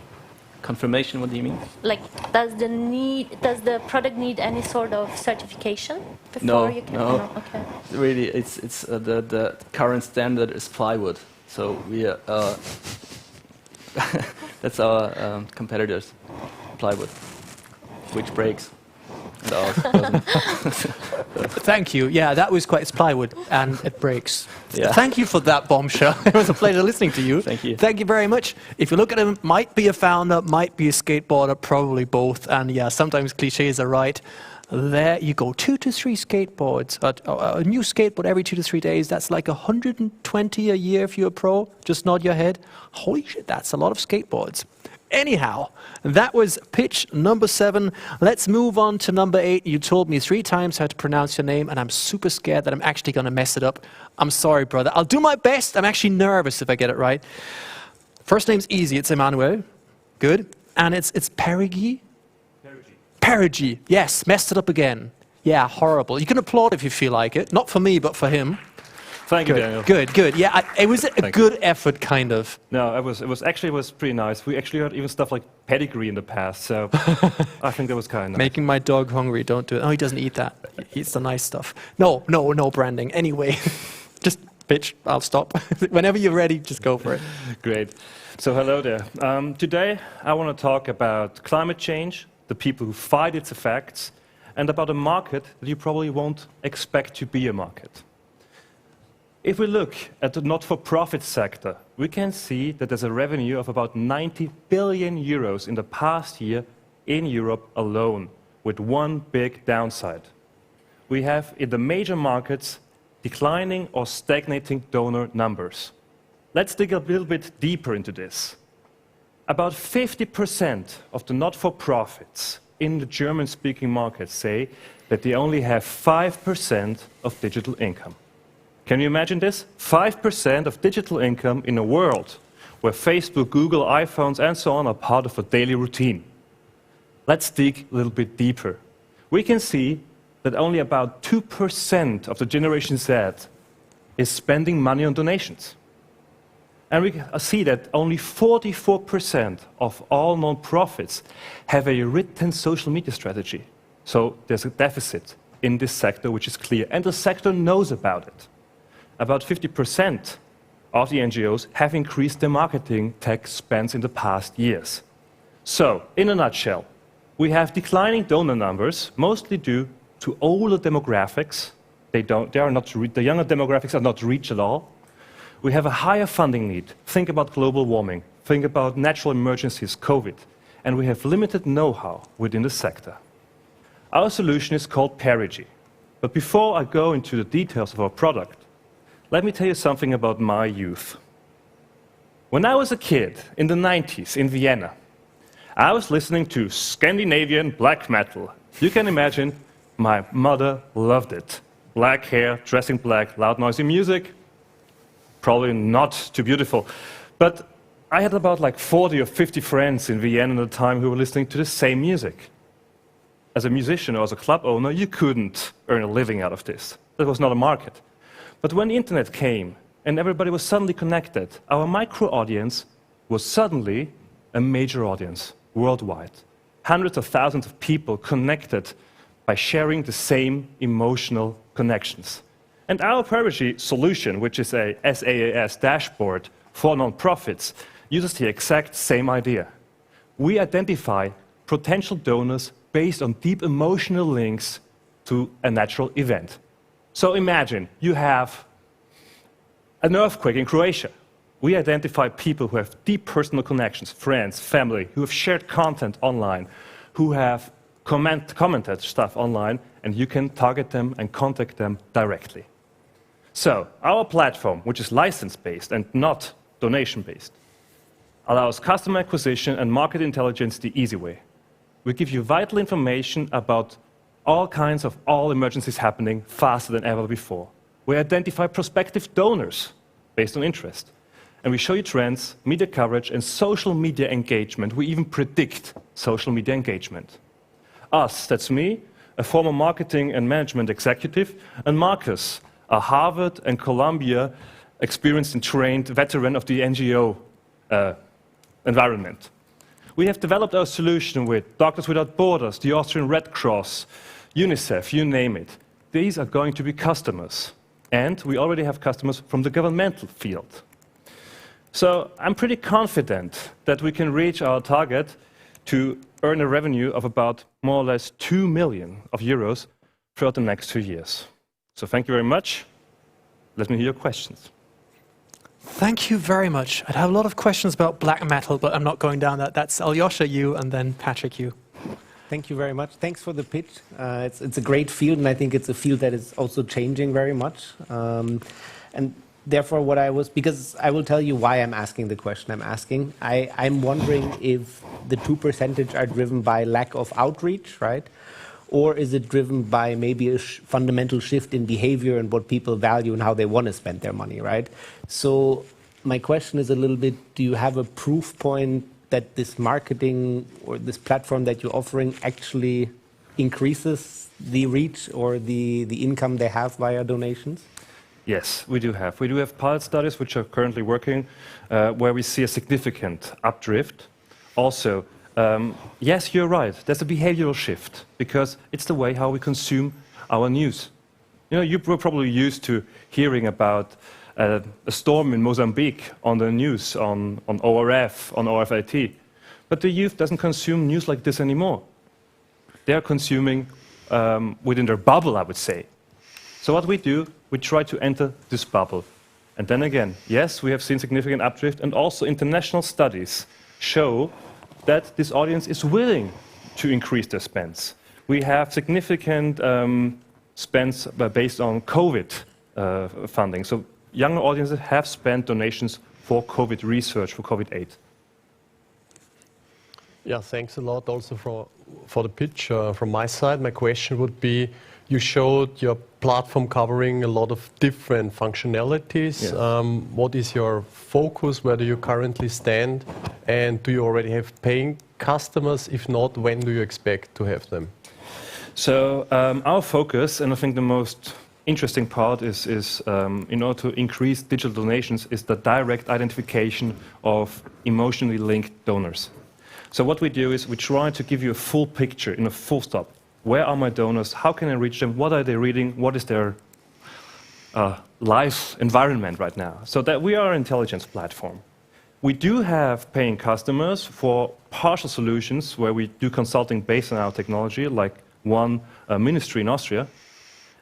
Confirmation, what do you mean? Like, does the product need any sort of certification before you can? No. Okay. Really, it's the current standard is plywood. So we that's our competitors, plywood, which breaks. And ours doesn't. Thank you. Yeah, that was quite. It's plywood and it breaks. Yeah. Thank you for that bombshell. It was a pleasure listening to you. Thank you. Thank you very much. If you look at him, might be a founder, might be a skateboarder, probably both. And yeah, sometimes cliches are right. There you go. 2 to 3 skateboards. A new skateboard every 2 to 3 days. That's like 120 a year if you're a pro. Just nod your head. Holy shit, that's a lot of skateboards. Anyhow, that was pitch number 7. Let's move on to number 8. You told me 3 times how to pronounce your name, and I'm super scared that I'm actually going to mess it up. I'm sorry, brother. I'll do my best. I'm actually nervous if I get it right. First name's easy. It's Emmanuel. Good. And it's Perigi? Perigi. Yes, messed it up again. Yeah, horrible. You can applaud if you feel like it. Not for me, but for him. Thank you, Good, Daniel. good. Yeah, it was a good effort, kind of. No, it was pretty nice. We actually heard even stuff like pedigree in the past, so I think that was kind of nice. Making my dog hungry, don't do it. Oh, he doesn't eat that. He eats the nice stuff. No branding. Anyway, just pitch, I'll stop. Whenever you're ready, just go for it. Great. So hello there. Today I want to talk about climate change, the people who fight its effects, and about a market that you probably won't expect to be a market. If we look at the not-for-profit sector, we can see that there's a revenue of about 90 billion euros in the past year in Europe alone, with one big downside. We have in the major markets declining or stagnating donor numbers. Let's dig a little bit deeper into this. About 50% of the not-for-profits in the German-speaking markets say that they only have 5% of digital income. Can you imagine this? 5% of digital income in a world where Facebook, Google, iPhones, and so on are part of a daily routine. Let's dig a little bit deeper. We can see that only about 2% of the Generation Z is spending money on donations. And we see that only 44% of all non-profits have a written social media strategy. So there's a deficit in this sector, which is clear, and the sector knows about it. About 50% of the NGOs have increased their marketing tech spends in the past years. So, in a nutshell, we have declining donor numbers, mostly due to older demographics. The younger demographics are not reached at all. We have a higher funding need. Think about global warming. Think about natural emergencies, COVID. And we have limited know-how within the sector. Our solution is called Perigi. But before I go into the details of our product, let me tell you something about my youth. When I was a kid in the 90s in Vienna, I was listening to Scandinavian black metal. You can imagine, my mother loved it. Black hair, dressing black, loud noisy music. Probably not too beautiful. But I had about like 40 or 50 friends in Vienna at the time who were listening to the same music. As a musician or as a club owner, you couldn't earn a living out of this. That was not a market. But when the internet came and everybody was suddenly connected, our micro-audience was suddenly a major audience worldwide. Hundreds of thousands of people connected by sharing the same emotional connections. And our Perigi solution, which is a SaaS dashboard for nonprofits, uses the exact same idea. We identify potential donors based on deep emotional links to a natural event. So imagine you have an earthquake in Croatia. We identify people who have deep personal connections, friends, family, who have shared content online, who have commented stuff online, and you can target them and contact them directly. So our platform, which is license-based and not donation-based, allows customer acquisition and market intelligence the easy way. We give you vital information about all kinds of emergencies happening faster than ever before. We identify prospective donors based on interest. And we show you trends, media coverage, and social media engagement. We even predict social media engagement. Us, that's me, a former marketing and management executive, and Marcus, a Harvard and Columbia experienced and trained veteran of the NGO environment. We have developed our solution with Doctors Without Borders, the Austrian Red Cross, UNICEF, you name it. These are going to be customers. And we already have customers from the governmental field. So I'm pretty confident that we can reach our target to earn a revenue of about more or less 2 million euros throughout the next 2 years. So thank you very much. Let me hear your questions. Thank you very much. I'd have a lot of questions about black metal, but I'm not going down that. That's Alyosha, you, and then Patrick, you. Thank you very much. Thanks for the pitch. It's a great field, and I think it's a field that is also changing very much. And therefore, because I will tell you why I'm asking the question I'm asking. I'm wondering if the 2% are driven by lack of outreach, right? Or is it driven by maybe a fundamental shift in behavior and what people value and how they want to spend their money, right? So my question is a little bit, do you have a proof point that this marketing or this platform that you're offering actually increases the reach or the income they have via donations? Yes, we do have. We do have pilot studies which are currently working, where we see a significant updrift. Also, yes, you're right. There's a behavioral shift because it's the way how we consume our news. You know, you were probably used to hearing about a storm in Mozambique on the news, on ORF, on ORFIT. But the youth doesn't consume news like this anymore. They're consuming within their bubble, I would say. So what we do, we try to enter this bubble. And then again, yes, we have seen significant updrift, and also international studies show that this audience is willing to increase their spends. We have significant spends based on COVID funding. So younger audiences have spent donations for COVID research, for COVID-8. Yeah, thanks a lot also for the pitch. From my side, my question would be, you showed your platform covering a lot of different functionalities. Yes. What is your focus? Where do you currently stand? And do you already have paying customers? If not, when do you expect to have them? So our focus, and I think the most interesting part is in order to increase digital donations, is the direct identification of emotionally linked donors. So what we do is we try to give you a full picture in a full stop. Where are my donors? How can I reach them? What are they reading? What is their life environment right now? So that we are an intelligence platform. We do have paying customers for partial solutions where we do consulting based on our technology, like one ministry in Austria.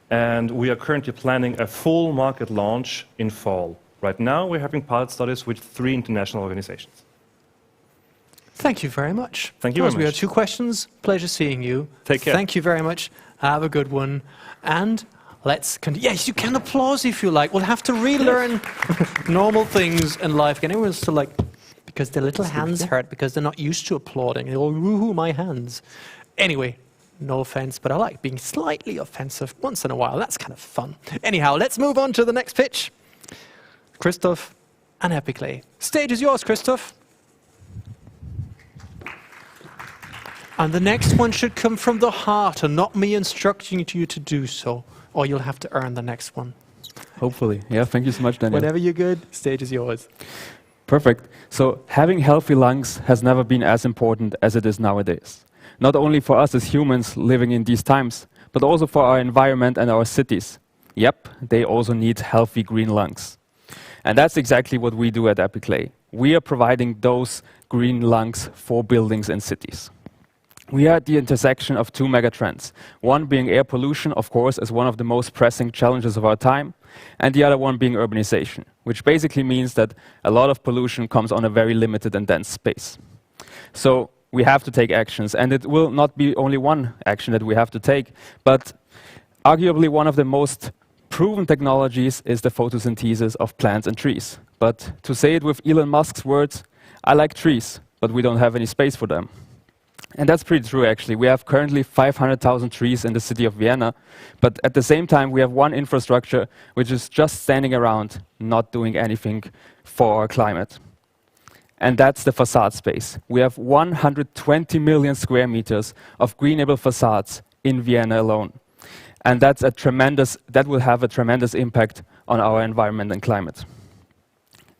And we are currently planning a full market launch in fall. Right now, we're having pilot studies with 3 international organizations. Thank you very much. Thank you very much. We have 2 questions. Pleasure seeing you. Take care. Thank you very much. Have a good one. And let's continue. Yes, you can applause if you like. We'll have to relearn normal things in life again. Everyone's still like, because their little hands hurt, because they're not used to applauding. They go, woohoo, my hands. Anyway, no offense, but I like being slightly offensive once in a while. That's kind of fun. Anyhow, let's move on to the next pitch. Christoph and Epiclay. Stage is yours, Christoph. And the next one should come from the heart and not me instructing you to do so, or you'll have to earn the next one. Hopefully. Yeah, thank you so much, Daniel. Whenever you're good, stage is yours. Perfect. So having healthy lungs has never been as important as it is nowadays. Not only for us as humans living in these times, but also for our environment and our cities. Yep, they also need healthy green lungs. And that's exactly what we do at Epiclay. We are providing those green lungs for buildings and cities. We are at the intersection of 2 megatrends. One being air pollution, of course, as one of the most pressing challenges of our time, and the other one being urbanization, which basically means that a lot of pollution comes on a very limited and dense space. So we have to take actions, and it will not be only one action that we have to take, but arguably one of the most proven technologies is the photosynthesis of plants and trees. But to say it with Elon Musk's words, I like trees, but we don't have any space for them. And that's pretty true, actually. We have currently 500,000 trees in the city of Vienna, but at the same time, we have one infrastructure which is just standing around, not doing anything for our climate. And that's the facade space. We have 120 million square meters of greenable facades in Vienna alone. And that will have a tremendous impact on our environment and climate.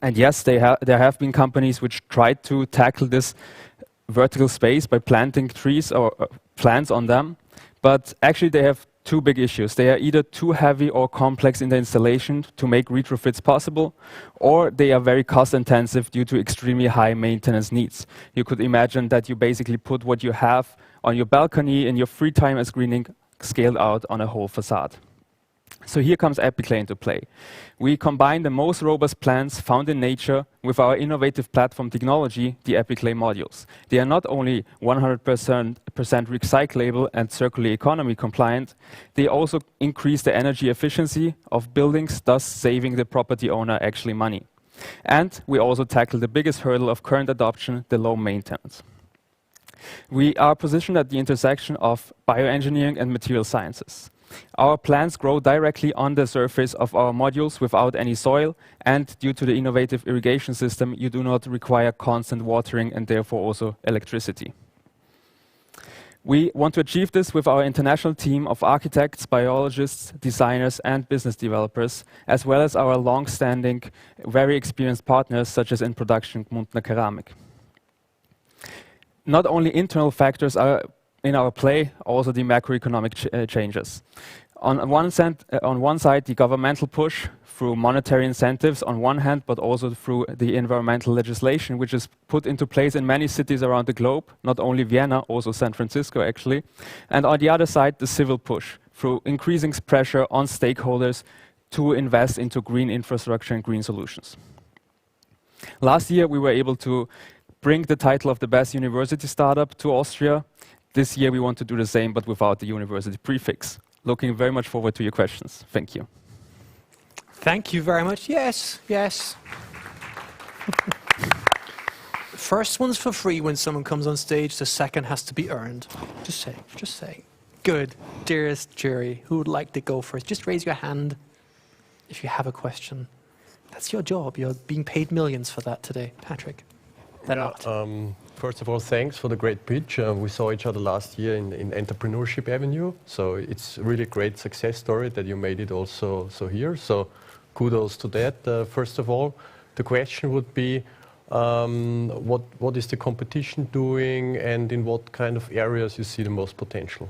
And yes, there have been companies which tried to tackle this vertical space by planting trees or plants on them, but actually they have 2 big issues. They are either too heavy or complex in the installation to make retrofits possible, or they are very cost intensive due to extremely high maintenance needs. You could imagine that you basically put what you have on your balcony in your free time as greening scaled out on a whole facade. So here comes Epiclay into play. We combine the most robust plants found in nature with our innovative platform technology, the Epiclay modules. They are not only 100% recyclable and circular economy compliant, they also increase the energy efficiency of buildings, thus saving the property owner actually money. And we also tackle the biggest hurdle of current adoption, the low maintenance. We are positioned at the intersection of bioengineering and material sciences. Our plants grow directly on the surface of our modules without any soil, and due to the innovative irrigation system, you do not require constant watering and therefore also electricity. We want to achieve this with our international team of architects, biologists, designers, and business developers, as well as our long-standing, very experienced partners, such as in production, Gmundner Keramik. Not only internal factors are in our play, also the macroeconomic changes. On one side, the governmental push through monetary incentives on one hand, but also through the environmental legislation, which is put into place in many cities around the globe, not only Vienna, also San Francisco actually. And on the other side, the civil push through increasing pressure on stakeholders to invest into green infrastructure and green solutions. Last year, we were able to bring the title of the best university startup to Austria. This year, we want to do the same, but without the university prefix. Looking very much forward to your questions. Thank you. Thank you very much. Yes, yes. First one's for free when someone comes on stage. The second has to be earned. Just saying, just saying. Good. Dearest jury, who would like to go first? Just raise your hand if you have a question. That's your job. You're being paid millions for that today. Patrick. First of all, thanks for the great pitch. We saw each other last year in Entrepreneurship Avenue, so it's really a great success story that you made it also here. So kudos to that. First of all, the question would be, what is the competition doing, and in what kind of areas you see the most potential?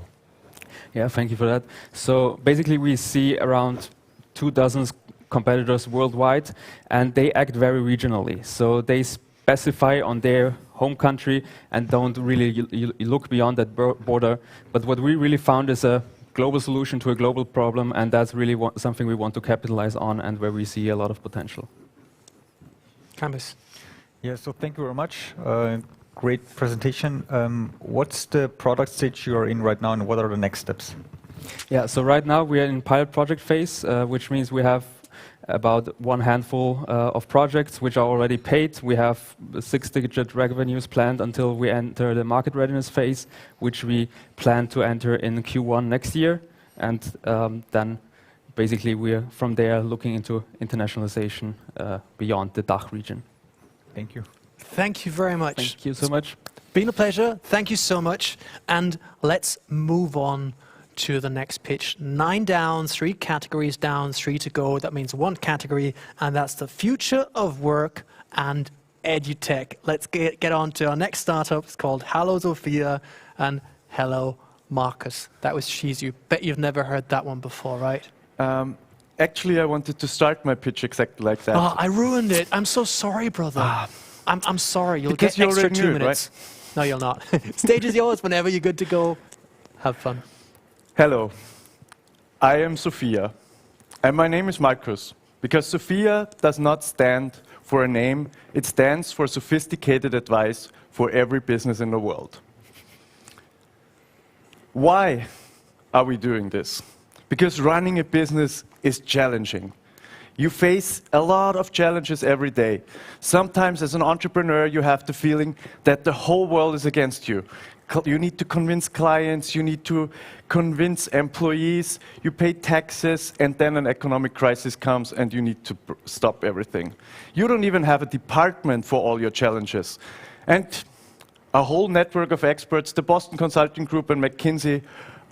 Yeah, thank you for that. So basically, we see around 24 competitors worldwide, and they act very regionally. So they specify on their home country and don't really look beyond that border. But what we really found is a global solution to a global problem, and that's really something we want to capitalize on and where we see a lot of potential. Campus. Yeah, so thank you very much. Great presentation. What's the product stage you are in right now, and what are the next steps? Yeah, so right now we are in pilot project phase, which means we have about one handful of projects which are already paid. We have 6-digit revenues planned until we enter the market readiness phase, which we plan to enter in Q1 next year. And then basically we're from there looking into internationalization beyond the DACH region. Thank you. Thank you very much. Thank you so much. Been a pleasure. Thank you so much. And let's move on to the next pitch. 9 down, 3 categories down, 3 to go. That means 1 category, and that's the future of work and edutech. Let's get on to our next startup. It's called Hello Sophia and Hello Marcus. That was cheesy. You bet you've never heard that one before, right? Actually, I wanted to start my pitch exactly like that. Oh, I ruined it. I'm so sorry, brother. I'm sorry. You'll Because get you extra already 2 knew it, minutes. right? No, you'll not. Stage is yours whenever you're good to go. Have fun. Hello, I am Sophia, and my name is Marcus, because Sophia does not stand for a name, it stands for sophisticated advice for every business in the world. Why are we doing this? Because running a business is challenging. You face a lot of challenges every day. Sometimes as an entrepreneur, you have the feeling that the whole world is against you. You need to convince clients, you need to convince employees, you pay taxes, and then an economic crisis comes and you need to stop everything. You don't even have a department for all your challenges. And a whole network of experts, the Boston Consulting Group and McKinsey,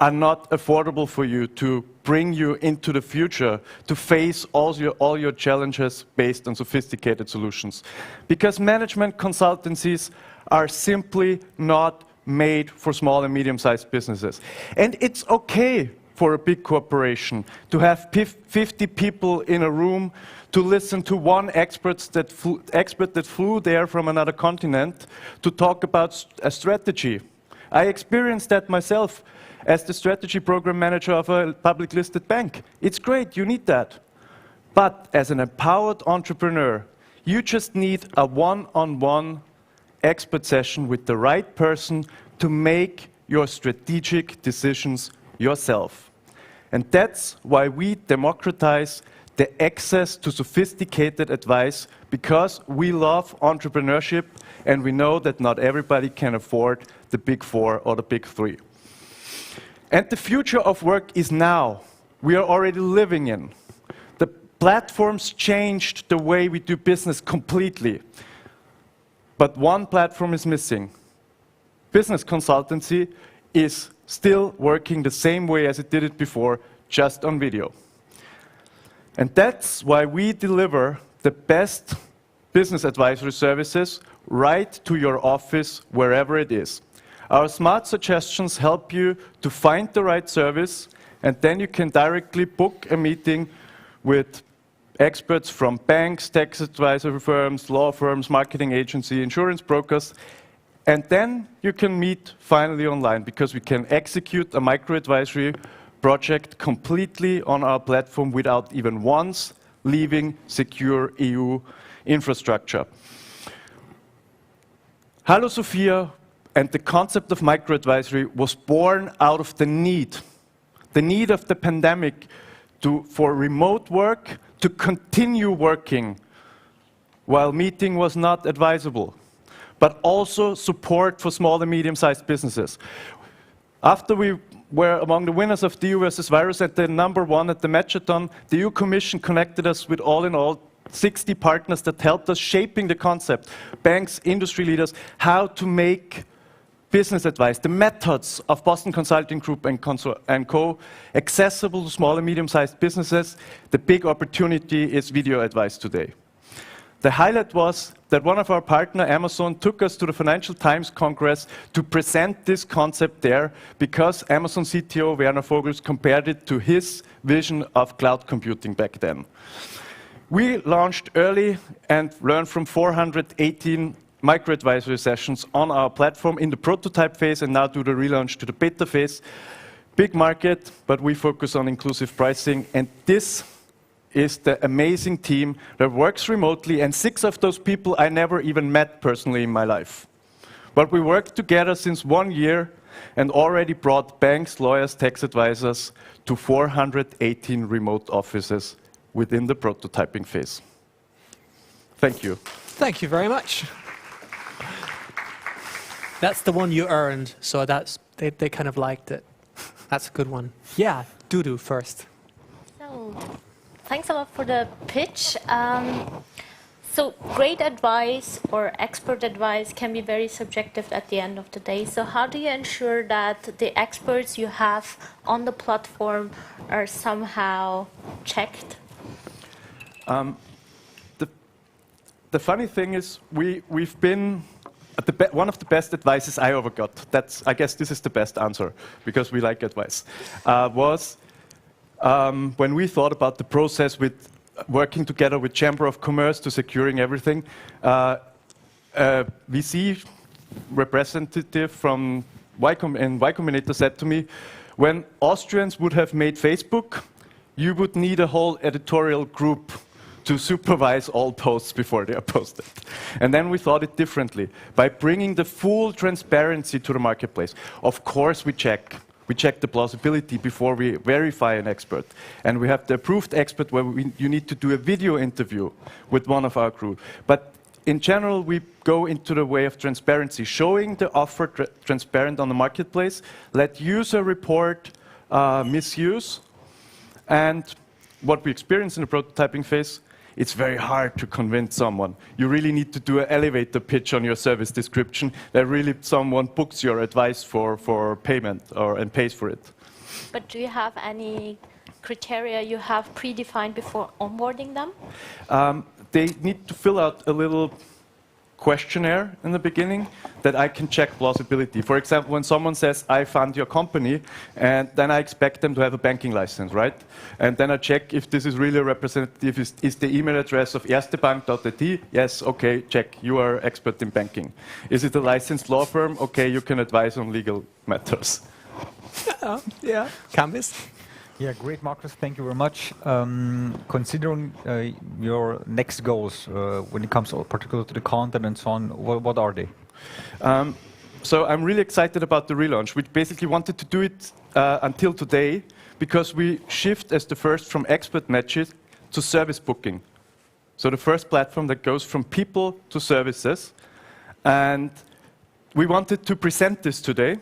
are not affordable for you to bring you into the future, to face all your challenges based on sophisticated solutions. Because management consultancies are simply not made for small and medium-sized businesses. And it's okay for a big corporation to have 50 people in a room to listen to one expert that flew there from another continent to talk about a strategy. I experienced that myself as the strategy program manager of a public listed bank. It's great, you need that. But as an empowered entrepreneur, you just need a one-on-one expert session with the right person to make your strategic decisions yourself. And that's why we democratize the access to sophisticated advice, because we love entrepreneurship and we know that not everybody can afford the big 4 or the big 3. And the future of work is now. We are already living in. The platforms changed the way we do business completely. But one platform is missing. Business consultancy is still working the same way as it did it before, just on video. And that's why we deliver the best business advisory services right to your office, wherever it is. Our smart suggestions help you to find the right service, and then you can directly book a meeting with experts from banks, tax advisory firms, law firms, marketing agency, insurance brokers, and then you can meet finally online, because we can execute a micro-advisory project completely on our platform without even once leaving secure EU infrastructure. Hallo Sophia and the concept of micro-advisory was born out of the need of the pandemic for remote work to continue working while meeting was not advisable, but also support for small and medium-sized businesses. After we were among the winners of the EU versus Virus at the #1 at the Matchathon, the EU Commission connected us with all in all 60 partners that helped us shaping the concept, banks, industry leaders, how to make business advice, the methods of Boston Consulting Group and Co. accessible to small and medium-sized businesses. The big opportunity is video advice today. The highlight was that one of our partners, Amazon, took us to the Financial Times Congress to present this concept there, because Amazon CTO Werner Vogels compared it to his vision of cloud computing back then. We launched early and learned from 418 micro-advisory sessions on our platform in the prototype phase, and now do the relaunch to the beta phase. Big market, but we focus on inclusive pricing, and this is the amazing team that works remotely, and 6 of those people I never even met personally in my life. But we worked together since 1 year and already brought banks, lawyers, tax advisors to 418 remote offices within the prototyping phase. Thank you. Thank you very much. That's the one you earned, so they kind of liked it. That's a good one. Yeah, Dudu first. So, thanks a lot for the pitch. So great advice or expert advice can be very subjective at the end of the day. So how do you ensure that the experts you have on the platform are somehow checked? The funny thing is, we've been one of the best advices I ever got. I guess this is the best answer, because we like advice. Was when we thought about the process with working together with Chamber of Commerce to securing everything. VC representative from Y Combinator said to me, when Austrians would have made Facebook, you would need a whole editorial group to supervise all posts before they are posted. And then we thought it differently, by bringing the full transparency to the marketplace. Of course we check the plausibility before we verify an expert. And we have the approved expert where you need to do a video interview with one of our crew. But in general, we go into the way of transparency, showing the offer transparent on the marketplace, let user report misuse. And what we experience in the prototyping phase, it's very hard to convince someone. You really need to do an elevator pitch on your service description that really someone books your advice for payment and pays for it. But do you have any criteria you have predefined before onboarding them? They need to fill out a little questionnaire in the beginning that I can check plausibility. For example, when someone says, I fund your company, and then I expect them to have a banking license, right? And then I check if this is really representative. Is the email address of erstebank.at? Yes, okay, check, you are expert in banking. Is it a licensed law firm? Okay, you can advise on legal matters. Yeah, Campus? Yeah, great, Marcus. Thank you very much. Considering your next goals when it comes particularly to the content and so on, what are they? So I'm really excited about the relaunch. We basically wanted to do it until today because we shift as the first from expert matches to service booking. So the first platform that goes from people to services. And we wanted to present this today,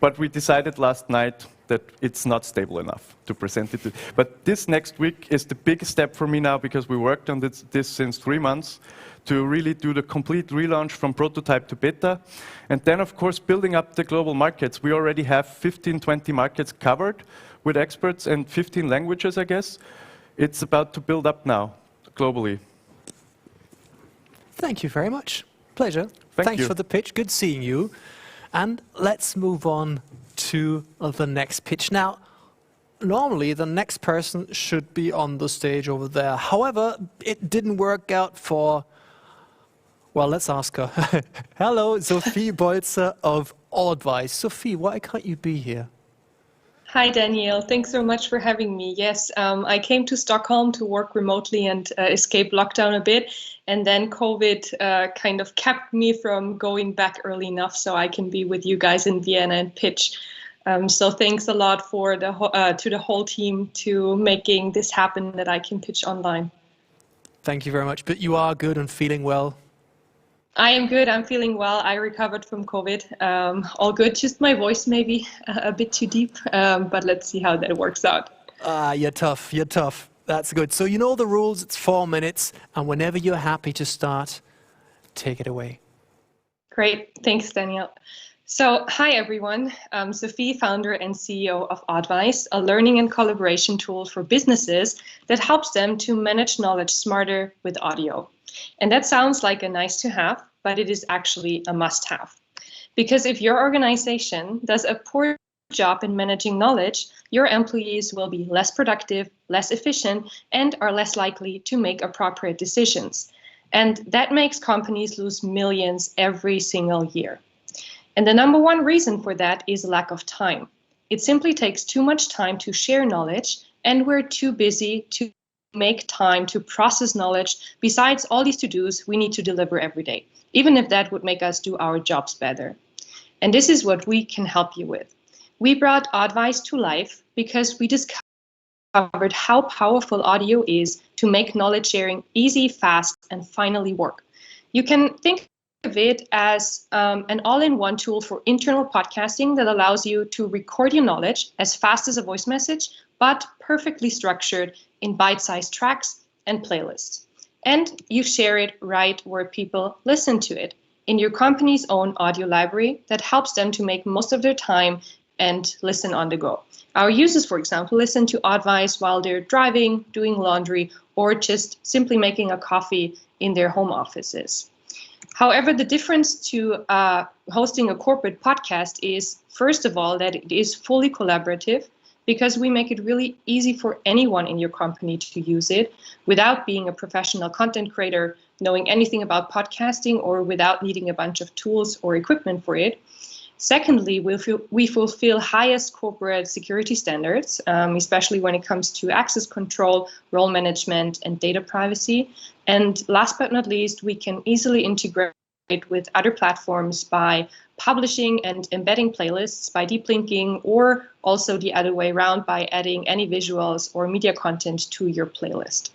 but we decided last night that it's not stable enough to present it. But this next week is the biggest step for me now, because we worked on this since 3 months to really do the complete relaunch from prototype to beta. And then, of course, building up the global markets. We already have 15, 20 markets covered with experts and 15 languages, I guess. It's about to build up now, globally. Thank you very much. Pleasure. Thanks for the pitch. Good seeing you. And let's move on to the next pitch. Now, normally the next person should be on the stage over there. However, it didn't work out for, well, let's ask her. Hello, Sophie Bolzer of Advice. Sophie, why can't you be here? Hi, Daniel. Thanks so much for having me. Yes, I came to Stockholm to work remotely and escape lockdown a bit. And then COVID kind of kept me from going back early enough so I can be with you guys in Vienna and pitch. So thanks a lot for to the whole team to making this happen, that I can pitch online. Thank you very much. But you are good and feeling well? I am good. I'm feeling well. I recovered from COVID. All good. Just my voice maybe a bit too deep, but let's see how that works out. You're tough. You're tough. That's good. So you know the rules. It's 4 minutes. And whenever you're happy to start, take it away. Great. Thanks, Daniel. So, hi, everyone. I'm Sophie, founder and CEO of Advice, a learning and collaboration tool for businesses that helps them to manage knowledge smarter with audio. And that sounds like a nice to have, but it is actually a must have. Because if your organization does a poor job in managing knowledge, your employees will be less productive, less efficient, and are less likely to make appropriate decisions. And that makes companies lose millions every single year. And the number one reason for that is lack of time. It simply takes too much time to share knowledge, and we're too busy to make time to process knowledge besides all these to-dos we need to deliver every day, even if that would make us do our jobs better. And this is what we can help you with. We brought Advice to life because we discovered how powerful audio is to make knowledge sharing easy, fast, and finally work. You can think of it as an all-in-one tool for internal podcasting that allows you to record your knowledge as fast as a voice message, but perfectly structured in bite-sized tracks and playlists. And you share it right where people listen to it, in your company's own audio library that helps them to make most of their time and listen on the go. Our users, for example, listen to Advice while they're driving, doing laundry, or just simply making a coffee in their home offices. However, the difference to hosting a corporate podcast is, first of all, that it is fully collaborative, because we make it really easy for anyone in your company to use it without being a professional content creator, knowing anything about podcasting, or without needing a bunch of tools or equipment for it. Secondly, we fulfill highest corporate security standards, especially when it comes to access control, role management, and data privacy. And last but not least, we can easily integrate with other platforms by publishing and embedding playlists, by deep linking, or also the other way around by adding any visuals or media content to your playlist.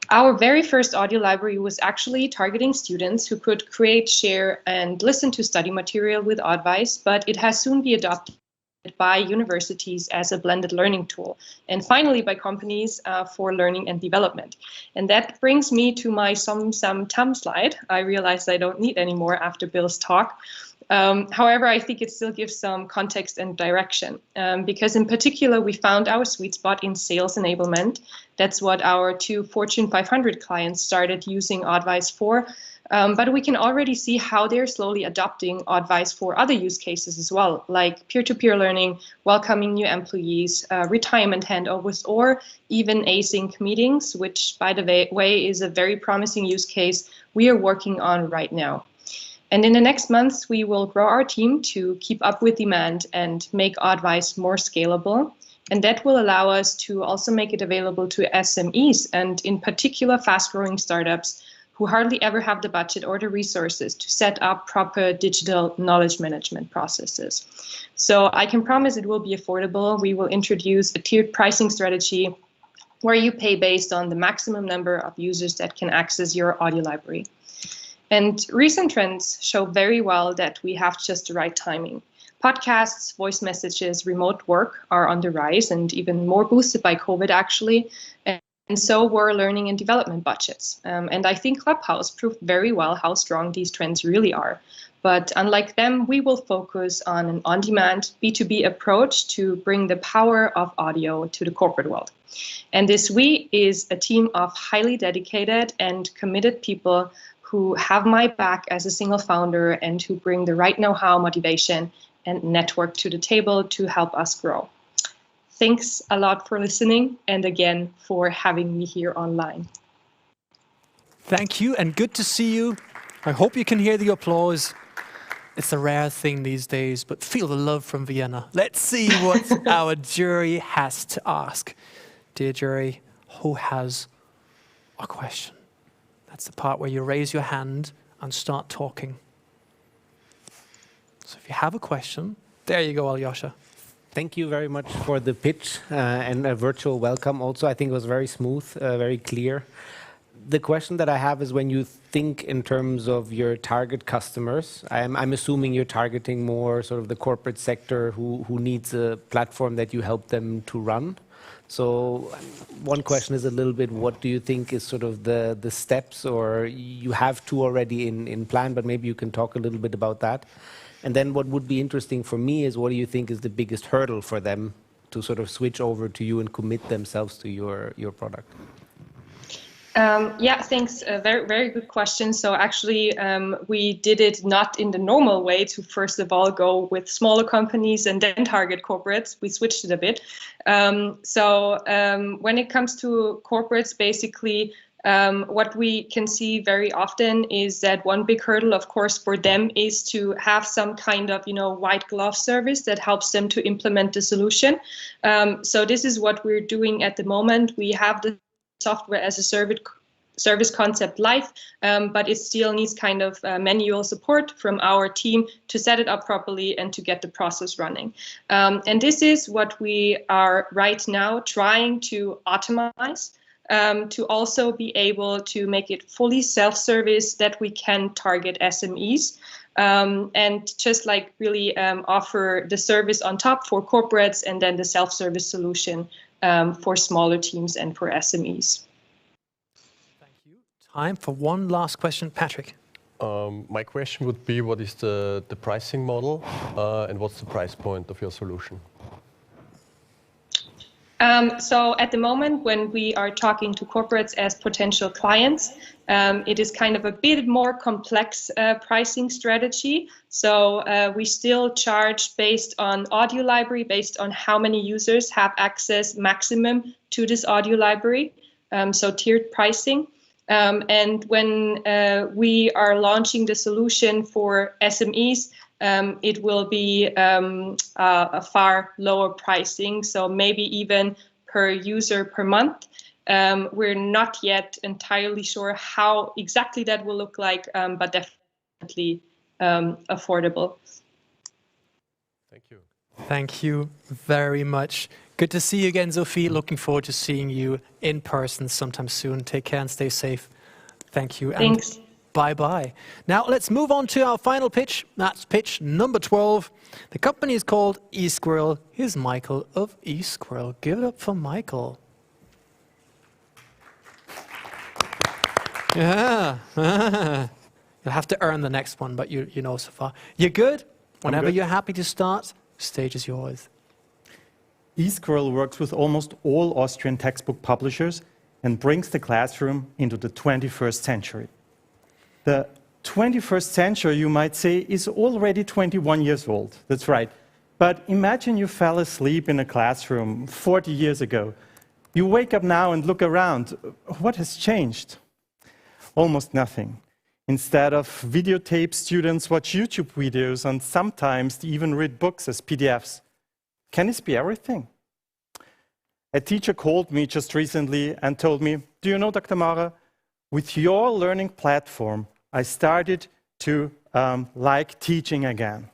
Our very first audio library was actually targeting students who could create, share, and listen to study material with Advice, but it has soon been adopted by universities as a blended learning tool, and finally by companies for learning and development. And that brings me to my some tum slide. I realized I don't need any more after Bill's talk. However, I think it still gives some context and direction, because in particular, we found our sweet spot in sales enablement. That's what our 2 Fortune 500 clients started using Advice for. But we can already see how they're slowly adopting Advice for other use cases as well, like peer-to-peer learning, welcoming new employees, retirement handovers, or even async meetings, which, by the way, is a very promising use case we are working on right now. And in the next months, we will grow our team to keep up with demand and make Advice more scalable. And that will allow us to also make it available to SMEs, and in particular, fast-growing startups who hardly ever have the budget or the resources to set up proper digital knowledge management processes. So I can promise it will be affordable. We will introduce a tiered pricing strategy where you pay based on the maximum number of users that can access your audio library. And recent trends show very well that we have just the right timing. Podcasts, voice messages, remote work are on the rise and even more boosted by COVID, actually. And so were learning and development budgets. And I think Clubhouse proved very well how strong these trends really are. But unlike them, we will focus on an on-demand B2B approach to bring the power of audio to the corporate world. And this we is a team of highly dedicated and committed people who have my back as a single founder and who bring the right know-how, motivation, and network to the table to help us grow. Thanks a lot for listening, and again for having me here online. Thank you, and good to see you. I hope you can hear the applause. It's a rare thing these days, but feel the love from Vienna. Let's see what our jury has to ask. Dear jury, who has a question? That's the part where you raise your hand and start talking. So if you have a question, there you go, Alyosha. Thank you very much for the pitch and a virtual welcome also. I think it was very smooth, very clear. The question that I have is when you think in terms of your target customers, I'm assuming you're targeting more sort of the corporate sector who needs a platform that you help them to run. So one question is a little bit, what do you think is sort of the steps, or you have two already in plan, but maybe you can talk a little bit about that. And then what would be interesting for me is what do you think is the biggest hurdle for them to sort of switch over to you and commit themselves to your product? Yeah, thanks. Very, very good question. So actually, we did it not in the normal way to first of all go with smaller companies and then target corporates. We switched it a bit. When it comes to corporates, basically, what we can see very often is that one big hurdle, of course, for them is to have some kind of, white glove service that helps them to implement the solution. So this is what we're doing at the moment. We have the software as a service concept live, but it still needs kind of manual support from our team to set it up properly and to get the process running. And this is what we are right now trying to automate. To also be able to make it fully self-service that we can target SMEs and just like really offer the service on top for corporates and then the self-service solution for smaller teams and for SMEs. Thank you. Time for one last question. Patrick. My question would be, what is the pricing model and what's the price point of your solution? So at the moment, when we are talking to corporates as potential clients, it is kind of a bit more complex pricing strategy. So we still charge based on audio library, based on how many users have access maximum to this audio library, so tiered pricing. And when we are launching the solution for SMEs, it will be a far lower pricing, so maybe even per user per month. We're not yet entirely sure how exactly that will look like, but definitely affordable. Thank you. Thank you very much. Good to see you again, Sophie. Looking forward to seeing you in person sometime soon. Take care and stay safe. Thank you. Thanks. And bye-bye. Now let's move on to our final pitch. That's pitch number 12. The company is called eSquirrel. Here's Michael of eSquirrel. Give it up for Michael. Yeah. You'll have to earn the next one, but you know so far. You're good? Whenever you're happy to start, stage is yours. eSquirrel works with almost all Austrian textbook publishers and brings the classroom into the 21st century. The 21st century, you might say, is already 21 years old. That's right. But imagine you fell asleep in a classroom 40 years ago. You wake up now and look around. What has changed? Almost nothing. Instead of videotape, students watch YouTube videos and sometimes they even read books as PDFs. Can this be everything? A teacher called me just recently and told me, do you know, Dr. Maurer, with your learning platform, I started to like teaching again.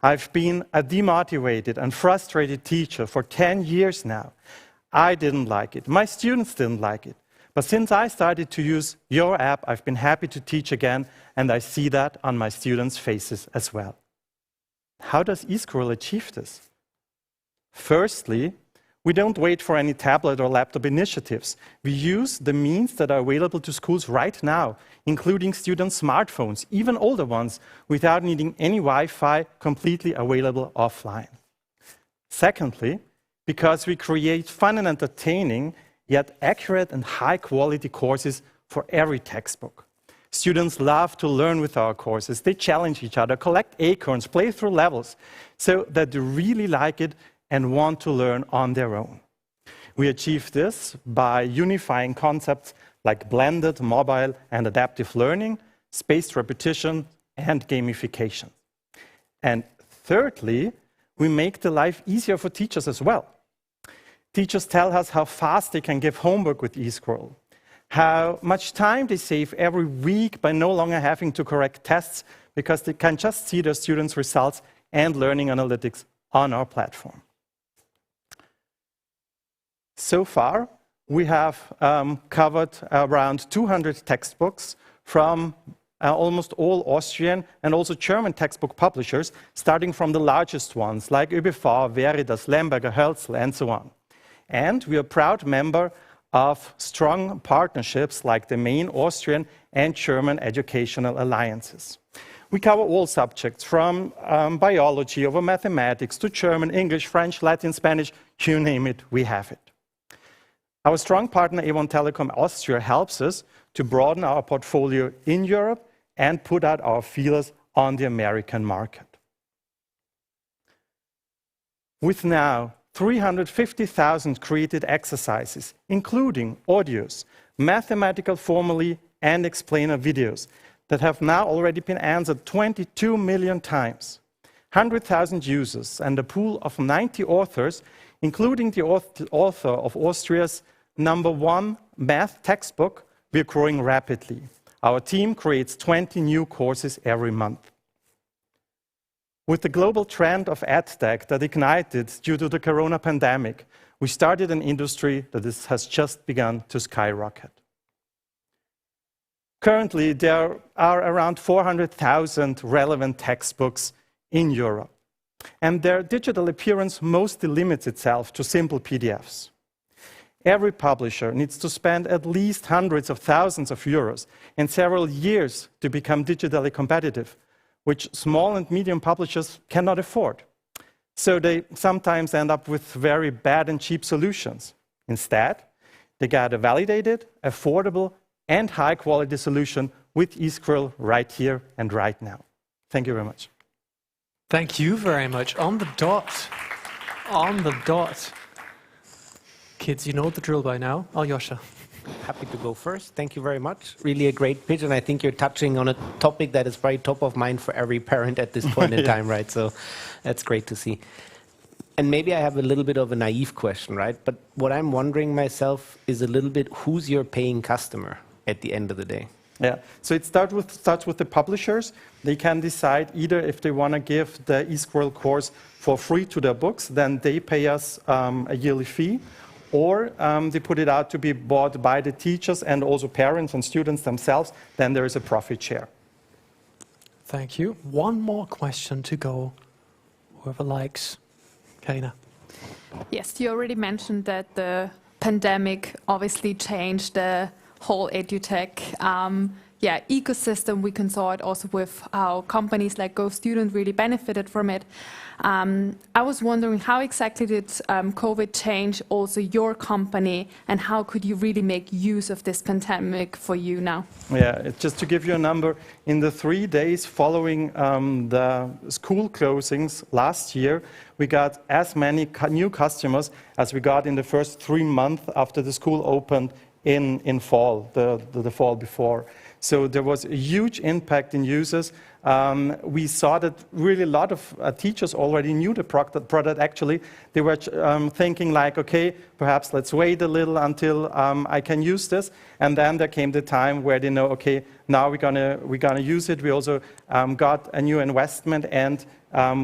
I've been a demotivated and frustrated teacher for 10 years now. I didn't like it. My students didn't like it. But since I started to use your app, I've been happy to teach again, and I see that on my students' faces as well. how does eSchool achieve this? Firstly, we don't wait for any tablet or laptop initiatives. We use the means that are available to schools right now, including students' smartphones, even older ones, without needing any Wi-Fi, completely available offline. Secondly, because we create fun and entertaining, yet accurate and high-quality courses for every textbook. Students love to learn with our courses. They challenge each other, collect acorns, play through levels, so that they really like it and want to learn on their own. We achieve this by unifying concepts like blended, mobile, and adaptive learning, spaced repetition, and gamification. And thirdly, we make the life easier for teachers as well. Teachers tell us how fast they can give homework with eScroll, how much time they save every week by no longer having to correct tests because they can just see their students' results and learning analytics on our platform. So far, we have covered around 200 textbooks from almost all Austrian and also German textbook publishers, starting from the largest ones like ÖBV, Veritas, Lemberger, Hölzl, and so on. And we are a proud member of strong partnerships like the main Austrian and German educational alliances. We cover all subjects from biology over mathematics to German, English, French, Latin, Spanish, you name it, we have it. Our strong partner A1 Telekom Austria helps us to broaden our portfolio in Europe and put out our feelers on the American market. With now 350,000 created exercises, including audios, mathematical formulae, and explainer videos that have now already been answered 22 million times, 100,000 users, and a pool of 90 authors, including the author of Austria's #1 math textbook, we are growing rapidly. Our team creates 20 new courses every month. With the global trend of EdTech that ignited due to the corona pandemic, we started an industry that has just begun to skyrocket. Currently, there are around 400,000 relevant textbooks in Europe, and their digital appearance mostly limits itself to simple PDFs. Every publisher needs to spend at least hundreds of thousands of euros and several years to become digitally competitive, which small and medium publishers cannot afford. So they sometimes end up with very bad and cheap solutions. Instead, they get a validated, affordable, and high-quality solution with eScroll right here and right now. Thank you very much. Thank you very much. On the dot. On the dot. Kids, you know the drill by now. Aljoscha. Happy to go first. Thank you very much. Really a great pitch, and I think you're touching on a topic that is very top of mind for every parent at this point in time, right? So that's great to see. And maybe I have a little bit of a naive question, right? But what I'm wondering myself is a little bit, who's your paying customer at the end of the day? Yeah, so it starts with the publishers. They can decide either if they want to give the eScroll course for free to their books, then they pay us a yearly fee, or they put it out to be bought by the teachers and also parents and students themselves, then there is a profit share. Thank you. One more question to go. Whoever likes. Karina. Yes, you already mentioned that the pandemic obviously changed the whole edutech ecosystem. We can saw it also with how companies like GoStudent really benefited from it. I was wondering, how exactly did COVID change also your company, and how could you really make use of this pandemic for you now? Yeah, just to give you a number, in the 3 days following the school closings last year, we got as many new customers as we got in the first 3 months after the school opened in fall, the fall before. So there was a huge impact in users. We saw that really a lot of teachers already knew the product actually. They were thinking like, okay, perhaps let's wait a little until I can use this. And then there came the time where they know, okay, now we're gonna use it. We also got a new investment and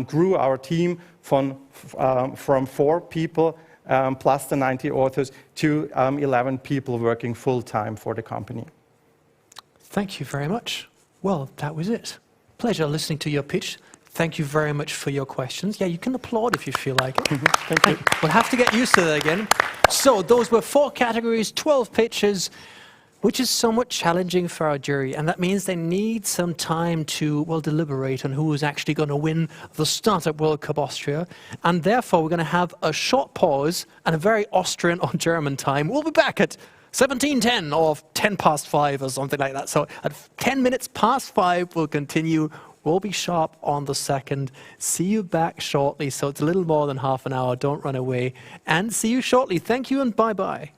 grew our team from 4 people plus the 90 authors to 11 people working full-time for the company. Thank you very much. Well, that was it. Pleasure listening to your pitch. Thank you very much for your questions. Yeah, you can applaud if you feel like it. Thank you. We'll have to get used to that again. So those were 4 categories, 12 pitches, which is somewhat challenging for our jury. And that means they need some time to, well, deliberate on who is actually going to win the Startup World Cup Austria. And therefore, we're going to have a short pause and a very Austrian or German time. We'll be back at 17:10 or 10 past 5 or something like that. So at 10 minutes past 5, we'll continue. We'll be sharp on the second. See you back shortly. So it's a little more than half an hour. Don't run away. And see you shortly. Thank you and bye-bye.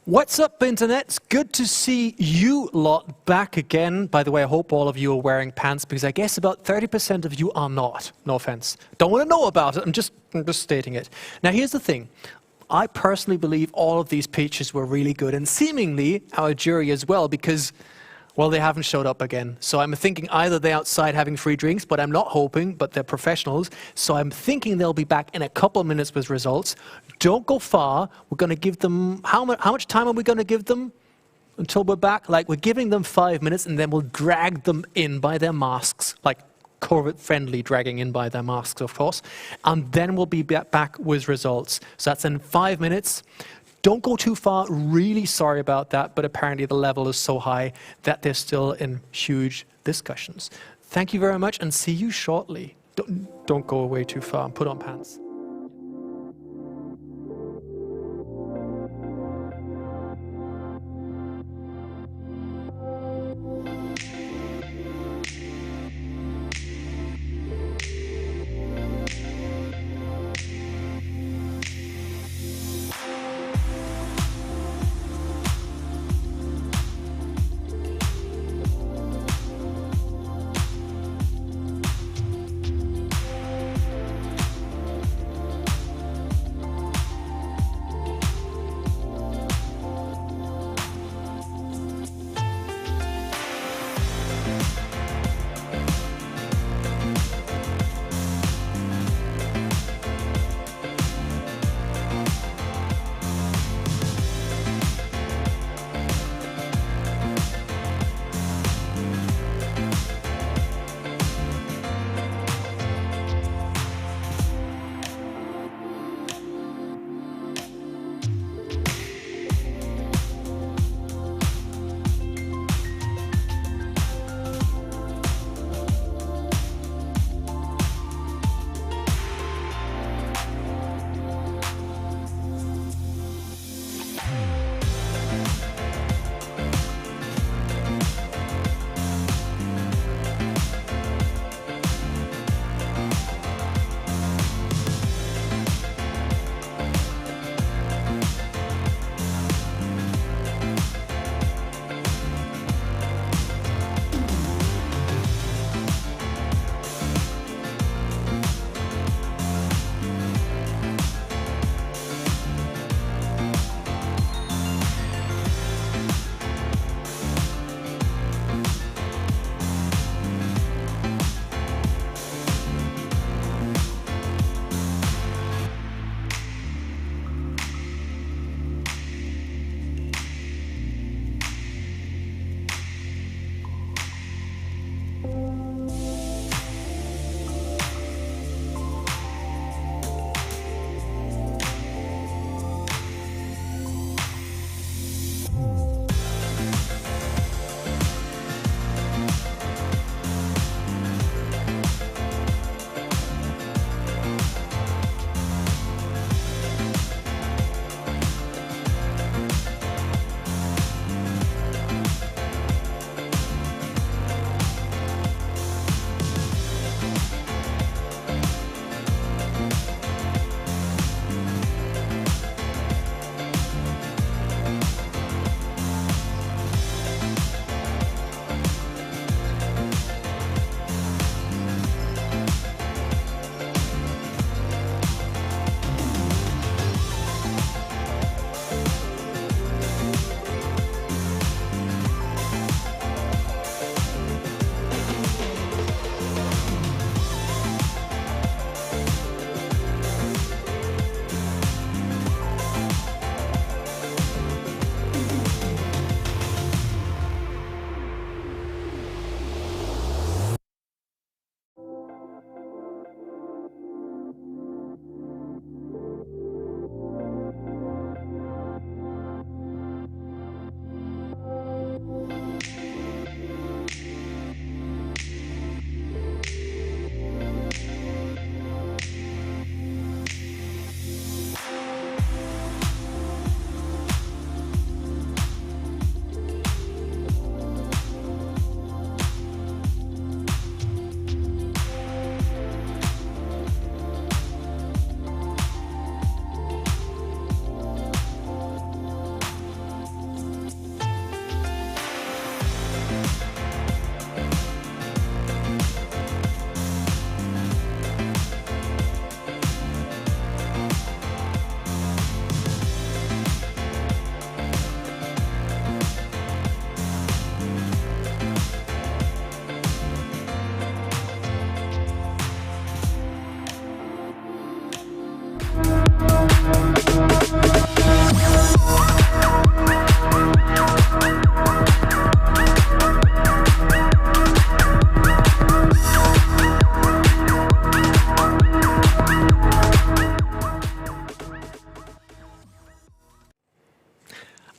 What's up, Internet? It's good to see you lot back again. By the way, I hope all of you are wearing pants, because I guess about 30% of you are not. No offense. Don't want to know about it. I'm just stating it. Now, here's the thing. I personally believe all of these pitches were really good, and seemingly our jury as well, because, well, they haven't showed up again. So I'm thinking either they're outside having free drinks, but I'm not hoping, but they're professionals. So I'm thinking they'll be back in a couple of minutes with results. Don't go far. We're going to give them, how much time are we going to give them until we're back? Like, we're giving them 5 minutes, and then we'll drag them in by their masks, like COVID-friendly dragging in by their masks, of course. And then we'll be back with results. So that's in 5 minutes. Don't go too far. Really sorry about that, but apparently the level is so high that they're still in huge discussions. Thank you very much, and see you shortly. Don't go away too far. Put on pants.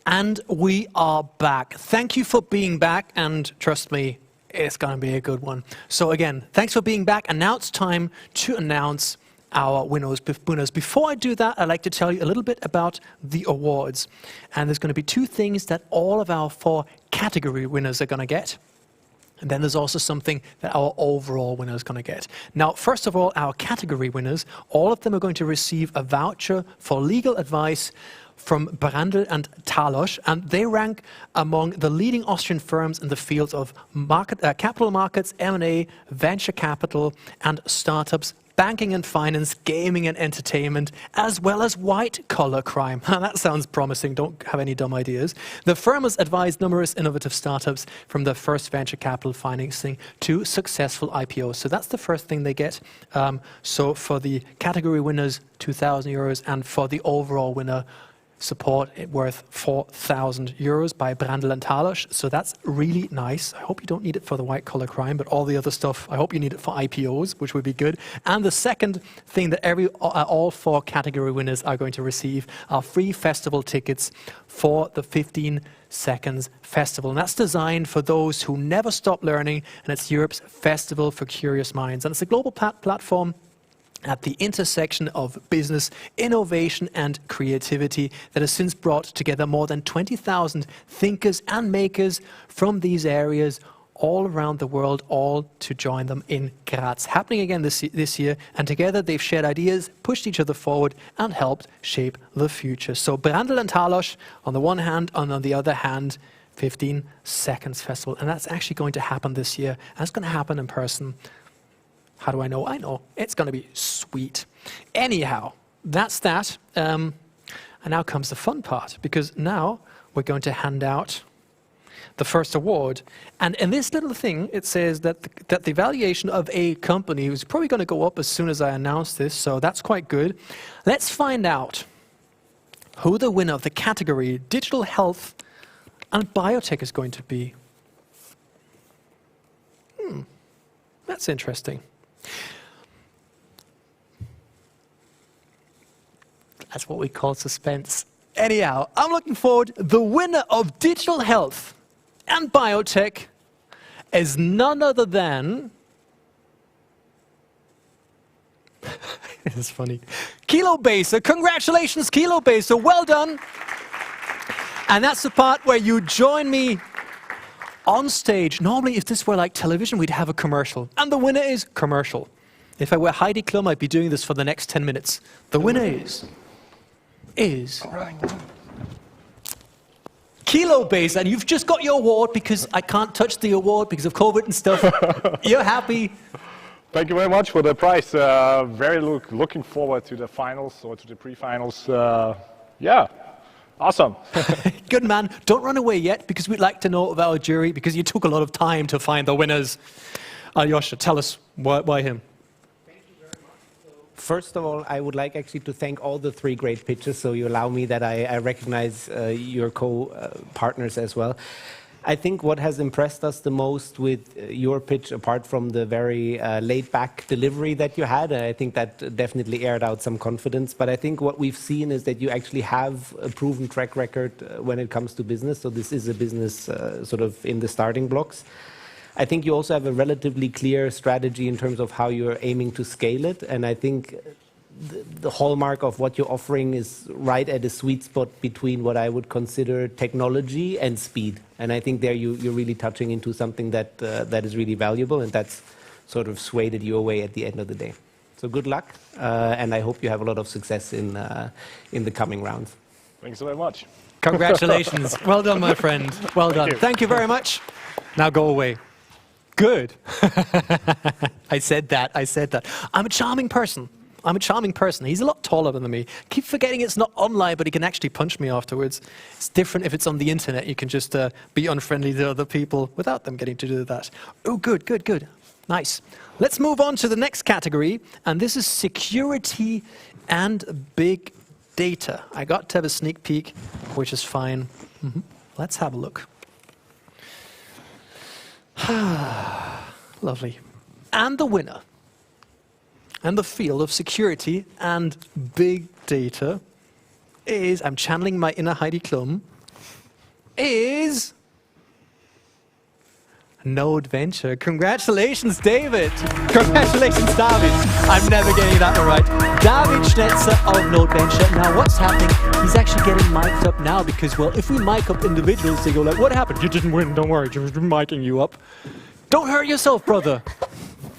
And we are back. Thank you for being back, and trust me, it's going to be a good one. So again, thanks for being back, and now it's time to announce our winners. Before I do that, I'd like to tell you a little bit about the awards. And there's going to be two things that all of our 4 category winners are going to get. And then there's also something that our overall winner is going to get. Now, first of all, our category winners, all of them are going to receive a voucher for legal advice from Brandl and Talos, and they rank among the leading Austrian firms in the fields of capital markets, M&A, venture capital, and startups, banking and finance, gaming and entertainment, as well as white-collar crime. That sounds promising. Don't have any dumb ideas. The firm has advised numerous innovative startups from the first venture capital financing to successful IPOs. So that's the first thing they get. So for the category winners, €2,000, and for the overall winner, support worth €4,000 by Brandl and Talos. So that's really nice. I hope you don't need it for the white-collar crime, but all the other stuff, I hope you need it for IPOs, which would be good. And the second thing that all 4 category winners are going to receive are free festival tickets for the 15 Seconds Festival. And that's designed for those who never stop learning, and it's Europe's festival for curious minds. And it's a global platform at the intersection of business, innovation, and creativity that has since brought together more than 20,000 thinkers and makers from these areas all around the world, all to join them in Graz. Happening again this year, and together they've shared ideas, pushed each other forward, and helped shape the future. So Brandl and Talos on the one hand, and on the other hand, 15 Seconds Festival. And that's actually going to happen this year, and it's going to happen in person. How do I know? I know. It's going to be sweet. Anyhow, that's that. And now comes the fun part, because now we're going to hand out the first award. And in this little thing, it says that the valuation of a company is probably going to go up as soon as I announce this, so that's quite good. Let's find out who the winner of the category Digital Health and Biotech is going to be. That's interesting. That's what we call suspense. Anyhow, I'm looking forward. The winner of Digital Health and Biotech is none other than... This is funny. Kilobaser. Congratulations, Kilobaser. Well done. And that's the part where you join me on stage. Normally, if this were like television, we'd have a commercial. And the winner is commercial. If I were Heidi Klum, I'd be doing this for the next 10 minutes. The winner is Kilobaser, and you've just got your award because I can't touch the award because of COVID and stuff. You're happy. Thank you very much for the prize. Very looking forward to the finals or to the pre-finals. Yeah, awesome. Good man. Don't run away yet, because we'd like to know about our jury, because you took a lot of time to find the winners. Alyosha, tell us why him. First of all, I would like actually to thank all the 3 great pitches, so you allow me that I recognize your co-partners as well. I think what has impressed us the most with your pitch, apart from the very laid-back delivery that you had, I think that definitely aired out some confidence, but I think what we've seen is that you actually have a proven track record when it comes to business, so this is a business sort of in the starting blocks. I think you also have a relatively clear strategy in terms of how you're aiming to scale it, and I think the hallmark of what you're offering is right at a sweet spot between what I would consider technology and speed. And I think there you're really touching into something that is really valuable, and that's sort of swayed it your way at the end of the day. So good luck, and I hope you have a lot of success in the coming rounds. Thanks very much. Congratulations. Well done, my friend. Well done. Thank you very much. Now go away. Good. I said that. I'm a charming person. He's a lot taller than me. Keep forgetting it's not online, but he can actually punch me afterwards. It's different if it's on the internet. You can just be unfriendly to other people without them getting to do that. Oh, good. Nice. Let's move on to the next category, and this is security and big data. I got to have a sneak peek, which is fine. Let's have a look. Lovely. And the winner and the field of security and big data is, I'm channeling my inner Heidi Klum, is Node Venture. Congratulations, David. Congratulations, David. I'm never getting that one right. David Schnetzer of Node Venture. Now, what's happening? He's actually getting mic'd up now because, well, if we mic up individuals, they go like, what happened? You didn't win, don't worry, just micing you up. Don't hurt yourself, brother.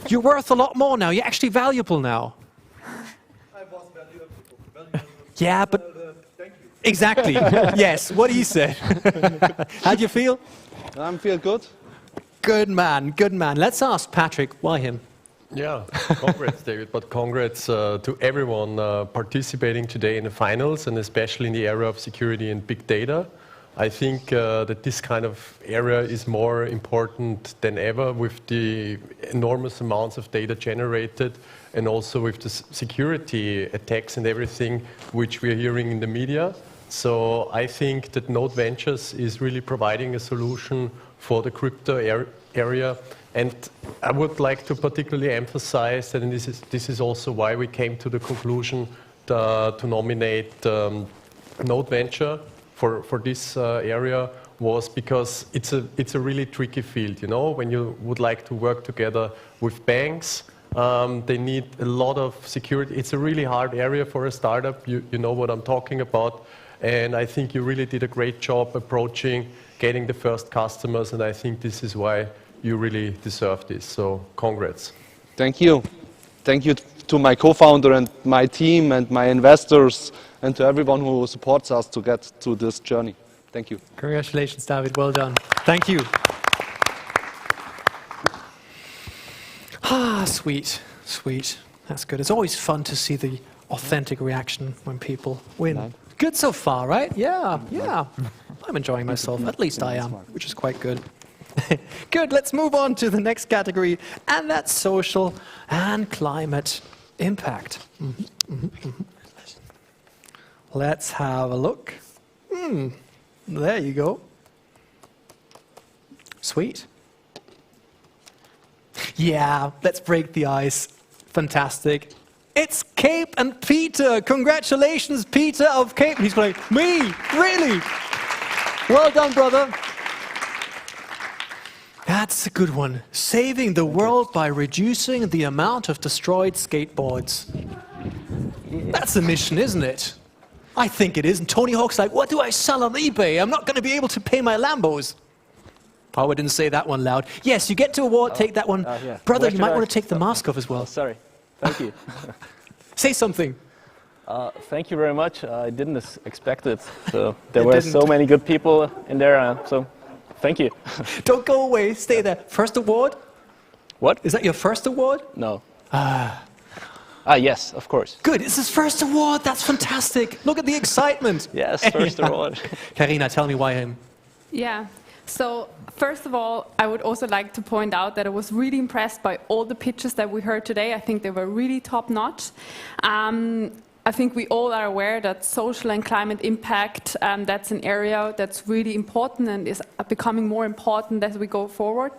You're worth a lot more now. You're actually valuable now. I was valuable. Yeah, but... Exactly. Yes, what he said. How do you feel? I feel good. Good man, good man. Let's ask Patrick, why him? Yeah, congrats, David, but congrats to everyone participating today in the finals, and especially in the area of security and big data. I think that this kind of area is more important than ever with the enormous amounts of data generated, and also with the security attacks and everything which we are hearing in the media. So I think that Node Ventures is really providing a solution for the crypto area. And I would like to particularly emphasize that, and this is also why we came to the conclusion to nominate Node Venture for this area, was because it's a really tricky field. You know, when you would like to work together with banks, they need a lot of security. It's a really hard area for a startup. You know what I'm talking about. And I think you really did a great job approaching, getting the first customers, and I think this is why you really deserve this. So congrats. Thank you. Thank you to my co-founder and my team and my investors and to everyone who supports us to get to this journey. Thank you. Congratulations, David. Well done. Thank you. Ah, sweet, sweet. That's good. It's always fun to see the authentic reaction when people win. Good so far, right? Yeah, yeah. I'm enjoying myself. At least I am, which is quite good. Good, let's move on to the next category, and that's social and climate impact. Let's have a look. There you go. Sweet. Yeah, let's break the ice. Fantastic. It's Cape and Peter. Congratulations, Peter of Cape. He's going, me? Really? Well done, brother. That's a good one. Saving the world by reducing the amount of destroyed skateboards. That's a mission, isn't it? I think it is. And Tony Hawk's like, what do I sell on eBay? I'm not going to be able to pay my Lambos. Oh, I didn't say that one loud. Yes, you get to award, take that one. Yeah. Brother, you might want to take the mask off as well. Oh, sorry. Thank you. Say something. Thank you very much. I didn't expect it. So there were so many good people in there. So thank you. Don't go away. Stay there. First award? What? Is that your first award? No. Yes, of course. Good. It's his first award. That's fantastic. Look at the excitement. Yes, first award. Karina, tell me why him. Yeah. So first of all, I would also like to point out that I was really impressed by all the pitches that we heard today. I think they were really top-notch. I think we all are aware that social and climate impact, that's an area that's really important and is becoming more important as we go forward.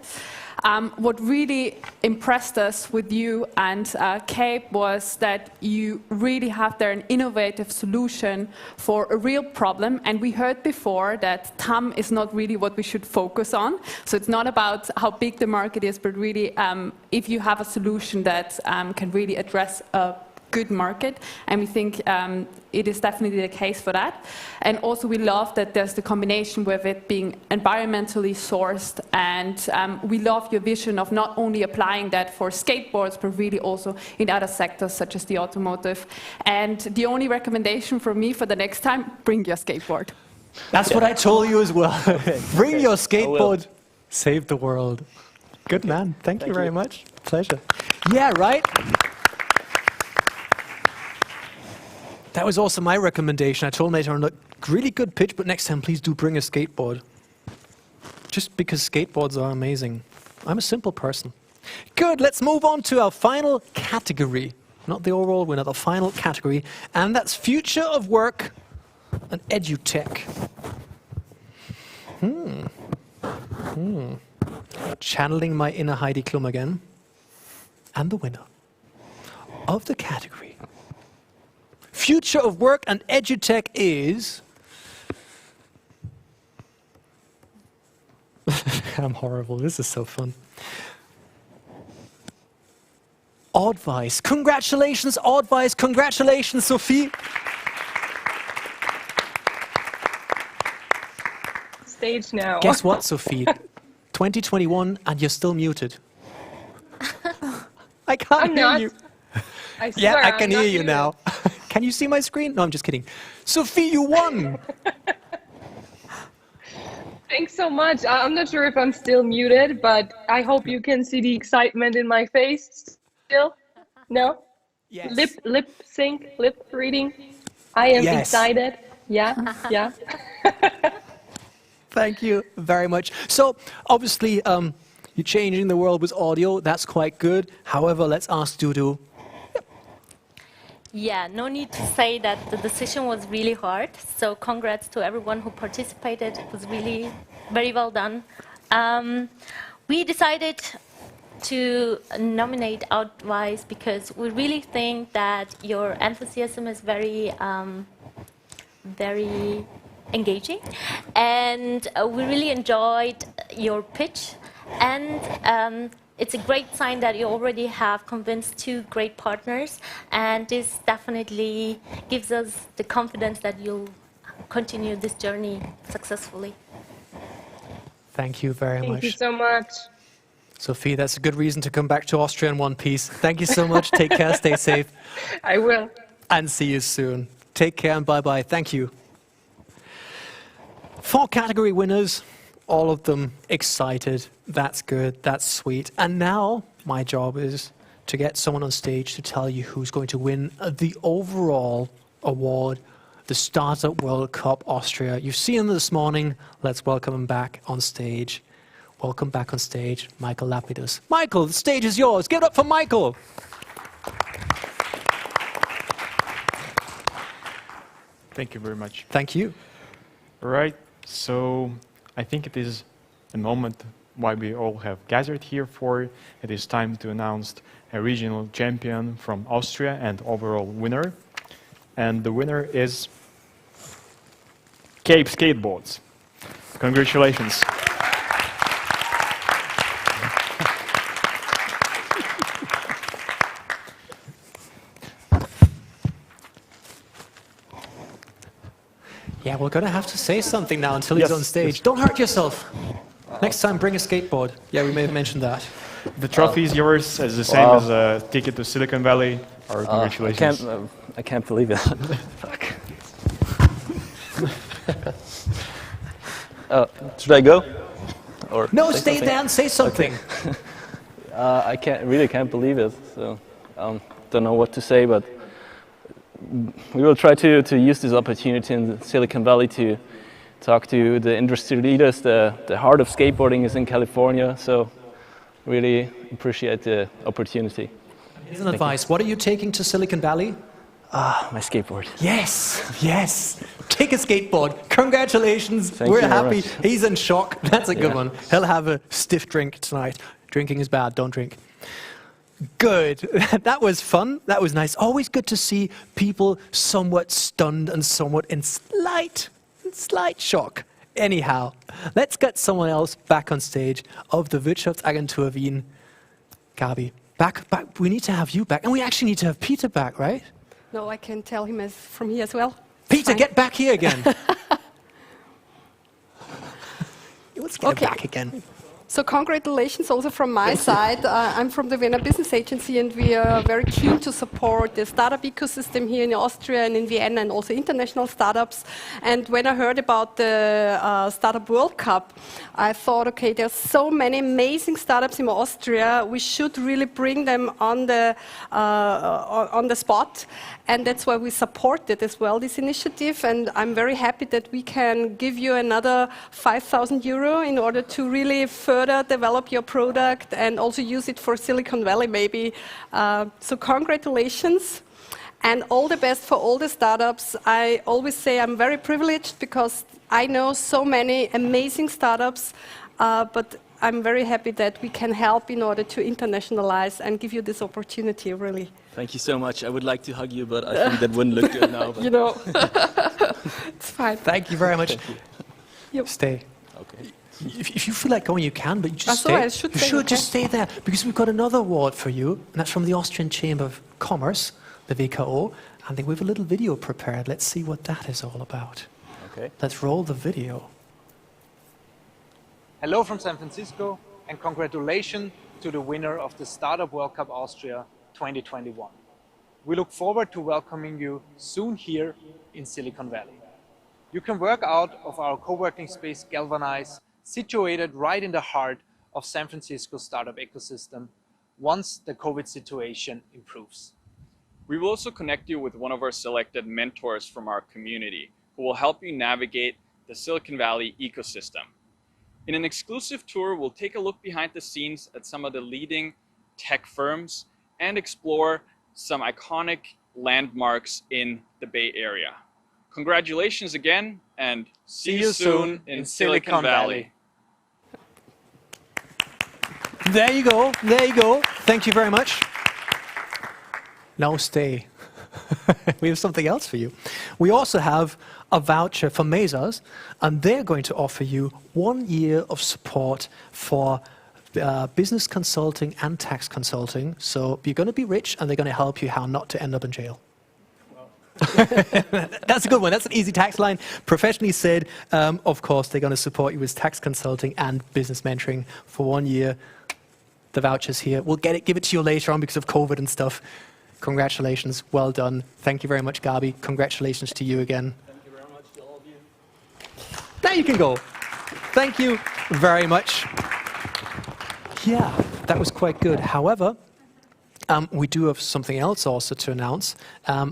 What really impressed us with you and Cape was that you really have there an innovative solution for a real problem. And we heard before that TAM is not really what we should focus on. So it's not about how big the market is, but really if you have a solution that can really address a good market, and we think it is definitely the case for that. And also we love that there's the combination with it being environmentally sourced, and we love your vision of not only applying that for skateboards, but really also in other sectors such as the automotive. And the only recommendation from me for the next time, bring your skateboard. That's what I told you as well. Bring your skateboard, save the world. Good man. Thank you very much. Pleasure. Yeah, right? That was also my recommendation. I told him later on, look, really good pitch, but next time please do bring a skateboard. Just because skateboards are amazing. I'm a simple person. Good, let's move on to our final category. Not the overall winner, the final category. And that's future of work and edutech. Channeling my inner Heidi Klum again. And the winner of the category Future of Work and Edutech is I'm horrible. This is so fun. Advice. Congratulations, Advice. Congratulations, Sophie. Stage now. Guess what, Sophie? 2021 and you're still muted. I can't I'm hear not. you. I Yeah, swear I can I'm hear not you muted. now. Can you see my screen? No, I'm just kidding. Sophie, you won. Thanks so much. I'm not sure if I'm still muted, but I hope you can see the excitement in my face still. No? Yes. Lip sync, lip reading. I am Yes. excited. Yeah, yeah. Thank you very much. So, obviously, you're changing the world with audio. That's quite good. However, let's ask Dudu. Yeah, no need to say that the decision was really hard. So congrats to everyone who participated. It was really very well done. We decided to nominate Advice because we really think that your enthusiasm is very, very engaging, and we really enjoyed your pitch. And it's a great sign that you already have convinced 2 great partners, and this definitely gives us the confidence that you'll continue this journey successfully. Thank you very Thank much. you so much. Sophie, that's a good reason to come back to Austria in one piece. Thank you so much. Take care, stay safe. I will. And see you soon. Take care and bye-bye. Thank you. 4 category winners, all of them excited. That's good, that's sweet. And now my job is to get someone on stage to tell you who's going to win the overall award, the Startup World Cup Austria. You've seen him this morning. Let's welcome him back on stage. Welcome back on stage, Michael Lapidus. Michael, the stage is yours. Give it up for Michael. Thank you very much. Thank you. All right, so I think it is a moment why we all have gathered here for. It is time to announce a regional champion from Austria and overall winner. And the winner is Cape Skateboards. Congratulations. Yeah, we're going to have to say something now until he's Yes, on stage. yes. Don't hurt yourself. Next time, bring a skateboard. Yeah, we may have mentioned that. The trophy is yours, as the same as a ticket to Silicon Valley. Our congratulations. I can't believe it. Fuck. Should I go? Or No, say stay something? there and say something. Okay. I really can't believe it. So don't know what to say, but we will try to use this opportunity in Silicon Valley to talk to the industry leaders. The heart of skateboarding is in California, so really appreciate the opportunity. Here's an advice. What are you taking to Silicon Valley? My skateboard. Yes, yes. Take a skateboard. Congratulations. Thank We're you very happy. much. He's in shock. That's a good Yeah. one. He'll have a stiff drink tonight. Drinking is bad. Don't drink. Good. That was fun. That was nice. Always good to see people somewhat stunned and somewhat in slight shock. Anyhow, let's get someone else back on stage of the Wirtschaftsagentur Wien. Gabi, back. We need to have you back. And we actually need to have Peter back, right? No, I can tell him from here as well. Peter, get back here again. Let's get him back again. So congratulations also from my side. I'm from the Vienna Business Agency, and we are very keen to support the startup ecosystem here in Austria and in Vienna, and also international startups. And when I heard about the Startup World Cup, I thought, okay, there's so many amazing startups in Austria. We should really bring them on the spot. And that's why we supported as well this initiative. And I'm very happy that we can give you another 5,000 euro in order to really further develop your product and also use it for Silicon Valley maybe. So congratulations and all the best for all the startups. I always say I'm very privileged because I know so many amazing startups, but I'm very happy that we can help in order to internationalize and give you this opportunity, really. Thank you so much. I would like to hug you, but I think that wouldn't look good now. But You know, it's fine. Thank you very much. Yep. Stay. Okay. If you feel like going, you can, but you just That's all right, stay. I should You stay, should okay. just stay there, because we've got another award for you, and that's from the Austrian Chamber of Commerce, the WKO. I think we have a little video prepared. Let's see what that is all about. Okay. Let's roll the video. Hello from San Francisco, and congratulations to the winner of the Startup World Cup Austria 2021. We look forward to welcoming you soon here in Silicon Valley. You can work out of our co-working space Galvanize, situated right in the heart of San Francisco's startup ecosystem, once the COVID situation improves. We will also connect you with one of our selected mentors from our community who will help you navigate the Silicon Valley ecosystem. In an exclusive tour, we'll take a look behind the scenes at some of the leading tech firms and explore some iconic landmarks in the Bay Area. Congratulations again, and see you soon in Silicon Valley. There you go. There you go. Thank you very much. Now stay. We have something else for you. We also have a voucher for Mesas, and they're going to offer you 1 year of support for business consulting and tax consulting. So you're going to be rich, and they're going to help you how not to end up in jail. That's a good one. That's an easy tax line. Professionally said, of course, they're going to support you with tax consulting and business mentoring for 1 year. The voucher's here. We'll give it to you later on because of COVID and stuff. Congratulations. Well done. Thank you very much, Gabi. Congratulations to you again. Thank you very much to all of you. There you can go. Thank you very much. Yeah, that was quite good. However, we do have something else also to announce.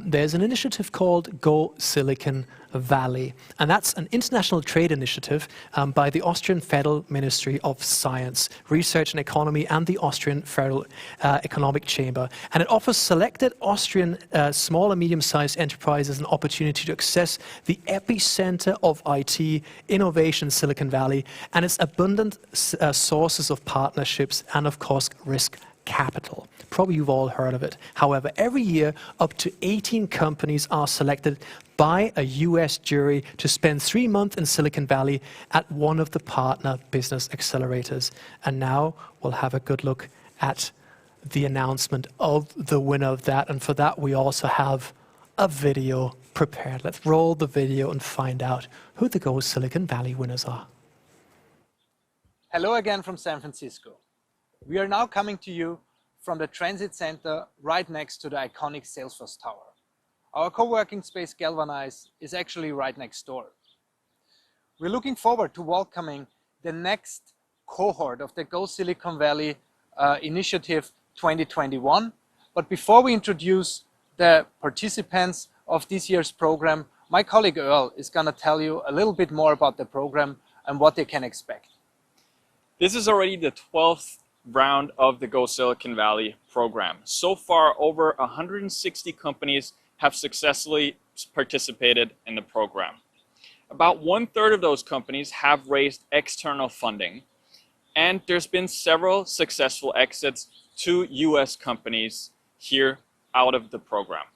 There's an initiative called Go Silicon Valley, and that's an international trade initiative by the Austrian Federal Ministry of Science, Research and Economy and the Austrian Federal Economic Chamber. And it offers selected Austrian small and medium-sized enterprises an opportunity to access the epicenter of IT innovation in Silicon Valley and its abundant sources of partnerships and, of course, risk capital. Probably you've all heard of it. However, every year, up to 18 companies are selected by a US jury to spend 3 months in Silicon Valley at one of the partner business accelerators. And now we'll have a good look at the announcement of the winner of that. And for that, we also have a video prepared. Let's roll the video and find out who the Go Silicon Valley winners are. Hello again from San Francisco. We are now coming to you from the transit center right next to the iconic Salesforce Tower. Our co-working space Galvanize is actually right next door. We're looking forward to welcoming the next cohort of the Go Silicon Valley Initiative 2021. But before we introduce the participants of this year's program, my colleague Earl is going to tell you a little bit more about the program and what they can expect. This is already the 12th round of the Go Silicon Valley program. So far, over 160 companies have successfully participated in the program. About 1/3 of those companies have raised external funding, and there's been several successful exits to US companies here out of the program.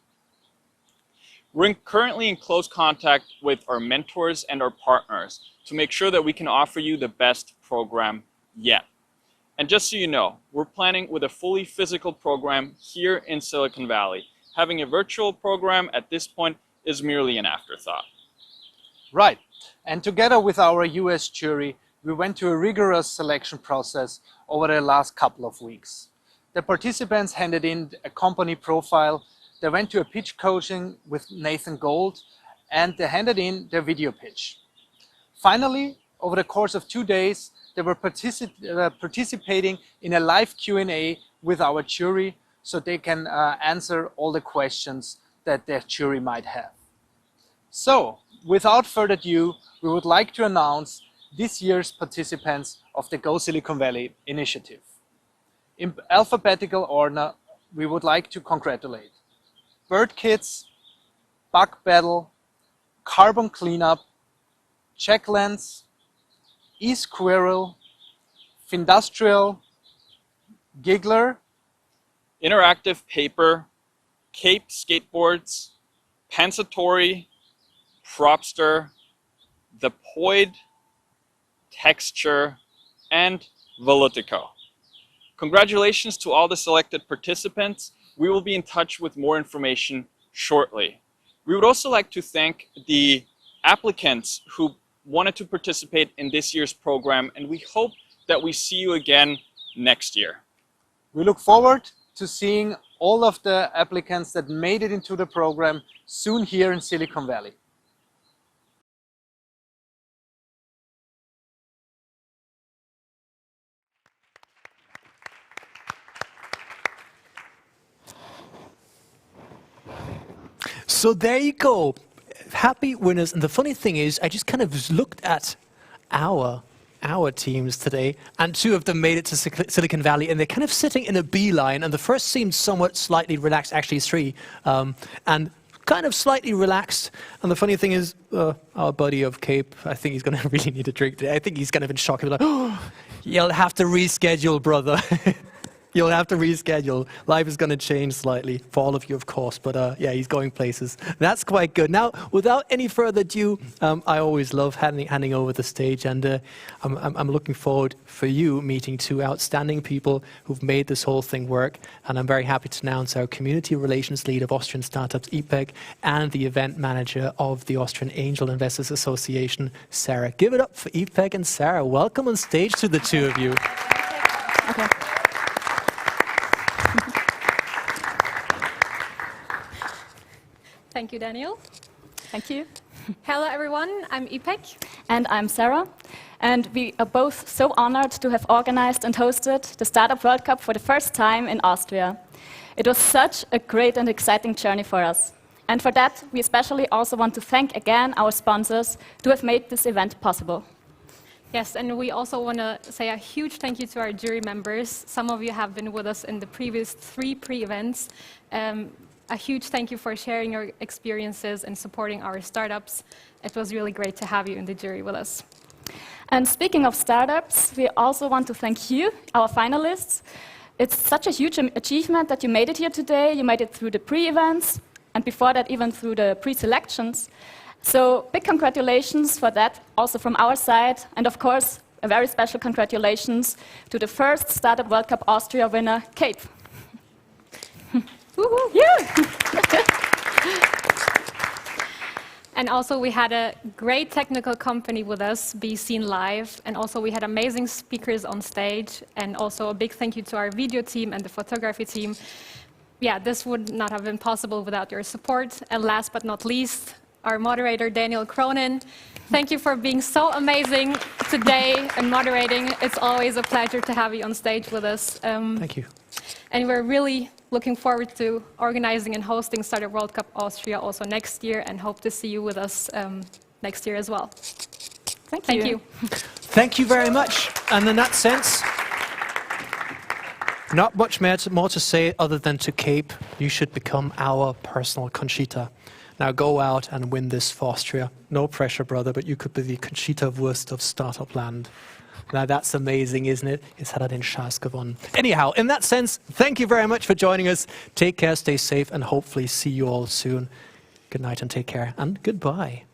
We're currently in close contact with our mentors and our partners to make sure that we can offer you the best program yet. And just so you know, we're planning with a fully physical program here in Silicon Valley. Having a virtual program at this point is merely an afterthought. Right. And together with our US jury, we went through a rigorous selection process over the last couple of weeks. The participants handed in a company profile, they went to a pitch coaching with Nathan Gold, and they handed in their video pitch. Finally, over the course of 2 days, they were participating in a live Q&A with our jury so they can answer all the questions that their jury might have. So, without further ado, we would like to announce this year's participants of the Go Silicon Valley Initiative. In alphabetical order, we would like to congratulate Bird Kids, Bug Battle, Carbon Cleanup, Checklands, eSquirrel, Findustrial, Giggler, Interactive Paper, Cape Skateboards, Pensatori, Propster, The Poid, Texture, and Volutico. Congratulations to all the selected participants. We will be in touch with more information shortly. We would also like to thank the applicants who wanted to participate in this year's program, and we hope that we see you again next year. We look forward to seeing all of the applicants that made it into the program soon here in Silicon Valley. So there you go. Happy winners. And the funny thing is, I just kind of looked at our teams today, and two of them made it to Silicon Valley, and they're kind of sitting in a beeline, and the first seemed somewhat slightly relaxed, actually it's three, and kind of slightly relaxed. And the funny thing is, our buddy of Cape, I think he's going to really need a drink today. I think he's kind of in shock. He'll be like, oh, you'll have to reschedule, brother. You'll have to reschedule. Life is going to change slightly for all of you, of course, but yeah, he's going places. That's quite good. Now, without any further ado, I always love handing over the stage, and I'm looking forward for you meeting two outstanding people who've made this whole thing work, and I'm very happy to announce our Community Relations Lead of Austrian Startups, IPEG, and the Event Manager of the Austrian Angel Investors Association, Sarah. Give it up for IPEG and Sarah. Welcome on stage to the two of you. Okay. Thank you, Daniel. Thank you. Hello, everyone. I'm IPEG. And I'm Sarah. And we are both so honored to have organized and hosted the Startup World Cup for the first time in Austria. It was such a great and exciting journey for us. And for that, we especially also want to thank again our sponsors to have made this event possible. Yes, and we also want to say a huge thank you to our jury members. Some of you have been with us in the previous 3 pre-events. A huge thank you for sharing your experiences and supporting our startups. It was really great to have you in the jury with us. And speaking of startups, we also want to thank you, our finalists. It's such a huge achievement that you made it here today. You made it through the pre-events, and before that, even through the pre-selections. So big congratulations for that, also from our side. And of course, a very special congratulations to the first Startup World Cup Austria winner, Cape. Yeah. And also we had a great technical company with us, Be Seen Live, and also we had amazing speakers on stage, and also a big thank you to our video team and the photography team. Yeah, this would not have been possible without your support. And last but not least, our moderator, Daniel Cronin. Thank you for being so amazing today and moderating. It's always a pleasure to have you on stage with us. Thank you. And we're really looking forward to organizing and hosting Startup World Cup Austria also next year, and hope to see you with us next year as well. Thank you. Thank you very much. And in that sense, not much more to say other than to Cape, you should become our personal Conchita. Now go out and win this for Austria. No pressure, brother, but you could be the Conchita Wurst of startup land. Now that's amazing, isn't it? Jetzt hat den Schatz gewonnen. Anyhow, in that sense, thank you very much for joining us. Take care, stay safe, and hopefully see you all soon. Good night and take care, and goodbye.